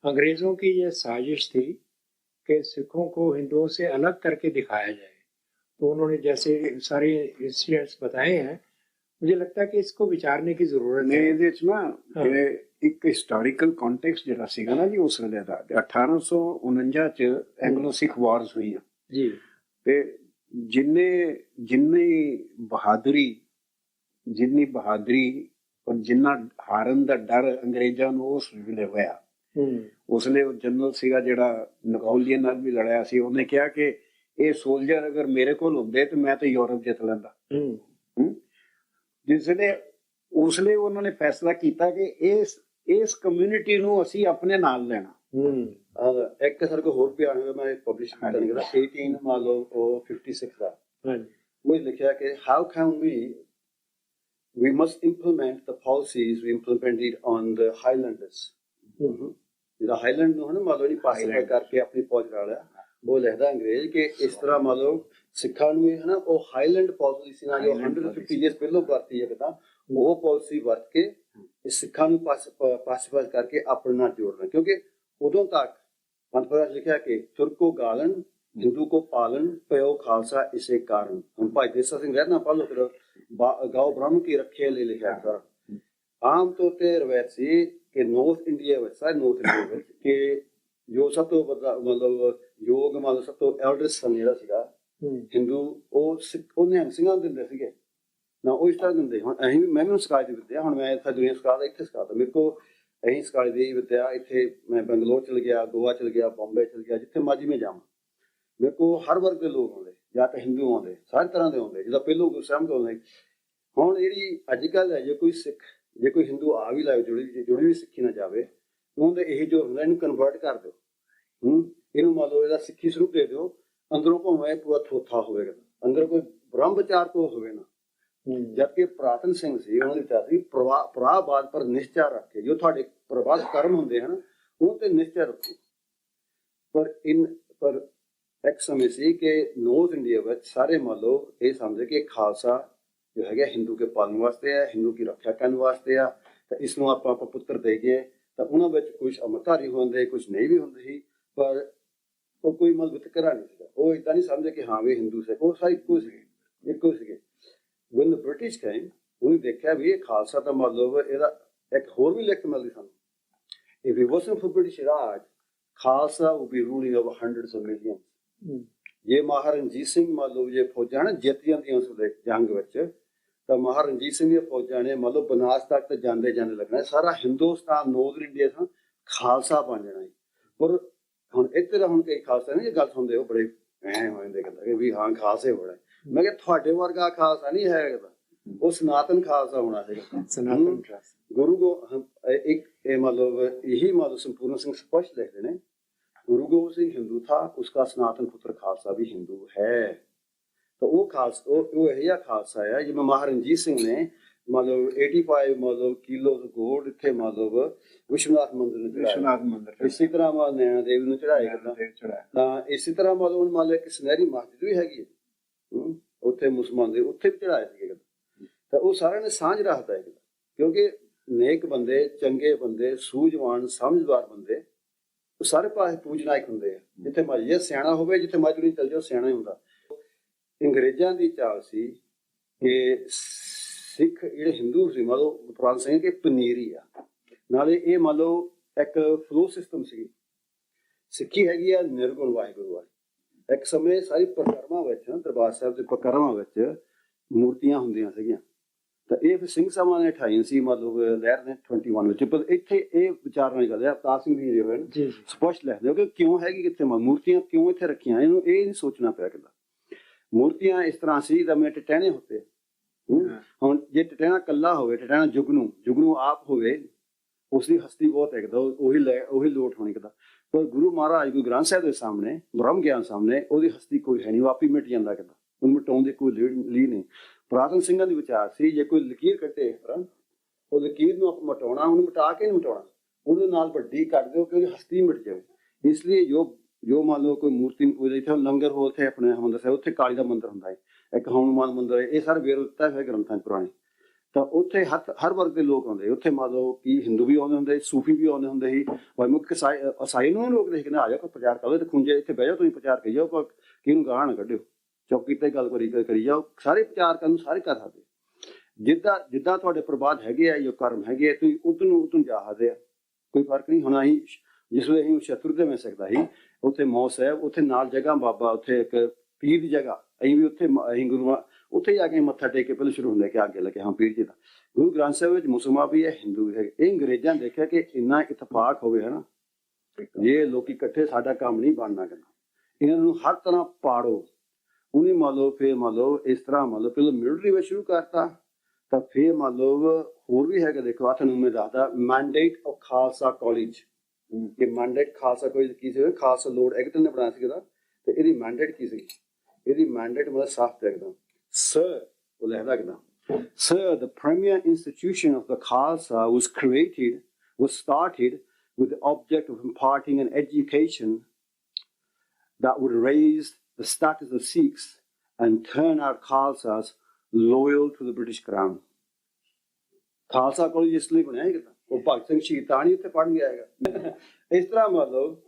अंग्रेजों की ये साजिश थी कि सिखों को हिंदुओं से अलग करके दिखाया जाए। तो उन्होंने जैसे सारे इंसिडेंट्स बताए हैं, मुझे लगता है कि इसको विचारने की जरूरत है। ਇਹਦੇ ਚ ਨਾ ਇੱਕ ਹਿਸਟੋਰੀਕਲ ਕੰਟੈਕਸਟ ਜਿਹੜਾ ਸੀਗਾ ਨਾ ਜੀ ਉਸ ਵੇਲੇ ਦਾ 1849 ਚ ਐਂਗਲੋ ਸਿੱਖ ਵਾਰਸ ਹੋਈਆਂ ਜੀ, ਤੇ ਜਿੰਨੀ ਬਹਾਦਰੀ ਔਰ ਜਿੰਨਾ ਹਾਰਨ ਦਾ ਡਰ ਅੰਗਰੇਜ਼ਾਂ ਨੂੰ ਉਸ ਵੇਲੇ ਹੋਇਆ। ਉਸ ਵੇਲੇ ਜਨਰਲ ਸੀਗਾ ਜਿਹੜਾ ਨਪੋਲੀਅਨ ਨਾਲ ਵੀ ਲੜਿਆ ਸੀ, ਉਹਨੇ ਕਿਹਾ ਕਿ ਇਹ ਸੋਲਜਰ ਅਗਰ ਮੇਰੇ ਕੋਲ ਹੁੰਦੇ ਤੇ ਮੈਂ ਤਾਂ ਯੂਰਪ ਜਿੱਤ ਲੈਂਦਾ। ਜਿਸ ਵੇਲੇ ਉਸ ਲਈ ਉਹਨਾਂ ਨੇ ਫੈਸਲਾ ਕੀਤਾ ਕਿ ਇਸ ਕਮਿਊਨਿਟੀ ਨੂੰ ਅਸੀਂ ਆਪਣੇ ਨਾਲ ਲੈਣਾ। ਇੱਕ ਸਰ ਕੋ ਹੋਰ ਬਿਆਨ ਹੋਇਆ, ਮੈਂ ਪਬਲਿਸ਼ ਕੀਤਾ ਨਹੀਂ ਕਰਦਾ 18 ਮੰਨ ਲਓ ਉਹ 56 ਦਾ, ਉਹ ਲਿਖਿਆ ਕਿ how can we must implement the policies we implemented on the Highlanders। ਜਿਹੜਾ ਹਾਈਲੈਂਡ ਨੂੰ ਹੈ ਮੰਨ ਲਓ ਨਹੀਂ ਪਾਸਿਫਾਈ ਕਰਕੇ ਆਪਣੀ ਫੌਜ ਲਾ ਲਿਆ, ਉਹ ਲਿਖਦਾ ਅੰਗਰੇਜ਼ ਕਿ ਇਸ ਤਰ੍ਹਾਂ ਮੰਨ ਲਓ ਸਿੱਖਾਂ ਨੂੰ ਹੈ ਨਾ ਉਹ ਹਾਈਲੈਂਡ ਪਾਲਿਸੀ ਨਾਲ ਜੋ 150 years ਪਹਿਲਾਂ ਵਰਤੀ ਹੈ ਤਾਂ ਉਹ ਪਾਲਿਸੀ ਵਰਤ ਕੇ ਇਸ ਸਿੱਖਾਂ ਨੂੰ ਪਾਸਿਫਾਈ ਕਰਕੇ ਆਪਣੇ ਨਾਲ ਜੋੜਨਾ। ਕਿਉਂਕਿ ਉਦੋਂ ਤੱਕ ਪੰਥ ਪ੍ਰਕਾਸ਼ ਲਿਖਿਆ ਕਿ ਤੁਰਕੋ ਗਾਲਨ ਹਿੰਦੂ ਕੋ ਪਾਲਨ ਪਿਓ ਖਾਲਸਾ ਇਸੇ ਕਾਰਨ। ਹੁਣ ਭਾਈ ਦੇਸਾ ਸਿੰਘ ਰਹਿਣਾ ਪੜ੍ਹ ਲਓ, ਫਿਰ ਗਾਓ ਬ੍ਰਾਹਮਣ ਕੀ ਰੱਖੇ ਲਈ ਲਿਖਿਆ ਸਰ। ਆਮ ਤੌਰ ਤੇ ਰਵਾਇਤ ਸੀ ਕਿ ਨੌਰਥ ਇੰਡੀਆ ਵਿੱਚ, ਸਾਰੇ ਨੌਰਥ ਇੰਡੀਆ ਵਿੱਚ, ਕਿ ਜੋ ਸਭ ਤੋਂ ਮਤਲਬ ਯੋਗ ਮਤਲਬ ਸਭ ਤੋਂ ਐਲਡਰਸ ਸਨ ਜਿਹੜਾ ਸੀਗਾ ਹਿੰਦੂ ਉਹ ਨਿਹੰਗ ਸਿੰਘਾਂ ਨੂੰ ਦਿੰਦੇ ਸੀਗੇ ਨਾ, ਉਹ ਇਸ ਤਰ੍ਹਾਂ ਦਿੰਦੇ। ਹੁਣ ਅਸੀਂ ਵੀ, ਮੈਂ ਵੀ ਸਿਖਾਈ ਦੀ ਵਿਦਿਆ, ਹੁਣ ਮੈਂ ਇੱਥੇ ਦੁਨੀਆ ਸਿਖਾਦਾ, ਇੱਥੇ ਸਿਖਾਦਾ। ਮੇਰੇ ਕੋਲ ਅਸੀਂ ਸਿਖਾਈ ਦੀ ਵਿਦਿਆ ਇੱਥੇ, ਮੈਂ ਬੰਗਲੌਰ ਚਲ ਗਿਆ, ਗੋਆ ਚਲ ਗਿਆ, ਬੰਬੇ ਚਲ ਗਿਆ, ਜਿੱਥੇ ਮਰਜ਼ੀ ਮੈਂ ਜਾਵਾਂ, ਮੇਰੇ ਕੋਲ ਹਰ ਵਰਗ ਦੇ ਲੋਕ ਆਉਂਦੇ, ਜਾਂ ਤਾਂ ਹਿੰਦੂ ਆਉਂਦੇ, ਸਾਰੇ ਤਰ੍ਹਾਂ ਦੇ ਆਉਂਦੇ, ਜਿੱਦਾਂ ਪਹਿਲੋਂ ਗੁਰਸਹਿਮਤ ਆਉਂਦੇ। ਹੁਣ ਜਿਹੜੀ ਅੱਜ ਕੱਲ੍ਹ ਹੈ, ਜੇ ਕੋਈ ਸਿੱਖ, ਜੇ ਕੋਈ ਹਿੰਦੂ ਆ ਵੀ ਲਾਏ, ਜੁੜੀ ਵੀ ਸਿੱਖੀ ਨਾ ਜਾਵੇ, ਉਹਦੇ ਇਹ ਜੋ ਹੁੰਦਾ ਇਹਨੂੰ ਕਨਵਰਟ ਕਰ ਦਿਓ, ਇਹਨੂੰ ਮੰਨ ਲਓ ਇਹਦਾ ਸਿੱਖੀ ਸਰੂਪ ਦੇ ਦਿਓ, ਅੰਦਰੋਂ ਭਾਵੇਂ ਪੂਰਾ ਥੋਥਾ ਹੋਵੇਗਾ, ਅੰਦਰ ਕੋਈ ਬ੍ਰਹਮ ਵਿਚਾਰ ਤੋਂ ਹੋਵੇ ਨਾ। ਜਦਕਿ ਪੁਰਾਤਨ ਸਿੰਘ ਸੀ, ਉਹਨਾਂ ਦੀ ਵਿਚਾਰ ਸੀ ਪਰਾਬਾਦ ਪਰ ਨਿਸ਼ਚਾ ਰੱਖ ਕੇ, ਜੋ ਤੁਹਾਡੇ ਪ੍ਰਭਾਤ ਕਰਮ ਹੁੰਦੇ ਹਨ ਉਹ ਤੇ ਨਿਸ਼ਚਾ ਰੱਖੋ। ਪਰ ਇੱਕ ਸਮੇਂ ਸੀ ਕਿ ਨੌਰਥ ਇੰਡੀਆ ਵਿੱਚ ਸਾਰੇ ਮੰਨ ਲਓ ਇਹ ਸਮਝੇ ਕਿ ਖਾਲਸਾ ਜੋ ਹੈਗਾ ਹਿੰਦੂ ਕੇ ਪਾਲਣ ਵਾਸਤੇ ਹੈ, ਹਿੰਦੂ ਕੀ ਰੱਖਿਆ ਕਰਨ ਵਾਸਤੇ ਆ, ਤਾਂ ਇਸ ਨੂੰ ਆਪਾਂ ਪੁੱਤਰ ਦੇ ਗਏ। ਤਾਂ ਉਹਨਾਂ ਵਿੱਚ ਕੁਝ ਅੰਮ੍ਰਿਤਧਾਰੀ ਹੁੰਦੇ, ਕੁਝ ਨਹੀਂ ਵੀ ਹੁੰਦੇ ਸੀ, ਪਰ ਉਹ ਕੋਈ ਮਤਲਬ ਵਿਤਕਰਾ ਨਹੀਂ ਸੀਗਾ। ਉਹ ਏਦਾਂ ਨਹੀਂ ਸਮਝੇ ਕਿ ਹਾਂ ਵੀ ਹਿੰਦੂ ਸਿੱਖ, ਉਹ ਸਾਰੇ ਇੱਕੋ ਸੀਗੇ। when the British came, ਉਹਨੇ ਦੇਖਿਆ ਵੀ ਇਹ ਖਾਲਸਾ ਤਾਂ ਮਤਲਬ ਇਹਦਾ ਇੱਕ ਹੋਰ ਵੀ ਲਿਖ ਮਿਲਦੀ ਸਾਨੂੰ, if it wasn't for British Raj, Khalsa would be ruling over hundreds of millions। ਜੇ ਮਹਾਰਣਜੀਤ ਸਿੰਘ ਮੰਨ ਲਓ ਜੇ ਫੌਜਾਂ ਨਾ ਜਿੱਤ ਜਾਂਦੀਆਂ ਉਸ ਵੇਲੇ ਜੰਗ ਵਿੱਚ, ਤਾਂ ਮਹਾਰਣਜੀਤ ਸਿੰਘ ਦੀਆਂ ਫੌਜਾਂ ਨੇ ਮੰਨ ਲਓ ਬਨਾਰਸ ਤੱਕ ਤਾਂ ਜਾਂਦੇ ਲੱਗਣਾ, ਸਾਰਾ ਹਿੰਦੁਸਤਾਨ ਨੌਰਥ ਇੰਡੀਆ ਤੋਂ ਖਾਲਸਾ ਬਣ ਜਾਣਾ। ਪਰ ਹੁਣ ਇੱਥੇ ਤਾਂ ਹੁਣ ਕਈ ਖਾਲਸਾ ਨਹੀਂ, ਇਹ ਗੱਲ ਸੁਣਦੇ ਉਹ ਬੜੇ ਐਂ ਹੋ ਜਾਂਦੇ ਕਹਿੰਦਾ ਕਿ ਵੀ ਹਾਂ ਖਾਲਸੇ ਹੋਣਾ। ਮੈਂ ਕਿਹਾ ਤੁਹਾਡੇ ਵਰਗਾ ਖਾਲਸਾ ਨਹੀਂ ਹੈਗਾ, ਉਹ ਸਨਾਤਨ ਖਾਲਸਾ ਹੋਣਾ ਸੀਗਾ, ਸਨਾਤਨ ਗੁਰੂ ਇੱਕ ਇਹ ਮਤਲਬ ਇਹੀ ਮਤਲਬ ਸੰਪੂਰਨ ਸਿੰਘ ਸਪਸ਼ਟ ਲਿਖਦੇ ਨੇ, गुरु गोबिंद सिंह हिंदू था, उसका सनातन पुत्र खालसा भी हिंदू है। तो वो खालसा वो यही खालसा है जिसमें महारंजीत सिंह ने मतलब 85 मतलब किलो गोल्ड इतने मतलब विश्वनाथ मंदिर इसी तरह नैना देवी ने चढ़ाया। इसी तरह मतलब मान लो एक सुनहरी मस्जिद भी हैगी उत्थे मुसलमान दे उत्थे भी चढ़ाए थे। तो वो सारे ने सांझ रखता है क्योंकि नेक बंदे, चंगे बंदे, सूझवान समझदार बंदे ਸਾਰੇ ਪਾਸੇ ਪੂਜਨਾਇਕ ਹੁੰਦੇ ਆ। ਜਿੱਥੇ ਮਰਜ਼ੀ ਸਿਆਣਾ ਹੋਵੇ, ਜਿੱਥੇ ਮਰਜ਼ੀ ਚੱਲ ਜਾਓ ਸਿਆਣਾ ਹੀ ਹੁੰਦਾ। ਅੰਗਰੇਜ਼ਾਂ ਦੀ ਚਾਲ ਸੀ ਕਿ ਸਿੱਖ ਜਿਹੜੇ ਹਿੰਦੂ ਸੀ ਮੰਨ ਲਓ ਪੁਰਾਣ ਸਿੰਘ ਕਿ ਪਨੀਰੀ ਆ, ਨਾਲੇ ਇਹ ਮੰਨ ਲਓ ਇੱਕ ਫਲੋ ਸਿਸਟਮ ਸੀ। ਸਿੱਖੀ ਹੈਗੀ ਆ ਨਿਰਗੁਣ ਵਾਹਿਗੁਰੂ ਵਾਲੀ। ਇੱਕ ਸਮੇਂ ਸਾਰੀ ਪ੍ਰਕਰਮਾਂ ਵਿੱਚ ਦਰਬਾਰ ਸਾਹਿਬ ਦੇ ਪ੍ਰਕਰਮਾਂ ਵਿੱਚ ਮੂਰਤੀਆਂ ਹੁੰਦੀਆਂ ਸੀਗੀਆਂ। ਤਾਂ ਇਹ ਫਿਰ ਸਿੰਘ ਸਾਹਿਬਾਂ ਨੇ 28 ਸੀ ਮਤਲਬ ਲਹਿਰ ਨੇ 21 ਵਿੱਚ। ਪਰ ਇੱਥੇ ਇਹ ਵਿਚਾਰ ਨਹੀਂ ਕਰਦੇ ਅਵਤਾਰ ਸਿੰਘ ਜੀ ਹੋਏ ਨੇ ਸਪਸ਼ਟ ਲਿਖਦੇ ਹੋ ਕਿ ਕਿਉਂ ਹੈਗੀ ਕਿੱਥੇ ਮੂਰਤੀਆਂ ਕਿਉਂ ਇੱਥੇ ਰੱਖੀਆਂ, ਇਹਨੂੰ ਇਹ ਨਹੀਂ ਸੋਚਣਾ ਪਿਆ ਕਿਦਾ। ਮੂਰਤੀਆਂ ਇਸ ਤਰ੍ਹਾਂ ਸੀ ਜਿਵੇਂ ਟਟਹਿਣੇ ਹੁੰਦੇ। ਹੁਣ ਜੇ ਟਟਹਿਣਾ ਕੱਲਾ ਹੋਵੇ, ਟਟਹਿਣਾ ਜੁਗਨੂ ਆਪ ਹੋਵੇ, ਉਸਦੀ ਹਸਤੀ ਬਹੁਤ ਹੈ ਕਿਦਾ, ਉਹੀ ਲੋਟ ਹੋਣੀ ਕਿਦਾ। ਪਰ ਗੁਰੂ ਮਹਾਰਾਜ ਗੁਰੂ ਗ੍ਰੰਥ ਸਾਹਿਬ ਦੇ ਸਾਹਮਣੇ, ਬ੍ਰਹਮ ਗਿਆਨ ਸਾਹਮਣੇ ਉਹਦੀ ਹਸਤੀ ਕੋਈ ਹੈ ਨਹੀਂ, ਉਹ ਆਪ ਹੀ ਮਿਟ ਜਾਂਦਾ ਕਿਦਾ, ਉਹਨੂੰ ਮਿਟਾਉਣ ਦੀ ਕੋਈ ਲੀਡ ਨਹੀਂ। ਪੁਰਾਤਨ ਸਿੰਘਾਂ ਦੀ ਵਿਚਾਰ ਸੀ ਜੇ ਕੋਈ ਲਕੀਰ ਕੱਟੇ ਉਹ ਲਕੀਰ ਨੂੰ ਆਪਾਂ ਮਿਟਾਉਣਾ, ਉਹਨੂੰ ਮਿਟਾ ਕੇ ਨਹੀਂ ਮਿਟਾਉਣਾ, ਉਹਦੇ ਨਾਲ ਵੱਡੀ ਕੱਟ ਦਿਓ ਕਿ ਉਹਦੀ ਹਸਤੀ ਮਿਟ ਜਾਵੇ। ਇਸ ਲਈ ਜੋ ਮੰਨ ਲਓ ਕੋਈ ਮੂਰਤੀ ਨੂੰ ਪੂਜਦਾ, ਇੱਥੇ ਲੰਗਰ ਹੋ ਉੱਥੇ ਆਪਣੇ ਹਰਿਮੰਦਰ ਸਾਹਿਬ ਉੱਥੇ ਕਾਲੀ ਦਾ ਮੰਦਿਰ ਹੁੰਦਾ ਹੈ, ਇੱਕ ਹਨੂੰਮਾਨ ਮੰਦਿਰ ਹੈ, ਇਹ ਸਾਰੇ ਵੇਰ ਦਿੱਤਾ ਹੋਇਆ ਗ੍ਰੰਥਾਂ 'ਚ ਪੁਰਾਣੇ। ਤਾਂ ਉੱਥੇ ਹਰ ਵਰਗ ਦੇ ਲੋਕ ਆਉਂਦੇ ਉੱਥੇ, ਮੰਨ ਲਓ ਕਿ ਹਿੰਦੂ ਵੀ ਆਉਂਦੇ ਹੁੰਦੇ, ਸੂਫੀ ਵੀ ਆਉਂਦੇ ਹੁੰਦੇ ਸੀ, ਵਰਮੁਖ ਈਸਾਈ ਨੂੰ ਲੋਕ ਦੇਖ ਕੇ ਆ ਜਾਓ ਪ੍ਰਚਾਰ ਕਰੋ, ਤੇ ਖੁੰਝੇ ਇੱਥੇ ਬਹਿ ਜਾਓ ਤੁਸੀਂ ਪ੍ਰਚਾਰ ਕਰੀ ਜਾਓ, ਪਰ ਕਿਹਨੂੰ ਗਾਹ ਨਾ ਕੱਢਿਓ, ਚੌਕੀ ਤੇ ਗੱਲ ਕਰੀ ਜਾਓ। ਸਾਰੇ ਪ੍ਰਚਾਰ ਕਰਨ ਨੂੰ ਸਾਰੇ ਕਰ ਸਕਦੇ। ਜਿੱਦਾਂ ਤੁਹਾਡੇ ਪ੍ਰਬਾਦ ਹੈਗੇ ਆ, ਜੋ ਕਰਮ ਹੈਗੇ ਆ, ਤੁਸੀਂ ਉਦੋਂ ਜਾ ਸਕਦੇ ਆ, ਕੋਈ ਫਰਕ ਨਹੀਂ। ਹੁਣ ਅਸੀਂ ਜਿਸ ਵੇਲੇ ਅਸੀਂ ਸ਼ਤਰੂ ਦੇ ਮਿਲ ਸਕਦਾ ਸੀ ਉੱਥੇ ਮੌ ਸਾਹਿਬ, ਉੱਥੇ ਨਾਲ ਜਗ੍ਹਾ ਬਾਬਾ, ਉੱਥੇ ਇੱਕ ਪੀਰ ਦੀ ਜਗ੍ਹਾ, ਅਸੀਂ ਵੀ ਉੱਥੇ ਅਸੀਂ ਗੁਰੂਆਂ ਉੱਥੇ ਜਾ ਕੇ ਮੱਥਾ ਟੇਕ ਕੇ ਪਹਿਲਾਂ ਸ਼ੁਰੂ ਹੁੰਦਾ ਕਿ ਅੱਗੇ ਲੱਗੇ ਹਾਂ ਪੀਰ ਜੀ ਦਾ। ਗੁਰੂ ਗ੍ਰੰਥ ਸਾਹਿਬ ਵਿੱਚ ਮੁਸਲਮਾਨ ਵੀ ਹੈ, ਹਿੰਦੂ ਵੀ ਹੈਗੇ। ਇਹ ਅੰਗਰੇਜ਼ਾਂ ਨੇ ਦੇਖਿਆ ਕਿ ਇੰਨਾ ਇਤਫਾਕ ਹੋਵੇ ਹੈ ਨਾ, ਜੇ ਲੋਕੀ ਇਕੱਠੇ ਸਾਡਾ ਕੰਮ ਨਹੀਂ ਬਣਨਾ ਕਰਨਾ, ਇਹਨਾਂ ਨੂੰ ਹਰ ਤਰ੍ਹਾਂ ਪਾੜੋ। ਉਹਨੇ ਮੰਨ ਲਓ ਫਿਰ ਮੰਨ ਲਓ ਇਸ ਤਰ੍ਹਾਂ ਮੰਨ ਲਓ ਪਹਿਲਾਂ ਮਿਲਟਰੀ ਵਿੱਚ ਸ਼ੁਰੂ ਕਰਤਾ, ਤਾਂ ਫਿਰ ਮੰਨ ਲਓ ਹੋਰ ਵੀ ਹੈਗਾ। ਦੇਖੋ ਤੁਹਾਨੂੰ ਮੈਂ ਦੱਸਦਾ ਮੈਂਡੇਟ ਆਫ ਖਾਲਸਾ ਕਾਲਜ, ਕਿ ਮੈਂਡੇਟ ਖਾਲਸਾ ਕਾਲਜ ਕੀ ਸੀ, ਖਾਲਸਾ ਲੋਰਡ ਐਕਟਨ ਨੇ ਬਣਾਇਆ ਸੀਗਾ। ਤੇ ਇਹਦੀ ਮੈਂਡੇਟ ਕੀ ਸੀ, ਇਹਦੀ ਮੈਂਡੇਟ ਮਤਲਬ ਸਾਫ਼ ਦੇਖਦਾ ਸਰ, ਉਹ ਲਿਖਦਾ ਕਿਦਾਂ, sir the premier institution of the Khalsa was started with the object of imparting an education that would raise the status of Sikhs and turn our Khalsas loyal to the British Crown. Khalsa College ਇਸ ਲਈ ਬਣਿਆ ਹੈਗਾ, ਉਹ ਭਗਤ ਸਿੰਘ ਸ਼ਹੀਦ ਤਾਂ ਨਹੀਂ ਉੱਥੇ ਪੜ੍ਹਨ ਗਿਆ ਹੈਗਾ। ਇਸ ਤਰ੍ਹਾਂ ਮਤਲਬ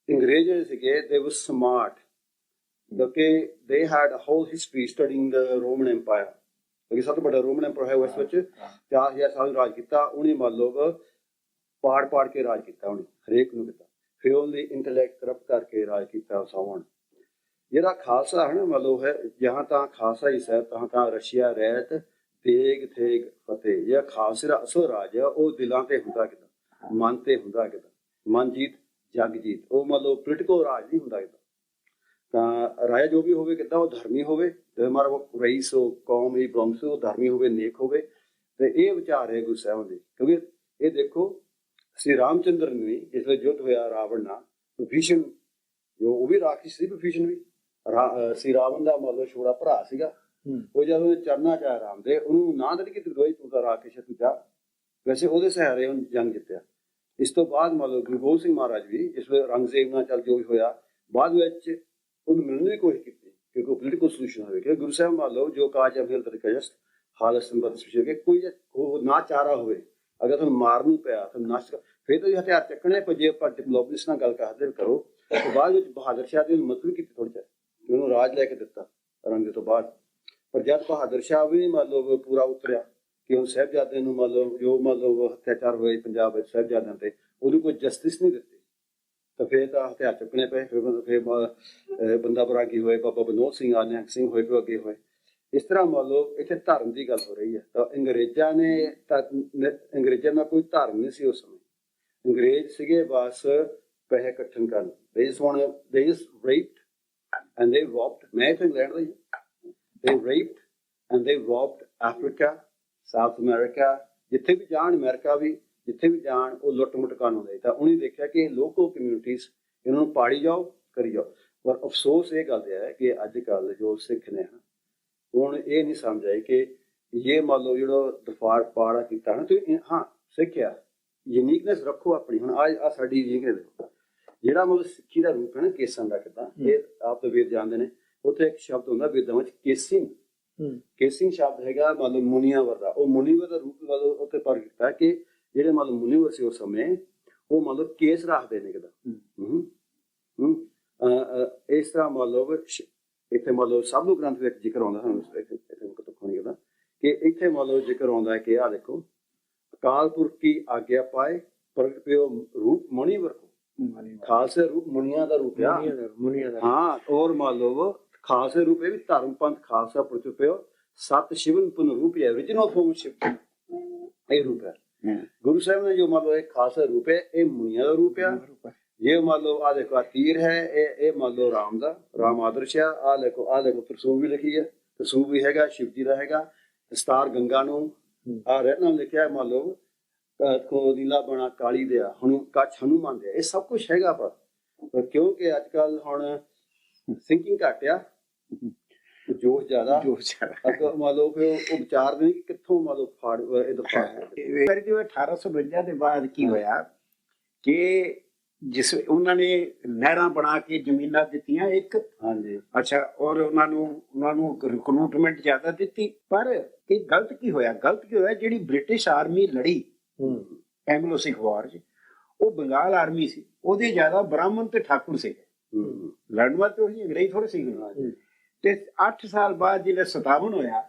ਅੰਗਰੇਜ਼ ਜਿਹੜੇ ਸੀਗੇ they were smart, ਕਿਉਂਕਿ they had a whole history studying the Roman Empire, ਕਿਉਂਕਿ ਸਭ ਤੋਂ ਵੱਡਾ ਰੋਮਨ ਐਂਪਾਇਰ ਹੈ ਉਸ ਵਿੱਚ 4000 ਸਾਲ ਰਾਜ ਕੀਤਾ ਉਹਨੇ। ਮੰਨ ਲਓ ਪਾੜ ਕੇ ਰਾਜ ਕੀਤਾ ਉਹਨੇ, ਹਰੇਕ ਨੂੰ ਕੀਤਾ। ਫਿਰ ਉਹਨੇ ਇੰਟੈਲੈਕਟ ਕਰਪਟ ਕਰਕੇ ਰਾਜ ਕੀਤਾ ਸਾਵਣ। ਜਿਹੜਾ ਖਾਲਸਾ ਹੈ ਨਾ ਮਤਲਬ ਹੈ ਜਹਾਂ ਤਾਂ ਖਾਲਸਾ ਹੀ ਸਾਹਿਬ ਤਾਂ ਰਸ਼ੀਆ ਰਹਿਤ ਤੇਗ ਥੇਗ ਫਤਿਹ। ਜਿਹੜਾ ਖਾਲਸੇ ਦਾ ਅਸਲ ਰਾਜ ਆ ਉਹ ਦਿਲਾਂ ਤੇ ਹੁੰਦਾ ਕਿਦਾਂ, ਮਨ ਤੇ ਹੁੰਦਾ ਕਿਦਾਂ, ਮਨ ਜੀਤ ਜਗ ਜੀਤ। ਉਹ ਮਤਲਬ ਪੋਲੀਟੀਕਲ ਰਾਜ ਨਹੀਂ ਹੁੰਦਾ ਕਿਦਾਂ। ਤਾਂ ਰਾਜਾ ਜੋ ਵੀ ਹੋਵੇ ਕਿਦਾਂ ਉਹ ਧਰਮੀ ਹੋਵੇ, ਤੇ ਹਮਾਰਾ ਰਈਸ ਹੋ ਕੌਮ ਹੀ ਬ੍ਰਹਮ ਉਹ ਧਰਮੀ ਹੋਵੇ, ਨੇਕ ਹੋਵੇ। ਤੇ ਇਹ ਵਿਚਾਰ ਹੈ ਗੁਰੂ ਸਾਹਿਬ ਦੇ। ਕਿਉਂਕਿ ਇਹ ਦੇਖੋ ਸ੍ਰੀ ਰਾਮਚੰਦਰ ਨੇ ਵੀ ਜਿਸ ਵੇਲੇ ਯੁੱਧ ਹੋਇਆ ਰਾਵਣ ਨਾਲ, ਵਿਭੀਸ਼ਣ ਜੋ ਉਹ ਵੀ ਰਾਖਸ਼ ਸੀ, ਵਿਭੀਸ਼ਣ ਵੀ ਸ੍ਰੀ ਰਾਵਣ ਦਾ ਮਤਲਬ ਛੋੜਾ ਭਰਾ ਸੀਗਾ। ਉਹ ਜਦੋਂ ਚਰਨਾਂ ਚ ਆਇਆ ਰਾਮ ਦੇ, ਉਹਨੂੰ ਨਾ ਦਿੱਤੀ ਕਿ ਤੂੰ ਤਾਂ ਰਾਖਸ਼ ਤੂੰ ਜਾ। ਵੈਸੇ ਉਹਦੇ ਸਹਾਰੇ ਉਹਨੇ ਜੰਗ ਜਿੱਤਿਆ। ਇਸ ਤੋਂ ਬਾਅਦ ਮਤਲਬ ਗੁਰੂ ਗੋਬਿੰਦ ਸਿੰਘ ਮਹਾਰਾਜ ਵੀ ਜਿਸ ਵੇਲੇ ਰੰਗਜ਼ੇਬ ਨਾਲ ਚੱਲ ਜੋ ਵੀ ਹੋਇਆ, ਬਾਅਦ ਵਿੱਚ ਉਹਨੂੰ ਮਿਲਣ ਦੀ ਕੋਸ਼ਿਸ਼ ਕੀਤੀ ਕਿ ਕੋਈ ਪੋਲੀਟੀਕਲ ਸੋਲੂਸ਼ਨ ਹੋਵੇ। ਕਿ ਗੁਰੂ ਸਾਹਿਬ ਮੰਨ ਲਓ ਜੋ ਕਾਜ ਅਮਿਲ ਤਰੀਕਾ ਹਾਲਤ ਸੰਬੰਧ ਕਿ ਕੋਈ ਨਾ ਚਾਰਾ ਹੋਵੇ, ਅਗਰ ਤੁਹਾਨੂੰ ਮਾਰਨ ਨੂੰ ਪਿਆ ਤਾਂ ਨਸ਼ਟ ਫਿਰ ਤੁਸੀਂ ਹਥਿਆਰ ਚੱਕਣੇ। ਪਰ ਜੇ ਆਪਾਂ ਡਿਪਲੋਮੇਸੀ ਨਾਲ ਗੱਲ ਕਰਦੇ ਕਰੋ ਤਾਂ ਬਾਅਦ ਵਿੱਚ ਬਹਾਦਰ ਸ਼ਾਹ ਦੀ ਹਿੰਮਤ ਵੀ ਕੀਤੀ ਥੋੜ੍ਹਾ ਜਿਹਾ, ਉਹਨੂੰ ਰਾਜ ਲੈ ਕੇ ਦਿੱਤਾ ਰੰਗੇ ਤੋਂ ਬਾਅਦ। ਪਰ ਜਦ ਬਹਾਦਰ ਸ਼ਾਹ ਵੀ ਮਤਲਬ ਪੂਰਾ ਉਤਰਿਆ ਕਿ ਉਹ ਸਾਹਿਬਜ਼ਾਦੇ ਨੂੰ ਮਤਲਬ ਜੋ ਮਤਲਬ ਅਤਿਆਚਾਰ ਹੋਏ ਪੰਜਾਬ ਵਿੱਚ ਸਾਹਿਬਜ਼ਾਦਿਆਂ ਤੇ, ਉਹਨੂੰ ਕੋਈ ਜਸਟਿਸ ਨਹੀਂ ਦਿੱਤੀ। ਤਾਂ ਫਿਰ ਤਾਂ ਹਥਿਆਰ ਚੁੱਕਣੇ ਪਏ। ਫਿਰ ਬੰਦਾ ਬਰਾਗੀ ਹੋਏ, ਬਾਬਾ ਬਨੋਦ ਸਿੰਘ ਆ, ਨਿਹੰਗ ਸਿੰਘ ਹੋਏ, ਫਿਰ ਅੱਗੇ ਹੋਏ। ਇਸ ਤਰ੍ਹਾਂ ਮੰਨ ਲਓ ਇੱਥੇ ਧਰਮ ਦੀ ਗੱਲ ਹੋ ਰਹੀ ਹੈ। ਤਾਂ ਅੰਗਰੇਜ਼ਾਂ ਦਾ ਕੋਈ ਧਰਮ ਨਹੀਂ ਸੀ ਉਸ ਸਮੇਂ। ਅੰਗਰੇਜ਼ ਸੀਗੇ ਬਸ ਪੈਸੇ ਇਕੱਠਣ ਕਰਨ। they just raped and they robbed। ਮੈਂ ਇੱਥੇ England the he, they raped and they robbed Africa, South America, ਜਿੱਥੇ ਵੀ ਜਾਣ, ਅਮਰੀਕਾ ਵੀ ਜਿੱਥੇ ਵੀ ਜਾਣ, ਉਹ ਲੁੱਟ ਮੁੱਟ ਕਰਨ ਆਉਂਦੇ। ਤਾਂ ਉਹਨੇ ਦੇਖਿਆ ਕਿ ਲੋਕਲ ਕਮਿਊਨਿਟੀਜ਼ ਇਹਨਾਂ ਨੂੰ ਪਾੜੀ ਜਾਓ, ਕਰੀ ਜਾਓ। ਪਰ ਅਫਸੋਸ ਇਹ ਗੱਲ ਹੈ ਕਿ ਅੱਜ ਕੱਲ੍ਹ ਜੋ ਸਿੱਖ ਨੇ ਹੁਣ ਇਹ ਨਹੀਂ ਸਮਝ ਆਏ ਕਿ ਇਹ ਮੰਨ ਲਓ ਜਿਹੜਾ ਦਫਾੜ ਪਾੜਾ ਕੀਤਾ ਨਾ, ਤੁਸੀਂ ਹਾਂ ਸਿੱਖਿਆ ਯੂਨੀਕਨੈਸ ਰੱਖੋ ਆਪਣੀ। ਹੁਣ ਆ ਸਾਡੀ ਯੂਨੀਕਨੈਸ ਜਿਹੜਾ ਮਤਲਬ ਸਿੱਖੀ ਦਾ ਰੂਪ ਹੈ ਨਾ, ਕੇਸਾਂ ਦਾ ਕਿੱਦਾਂ, ਇਹ ਆਪ ਤਾਂ ਵੇਦ ਜਾਣਦੇ ਨੇ। ਉੱਥੇ ਇੱਕ ਸ਼ਬਦ ਹੁੰਦਾ ਵੇਦਾਂ ਵਿੱਚ ਕੇਸਿੰਗ। ਕੇਸਿੰਗ ਸ਼ਬਦ ਹੈਗਾ ਮਤਲਬ ਮੁਨੀਵਰ ਦਾ। ਉਹ ਮੁਨੀਵਰ ਦਾ ਰੂਪ ਮਤਲਬ ਉੱਥੇ ਪਰ ਕੀਤਾ ਕਿ ਜਿਹੜੇ ਮਤਲਬ ਮੁਨੀਵਰ ਸੀ ਉਸ ਸਮੇਂ, ਉਹ ਮਤਲਬ ਕੇਸ ਰੱਖਦੇ ਨੇ ਕਿੱਦਾਂ। ਇਸ ਤਰ੍ਹਾਂ ਮਤਲਬ ਇੱਥੇ ਮਤਲਬ ਸਭ ਨੂੰ ਗ੍ਰੰਥ ਵਿੱਚ ਜ਼ਿਕਰ ਆਉਂਦਾ ਸਾਨੂੰ ਕਿ ਇੱਥੇ ਮਤਲਬ ਜ਼ਿਕਰ ਆਉਂਦਾ ਕਿ ਆਹ ਦੇਖੋ ਅਕਾਲ ਪੁਰਖ ਕੀ ਆਗਿਆ ਪਾਏ ਪ੍ਰਗਟ ਪਿਓ ਰੂਪ ਮੁਨੀਵਰ ਕੋ। ਖਾਲਸੇ ਰੂਪ ਮੁਨੀਆਂ ਦਾ ਰੂਪ ਆ। ਹਾਂ, ਔਰ ਮਤਲਬ ਖਾਲਸੇ ਰੂਪ ਇਹ ਵੀ ਧਰਮ ਪੰਥ ਖਾਲਸਾ ਪ੍ਰਗਟ ਪਿਓ ਸਤ ਸ਼ਿਵਨ ਪੁਨ ਰੂਪ ਹੈ। original form ਸ਼ਿਵ ਇਹ ਰੂਪ ਹੈ। ਗੁਰੂ ਸਾਹਿਬ ਨੇ ਜੋ ਮਤਲਬ ਇਹ ਖਾਲਸਾ ਰੂਪ ਹੈ, ਇਹ ਮੁਨੀਆਂ ਦਾ ਰੂਪ ਆ। ये मान लो आ देखो तीर है, ये मान लो राम दा राम आदर्श है। आ देखो तरसूब भी लिखी है, तरसूब भी हैगा शिव जी दा हैगा। दस्तार गंगा नूं आ रहना लिखिया मान लो को नीला बना काली दिया कच्छ हनुमान दिया। ये सब कुछ हैगा। पर क्योंकि अजकल हुण थिंकिंग घट आ, जोश ज्यादा मान लो फिर वो विचार नहीं कि कित्थों मान लो फाड़ ये दफा 1852 ਦੇ ਬਾਅਦ ਕੀ ਹੋਇਆ ਕਿ ਜਿਸ ਉਹਨਾਂ ਨੇ ਨਹਿਰਾਂ ਬਣਾ ਕੇ ਜ਼ਮੀਨਾਂ ਦਿੱਤੀਆਂ ਇੱਕ। ਹਾਂਜੀ, ਅੱਛਾ। ਔਰ ਉਹਨਾਂ ਨੂੰ ਰਿਕਰੂਟਮੈਂਟ ਜ਼ਿਆਦਾ ਦਿੱਤੀ। ਪਰ ਇਹ ਗਲਤ ਕੀ ਹੋਇਆ ਜਿਹੜੀ ਬ੍ਰਿਟਿਸ਼ ਆਰਮੀ ਲੜੀ ਐਂਗਲੋ ਸਿੱਖ ਵਾਰ 'ਚ, ਉਹ ਬੰਗਾਲ ਆਰਮੀ ਸੀ। ਉਹਦੇ ਜ਼ਿਆਦਾ ਬ੍ਰਾਹਮਣ ਤੇ ਠਾਕੁਰ ਸੀ। ਲੜਨ ਵਾਲੇ ਉਹੀ ਅੰਗਰੇਜ਼ ਥੋੜੇ ਸੀਗੇ। ਤੇ 8 ਸਾਲ ਬਾਅਦ ਜਿਹੜਾ 57 ਹੋਇਆ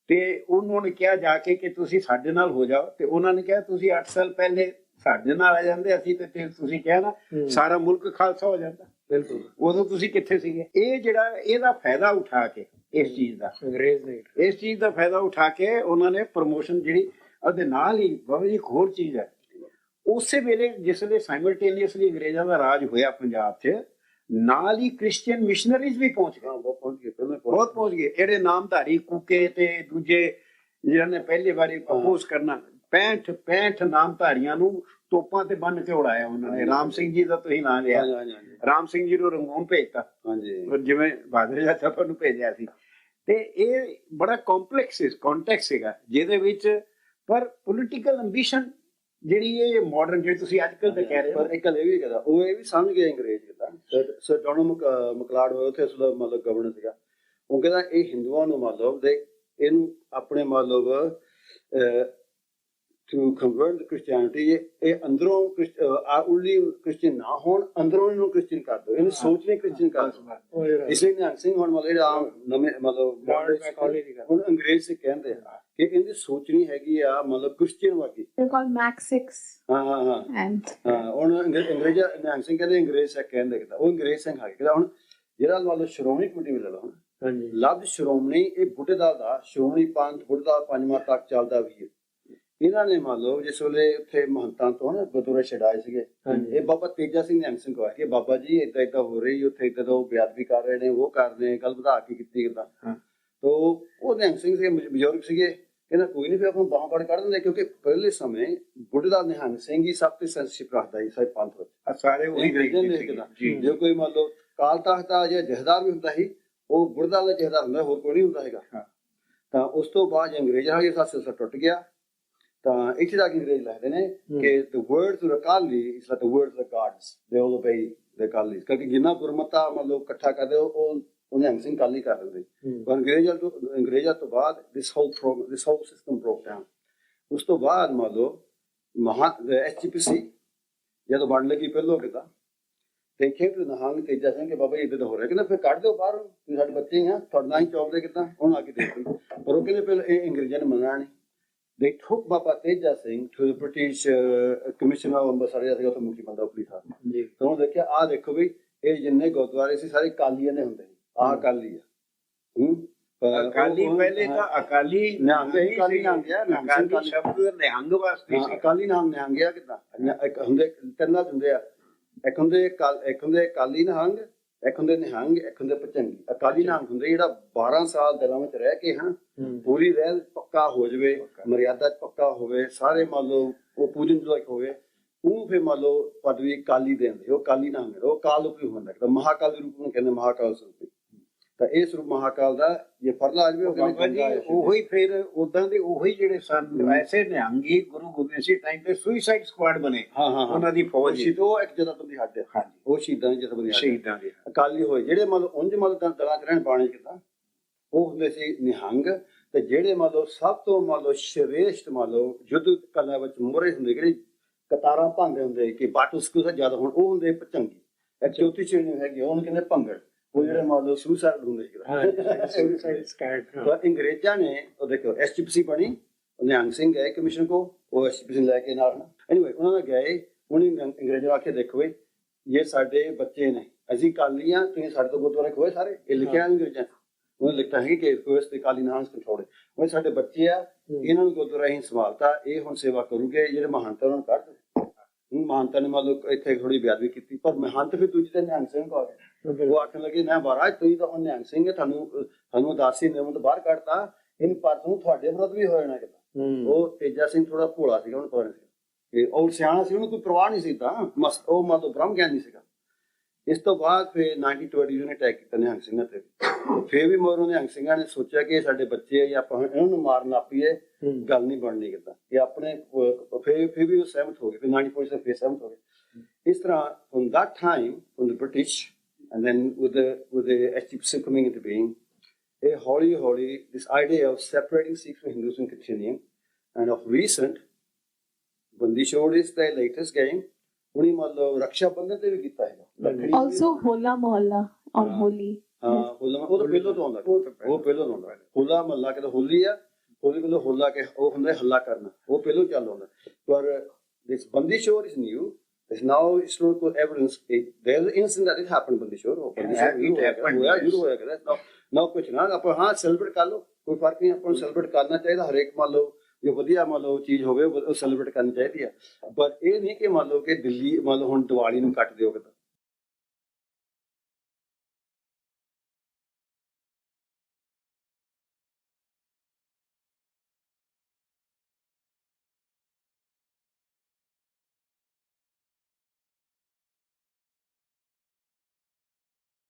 ਤੇ ਉਹਨਾਂ ਨੇ ਕਿਹਾ ਜਾ ਕੇ ਕਿ ਤੁਸੀਂ ਸਾਡੇ ਨਾਲ ਹੋ ਜਾਓ। ਤੇ ਉਹਨਾਂ ਨੇ ਕਿਹਾ ਤੁਸੀਂ 8 ਸਾਲ ਪਹਿਲੇ ਸਾਡੇ ਨਾਲ ਆ ਜਾਂਦੇ, ਅਸੀਂ ਤੇ ਤੁਸੀਂ ਕਿਹਾ ਨਾ ਸਾਰਾ ਮੁਲਕ ਖਾਲਸਾ ਹੋ ਜਾਂਦਾ। ਬਿਲਕੁਲ, ਉਦੋਂ ਤੁਸੀਂ ਕਿੱਥੇ ਸੀਗੇ? ਇਹ ਜਿਹੜਾ ਇਹਦਾ ਫਾਇਦਾ ਉਠਾ ਕੇ ਇਸ ਚੀਜ਼ ਦਾ ਅੰਗਰੇਜ਼ ਨੇ ਇਸ ਚੀਜ਼ ਦਾ ਫਾਇਦਾ ਉਠਾ ਕੇ ਉਹਨਾਂ ਨੇ ਪ੍ਰਮੋਸ਼ਨ ਜਿਹੜੀ ਉਹਦੇ ਨਾਲ ਹੀ ਬਾਬਾ ਜੀ ਇੱਕ ਹੋਰ ਚੀਜ਼ ਹੈ। ਉਸੇ ਵੇਲੇ ਜਿਸ ਵੇਲੇ ਸਾਈਮਲਟੇਨੀਅਸਲੀ ਅੰਗਰੇਜ਼ਾਂ ਦਾ ਰਾਜ ਹੋਇਆ ਪੰਜਾਬ 'ਚ, ਨਾਲ ਹੀ ਕ੍ਰਿਸਚੀਅਨ ਮਿਸ਼ਨਰੀਜ਼ ਵੀ ਪਹੁੰਚ ਗਏ। ਬਹੁਤ ਪਹੁੰਚ ਗਏ। ਜਿਹੜੇ ਨਾਮਧਾਰੀ ਕੂਕੇ ਤੇ ਦੂਜੇ ਜਿਹਨਾਂ ਨੇ ਪਹਿਲੀ ਵਾਰੀ ਅਪੋਜ਼ ਕਰਨਾ, 65 ਨਾਮਧਾਰੀਆਂ ਨੂੰ ਤੋਪਾਂ ਤੇ ਬੰਨ ਕੇ ਉਡਾਇਆ ਉਹਨਾਂ ਨੇ। ਰਾਮ ਸਿੰਘ ਜੀ ਦਾ ਤੁਸੀਂ ਨਾਂ ਲਿਆ, ਰਾਮ ਸਿੰਘ ਜੀ ਨੂੰ ਰੰਗੂਨ ਭੇਜਤਾ ਜਿਵੇਂ ਬਹਾਦਰ ਸ਼ਾਹ ਆਪਾਂ ਨੂੰ ਭੇਜਿਆ ਸੀ। ਤੇ ਇਹ ਬੜਾ ਕੰਪਲੈਕਸ ਕੰਟੈਕਸਟ ਸੀਗਾ ਜਿਹਦੇ ਵਿੱਚ ਪਰ ਪੋਲੀਟੀਕਲ ਐਂਬੀਸ਼ਨ ਜਿਹੜੀ ਇਹ ਮਾਡਰਨ ਜਿਹੜੀ ਤੁਸੀਂ ਅੱਜ ਕੱਲ੍ਹ ਤੇ ਕਹਿ ਰਹੇ ਹੋ। ਪਰ ਇੱਕ ਗੱਲ ਇਹ ਵੀ ਕਹਿੰਦਾ, ਉਹ ਇਹ ਵੀ ਸਮਝ ਗਿਆ ਅੰਗਰੇਜ਼ ਕਿੱਦਾਂ। ਸਰ ਡੋਨਲ ਮਕਲਾਡ ਹੋਇਆ ਉੱਥੇ ਮਤਲਬ ਗਵਰਨਰ ਸੀਗਾ। ਉਹ ਕਹਿੰਦਾ ਇਹ ਹਿੰਦੂਆਂ ਨੂੰ ਮਤਲਬ ਦੇ ਇਹਨੂੰ ਆਪਣੇ ਮਤਲਬ to convert the Christianity, ਇਹ ਅੰਦਰੋਂ ਉਲਲੀ ਕ੍ਰਿਸਚੀਅਨ ਨਾ ਹੋਣ, ਅੰਦਰੋਂ ਇਹਨੂੰ ਕ੍ਰਿਸਚੀਅਨ ਕਰ ਦਿਓ, ਇਹਨੂੰ ਸੋਚਣੇ ਕ੍ਰਿਸਚੀਅਨ ਕਰ ਦਿਓ। ਇਸ ਲਈ ਨਿਹੰਗ ਸਿੰਘ ਹੁਣ ਮਤਲਬ ਆਮ ਨਵੇਂ ਮਤਲਬ ਹੁਣ ਅੰਗਰੇਜ਼ ਸੇ ਕਹਿੰਦੇ ਆ ਕਿ ਇਹਦੀ ਸੋਚਣੀ ਹੈਗੀ ਆ ਮਤਲਬ ਕ੍ਰਿਸਚੀਅਨ ਵਰਗੀ। ਹਾਂ ਹੁਣ ਅੰਗਰੇਜ਼ ਨਿਹੰਗ ਸਿੰਘ ਕਹਿੰਦੇ ਅੰਗਰੇਜ਼ ਸੇ ਕਹਿੰਦੇ ਕਿਦਾ ਉਹ ਅੰਗਰੇਜ਼ ਸਿੰਘ ਆ ਗਿਆ। ਹੁਣ ਜਿਹੜਾ ਮੰਨ ਲਓ ਸ਼੍ਰੋਮਣੀ ਕਮੇਟੀ ਵੀ ਲੈ ਲਓ ਹਾਂਜੀ ਲਫ਼ਜ਼ ਸ਼੍ਰੋਮਣੀ ਇਹ ਬੁੱਢੇਦਲ ਦਾ ਸ਼੍ਰੋਮਣੀ ਪੰਥ ਬੁੱਢੇਦਲ ਪੰਜਵਾਂ ਤੱਕ ਚੱਲਦਾ ਵੀ ਹੈ। ਇਹਨਾਂ ਨੇ ਮੰਨ ਲਓ ਜਿਸ ਵੇਲੇ ਉੱਥੇ ਮਹੰਤਾਂ ਤੋਂ ਨਾ ਗੁਰਦੁਆਰੇ ਛਡਾਏ ਸੀਗੇ, ਇਹ ਬਾਬਾ ਤੇਜਾ ਸਿੰਘ ਨਿਹੰਗ ਸਿੰਘ ਕੋਲ ਕਿ ਬਾਬਾ ਜੀ ਏਦਾਂ ਏਦਾਂ ਹੋ ਰਹੀ ਉੱਥੇ, ਏਦਾਂ ਉਹ ਬੇਅਦਬੀ ਕਰ ਰਹੇ ਨੇ, ਉਹ ਕਰ ਰਹੇ ਨੇ, ਗੱਲ ਵਧਾ ਕੇ ਕੀਤੀ ਕਿੱਦਾਂ। ਤੋ ਉਹ ਨਿਹੰਗ ਸਿੰਘ ਸੀਗੇ, ਬਜ਼ੁਰਗ ਸੀਗੇ, ਕਹਿੰਦਾ ਕੋਈ ਨਹੀਂ ਫਿਰ ਆਪਾਂ ਬਾਹਾਂ ਫੜ ਕੱਢ ਦਿੰਦੇ, ਕਿਉਂਕਿ ਪਹਿਲੇ ਸਮੇਂ ਬੁੱਢੇਦਲ ਨਿਹੰਗ ਸਿੰਘ ਹੀ ਸਭ ਤੋਂ ਸੈਂਸਿਟਿਵ ਰੱਖਦਾ ਸੀ ਸਾਰੇ ਪੰਥ ਵਿੱਚ। ਸਾਰੇ ਉਹੀ ਜੇ ਕੋਈ ਮੰਨ ਲਓ ਕਾਲ ਤਖਤ ਦਾ ਜਾਂ ਜਥੇਦਾਰ ਵੀ ਹੁੰਦਾ ਸੀ, ਉਹ ਬੁੱਢੇਦਲ ਦਾ ਜਥੇਦਾਰ ਹੁੰਦਾ, ਹੋਰ ਕੋਈ ਨਹੀਂ ਹੁੰਦਾ ਹੈਗਾ। ਤਾਂ ਉਸ ਤੋਂ ਬਾਅਦ ਅੰਗਰੇਜ਼ਾਂ ਦਾ ਸਿਲਸਿਲਾ ਟੁੱਟ ਗਿਆ। ਤਾਂ ਇੱਥੇ ਤੱਕ ਅੰਗਰੇਜ਼ ਲਿਖਦੇ ਨੇ ਕਿ the words of the Akali is like the words of the gods, they all obey the Akalis, ਕਿਉਂਕਿ ਜਿੰਨਾ ਗੁਰਮਤਾ ਮਤਲਬ ਇਕੱਠਾ ਕਰਦੇ ਉਹ ਨਿਹੰਗ ਸਿੰਘ ਅਕਾਲੀ ਕਰ ਦਿੰਦੇ। ਪਰ ਅੰਗਰੇਜ਼ਾਂ ਤੋਂ ਬਾਅਦ this whole system broke down। ਉਸ ਤੋਂ ਬਾਅਦ ਮੰਨ ਲਓ SGPC ਜਦੋਂ ਬਣ ਲੱਗੀ ਪਹਿਲੋਂ ਕਿਤਾ ਦੇਖੇ ਤੇ ਨਿਹੰਗ ਤੇਜਾ ਸਿੰਘ ਕਿ ਬਾਬਾ ਜੀ ਇੱਦਾਂ ਹੋ ਰਿਹਾ, ਕਹਿੰਦਾ ਫਿਰ ਕੱਢ ਦਿਓ ਬਾਹਰ, ਤੁਸੀਂ ਸਾਡੇ ਬੱਚੇ ਆ, ਤੁਹਾਡੇ ਨਾਲ ਹੀ ਚੌਕਦੇ ਕਿੱਦਾਂ, ਹੁਣ ਆ ਕੇ ਦੇਖ ਲਓ। ਪਰ ਉਹ ਕਹਿੰਦੇ ਪਹਿਲਾਂ ਇਹ ਅੰਗਰੇਜ਼ਾਂ ਨੇ ਮੰਨਣਾ ਨਹੀਂ। They took Baba Teja Singh to the British Commissioner of Ambassador ਸੀਗਾ, ਉੱਥੇ ਮੁਖੀ ਬੰਦਾ ਪੁਲਿਸ ਆ। ਤਾਂ ਉਹ ਦੇਖਿਆ ਆਹ ਦੇਖੋ ਵੀ ਇਹ ਜਿੰਨੇ ਗੁਰਦੁਆਰੇ ਸੀ ਸਾਰੇ ਅਕਾਲੀਆਂ ਨੇ ਹੁੰਦੇ ਸੀ, ਆਹ ਅਕਾਲੀ ਆ। ਅਕਾਲੀ ਪਹਿਲੇ ਤਾਂ ਅਕਾਲੀ ਨਿਹੰਗ ਅਕਾਲੀ ਸ਼ਬਦ ਨਿਹੰਗ ਵਾਸਤੇ ਸੀ। ਅਕਾਲੀ ਨਾਮ ਨਿਹੰਗ ਆ ਕਿੱਦਾਂ, ਇੱਕ ਹੁੰਦੇ ਤਿੰਨਾਂ ਹੁੰਦੇ ਆ, ਇੱਕ ਹੁੰਦੇ ਅਕਾਲੀ ਨਿਹੰਗ, ਇੱਕ ਹੁੰਦੇ ਨਿਹੰਗ, ਇੱਕ ਹੁੰਦੇ ਭਚੰਗੀ। ਅਕਾਲੀ ਨਿਹੰਗ ਹੁੰਦੇ ਜਿਹੜਾ 12 ਸਾਲ ਦਿਲਾਂ ਵਿੱਚ ਰਹਿ ਕੇ ਪੂਰੀ ਰਹਿ ਪੱਕਾ ਹੋ ਜਾਵੇ, ਮਰਿਆਦਾ ਚ ਪੱਕਾ ਹੋਵੇ, ਸਾਰੇ ਮੰਨ ਲਓ ਉਹ ਪੂਜਨ ਜੋਗ ਹੋਵੇ, ਉਹਨੂੰ ਫਿਰ ਮੰਨ ਲਓ ਪਦਵੀ ਅਕਾਲੀ ਦੇਂਦੇ, ਉਹ ਅਕਾਲੀ ਨਿਹੰਗ, ਉਹ ਕਾਲ ਰੂਪੀ ਹੁੰਦਾ, ਮਹਾਕਾਲ ਰੂਪ ਨੂੰ ਕਹਿੰਦੇ, ਮਹਾਕਾਲ ਸਰੂਪੀ। ਤਾਂ ਇਹ ਸਰੂਪ ਮਹਾਕਾਲ ਦਾ ਜੇ ਫਰਲਾ ਆ ਜਾਵੇ ਉਹੀ ਫਿਰ ਉਦਾਂ ਦੇ ਉਹੀ ਜਿਹੜੇ ਸਨ ਐਸੇ ਨਿਹੰਗੀ ਗੁਰੂ ਗੋਬਿੰਦ ਸਿੰਘ ਟਾਈਮ ਤੇ ਸੁਸਾਈਡ ਸਕੁਆਡ ਬਣੇ। ਉਹਨਾਂ ਦੀ ਫੌਜ ਸੀ, ਉਹ ਇੱਕ ਜਥੇਬੰਦੀ ਹੱਦ ਹੈ। ਉਹ ਸ਼ਹੀਦਾਂ ਦੀ ਜਥੇਬੰਦੀ, ਸ਼ਹੀਦਾਂ ਦੇ ਅਕਾਲੀ ਹੋਏ ਜਿਹੜੇ ਮਤਲਬ ਉਂਝ ਮਤਲਬ ਦਲਾਂ ਚ ਰਹਿਣ ਪਾਣੀ ਕਿੱਦਾਂ, ਉਹ ਹੁੰਦੇ ਸੀ ਨਿਹੰਗ। ਤੇ ਜਿਹੜੇ ਮਤਲਬ ਸਭ ਤੋਂ ਮਤਲਬ ਸ਼੍ਰੇਸ਼ਟ ਮਤਲਬ ਯੁੱਧ ਕਲਾ ਵਿੱਚ ਮੋਹਰੇ ਹੁੰਦੇ, ਜਿਹੜੇ ਕਤਾਰਾਂ ਭੰਗਦੇ ਹੁੰਦੇ ਕਿ ਬਾਟੂ ਸਕੂਲ ਜ਼ਿਆਦਾ ਹੁਣ, ਉਹ ਹੁੰਦੇ ਭਚੰਗੀ। ਇੱਕ ਚੌਥੀ ਸ਼੍ਰੇਣੀ ਹੈਗੀ ਉਹਨੂੰ ਕਹਿੰਦੇ ਭੰਗੜ, ਉਹ ਜਿਹੜੇ ਮਤਲਬ ਸੁਸਾਈਡ ਹੁੰਦੇ ਸੀ। ਅੰਗਰੇਜ਼ਾਂ ਨੇ ਉਹ ਦੇਖੋ SGPC ਬਣੀ, ਨਿਹੰਗ ਸਿੰਘ ਗਏ ਕਮਿਸ਼ਨ ਕੋ, ਉਹ SGPC ਲੈ ਕੇ ਨਾਲ ਐਨੀਵੇ ਉਹਨਾਂ ਨੇ ਗਏ, ਉਹਨੇ ਅੰਗਰੇਜ਼ਾਂ ਆਖੇ ਦੇਖੋ ਬਈ ਇਹ ਸਾਡੇ ਬੱਚੇ ਨੇ, ਅਸੀਂ ਅਕਾਲੀ ਆ, ਤੁਸੀਂ ਸਾਡੇ ਤੋਂ ਗੁਰਦੁਆਰੇ ਖੋਏ ਸਾਰੇ, ਇਹ ਲਿਖਿਆ ਅੰਗਰੇਜ਼ਾਂ। ਉਹਨੇ ਲਿਖਿਆ ਹੈ ਕਿ ਫਰਸਟ ਦੇ ਅਕਾਲੀ ਨਿਹੰਗ ਕੰਟਰੋਲ, ਉਹ ਸਾਡੇ ਬੱਚੇ ਆ, ਇਹਨਾਂ ਨੂੰ ਗੁਰਦੁਆਰਾ ਅਸੀਂ ਸੰਭਾਲਤਾ, ਇਹ ਹੁਣ ਸੇਵਾ ਕਰੂਗੇ। ਜਿਹੜੇ ਮਹੰਤ ਉਹਨਾਂ ਨੂੰ ਕੱਢ ਦਿਓ। ਮਹੰਤਾਂ ਨੇ ਮਤਲਬ ਇੱਥੇ ਥੋੜੀ ਬੇਅਦਬੀ ਕੀਤੀ, ਪਰ ਮਹੰਤ ਫਿਰ ਦੂਜੇ ਦਿਨ ਨਿਹੰਗ ਸਿੰਘ ਕੋ ਆ ਗਏ। ਉਹ ਆਖਣ ਲੱਗੇ ਨਾ ਮਹਾਰਾਜ ਤੁਸੀਂ ਤਾਂ ਹੁਣ ਨਿਹੰਗ ਸਿੰਘ, ਤੁਹਾਨੂੰ ਉਦਾਸੀ ਨਿਯਮ ਤੋਂ ਬਾਹਰ ਕੱਢਤਾ, ਇਹਨੂੰ ਪਰ ਤੁਹਾਡੇ ਵਿਰੁੱਧ ਵੀ ਹੋ ਜਾਣਾ ਕਿਤਾ। ਉਹ ਤੇਜਾ ਸਿੰਘ ਥੋੜਾ ਭੋਲਾ ਸੀਗਾ, ਉਹਨੂੰ ਪਤਾ ਨਹੀਂ ਸੀ, ਉਹ ਸਿਆਣਾ ਸੀ, ਉਹਨੂੰ ਕੋਈ ਪ੍ਰਵਾਹ ਨਹੀਂ ਸੀ। ਤਾਂ ਉਹ ਮਤਲਬ ਬ੍ਰਹਮ ਗਿਆਨੀ ਸੀਗਾ। ਇਸ ਤੋਂ ਬਾਅਦ ਫਿਰ 1920 ਉਹਨੇ ਅਟੈਕ ਕੀਤਾ ਨਿਹੰਗ ਸਿੰਘਾਂ ਤੇ। ਫਿਰ ਵੀ ਮਗਰੋਂ ਨਿਹੰਗ ਸਿੰਘਾਂ ਨੇ ਸੋਚਿਆ ਕਿ ਸਾਡੇ ਬੱਚੇ ਆ, ਆਪਾਂ ਇਹਨਾਂ ਨੂੰ ਮਾਰਨ ਲੱਗ ਪਈਏ, ਗੱਲ ਨਹੀਂ ਬਣਨੀ ਕਿੱਦਾਂ। ਇਹ ਆਪਣੇ ਫਿਰ ਵੀ ਉਹ ਸਹਿਮਤ ਹੋ ਗਏ, ਫਿਰ 1940 ਫਿਰ ਸਹਿਮਤ ਹੋ ਗਏ। ਇਸ ਤਰ੍ਹਾਂ from that time, from the British and then with the SGPC coming into being, ਇਹ ਹੌਲੀ this idea of separating Sikhs from Hindus and continuing, and of recent Bandi Chhor is the latest game। ਉਹਨੇ ਮਤਲਬ ਰਕਸ਼ਾ ਬੰਧਨ ਤੇ ਵੀ ਕੀਤਾ ਹੈਗਾ। Also Hola Mohalla on Holi। Hola ਉਹ ਤਾਂ ਪਹਿਲੋਂ ਤੋਂ ਆਉਂਦਾ, ਉਹ ਪਹਿਲੋਂ ਤੋਂ ਆਉਂਦਾ। ਹੋਲਾ ਮਹੱਲਾ ਕਹਿੰਦਾ ਹੋਲੀ ਆ, ਹੋਲੀ ਕੋਲ ਹੋਲਾ ਕੇ ਉਹ ਹੁੰਦਾ ਹੱਲਾ ਕਰਨਾ, ਉਹ ਪਹਿਲੋਂ ਚੱਲ ਆਉਂਦਾ। ਪਰ this Bandi Chhor is new, there's now historical evidence, there's an incident that it happened Bandi Chhor, ਉਹ ਬੰਦੀ ਛੋੜ ਜ਼ਰੂਰ ਹੋਇਆ ਕਰਦਾ। ਨਾ ਕੁਛ ਨਾ ਆਪਾਂ ਹਾਂ ਸੈਲੀਬ੍ਰੇਟ ਕਰ ਲਓ, ਕੋਈ ਫਰਕ ਨਹੀਂ, ਆਪਾਂ ਨੂੰ ਸੈਲੀਬ੍ਰੇਟ ਕਰਨਾ ਚਾਹੀਦਾ। ਹਰੇਕ ਮੰਨ ਲਓ ਜੋ ਵਧੀਆ ਮੰਨ ਲਓ ਚੀਜ਼ ਹੋਵੇ ਉਹ ਸੈਲੀਬ੍ਰੇਟ ਕਰਨੀ ਚਾਹੀਦੀ ਆ। ਪਰ ਇਹ ਨਹੀਂ ਕਿ ਮੰਨ ਲਓ ਕਿ ਦਿੱਲੀ ਮੰਨ ਲਓ ਹੁਣ ਦੀਵਾਲੀ ਨੂੰ ਕੱਟ ਦਿਓ ਕਿਤੇ,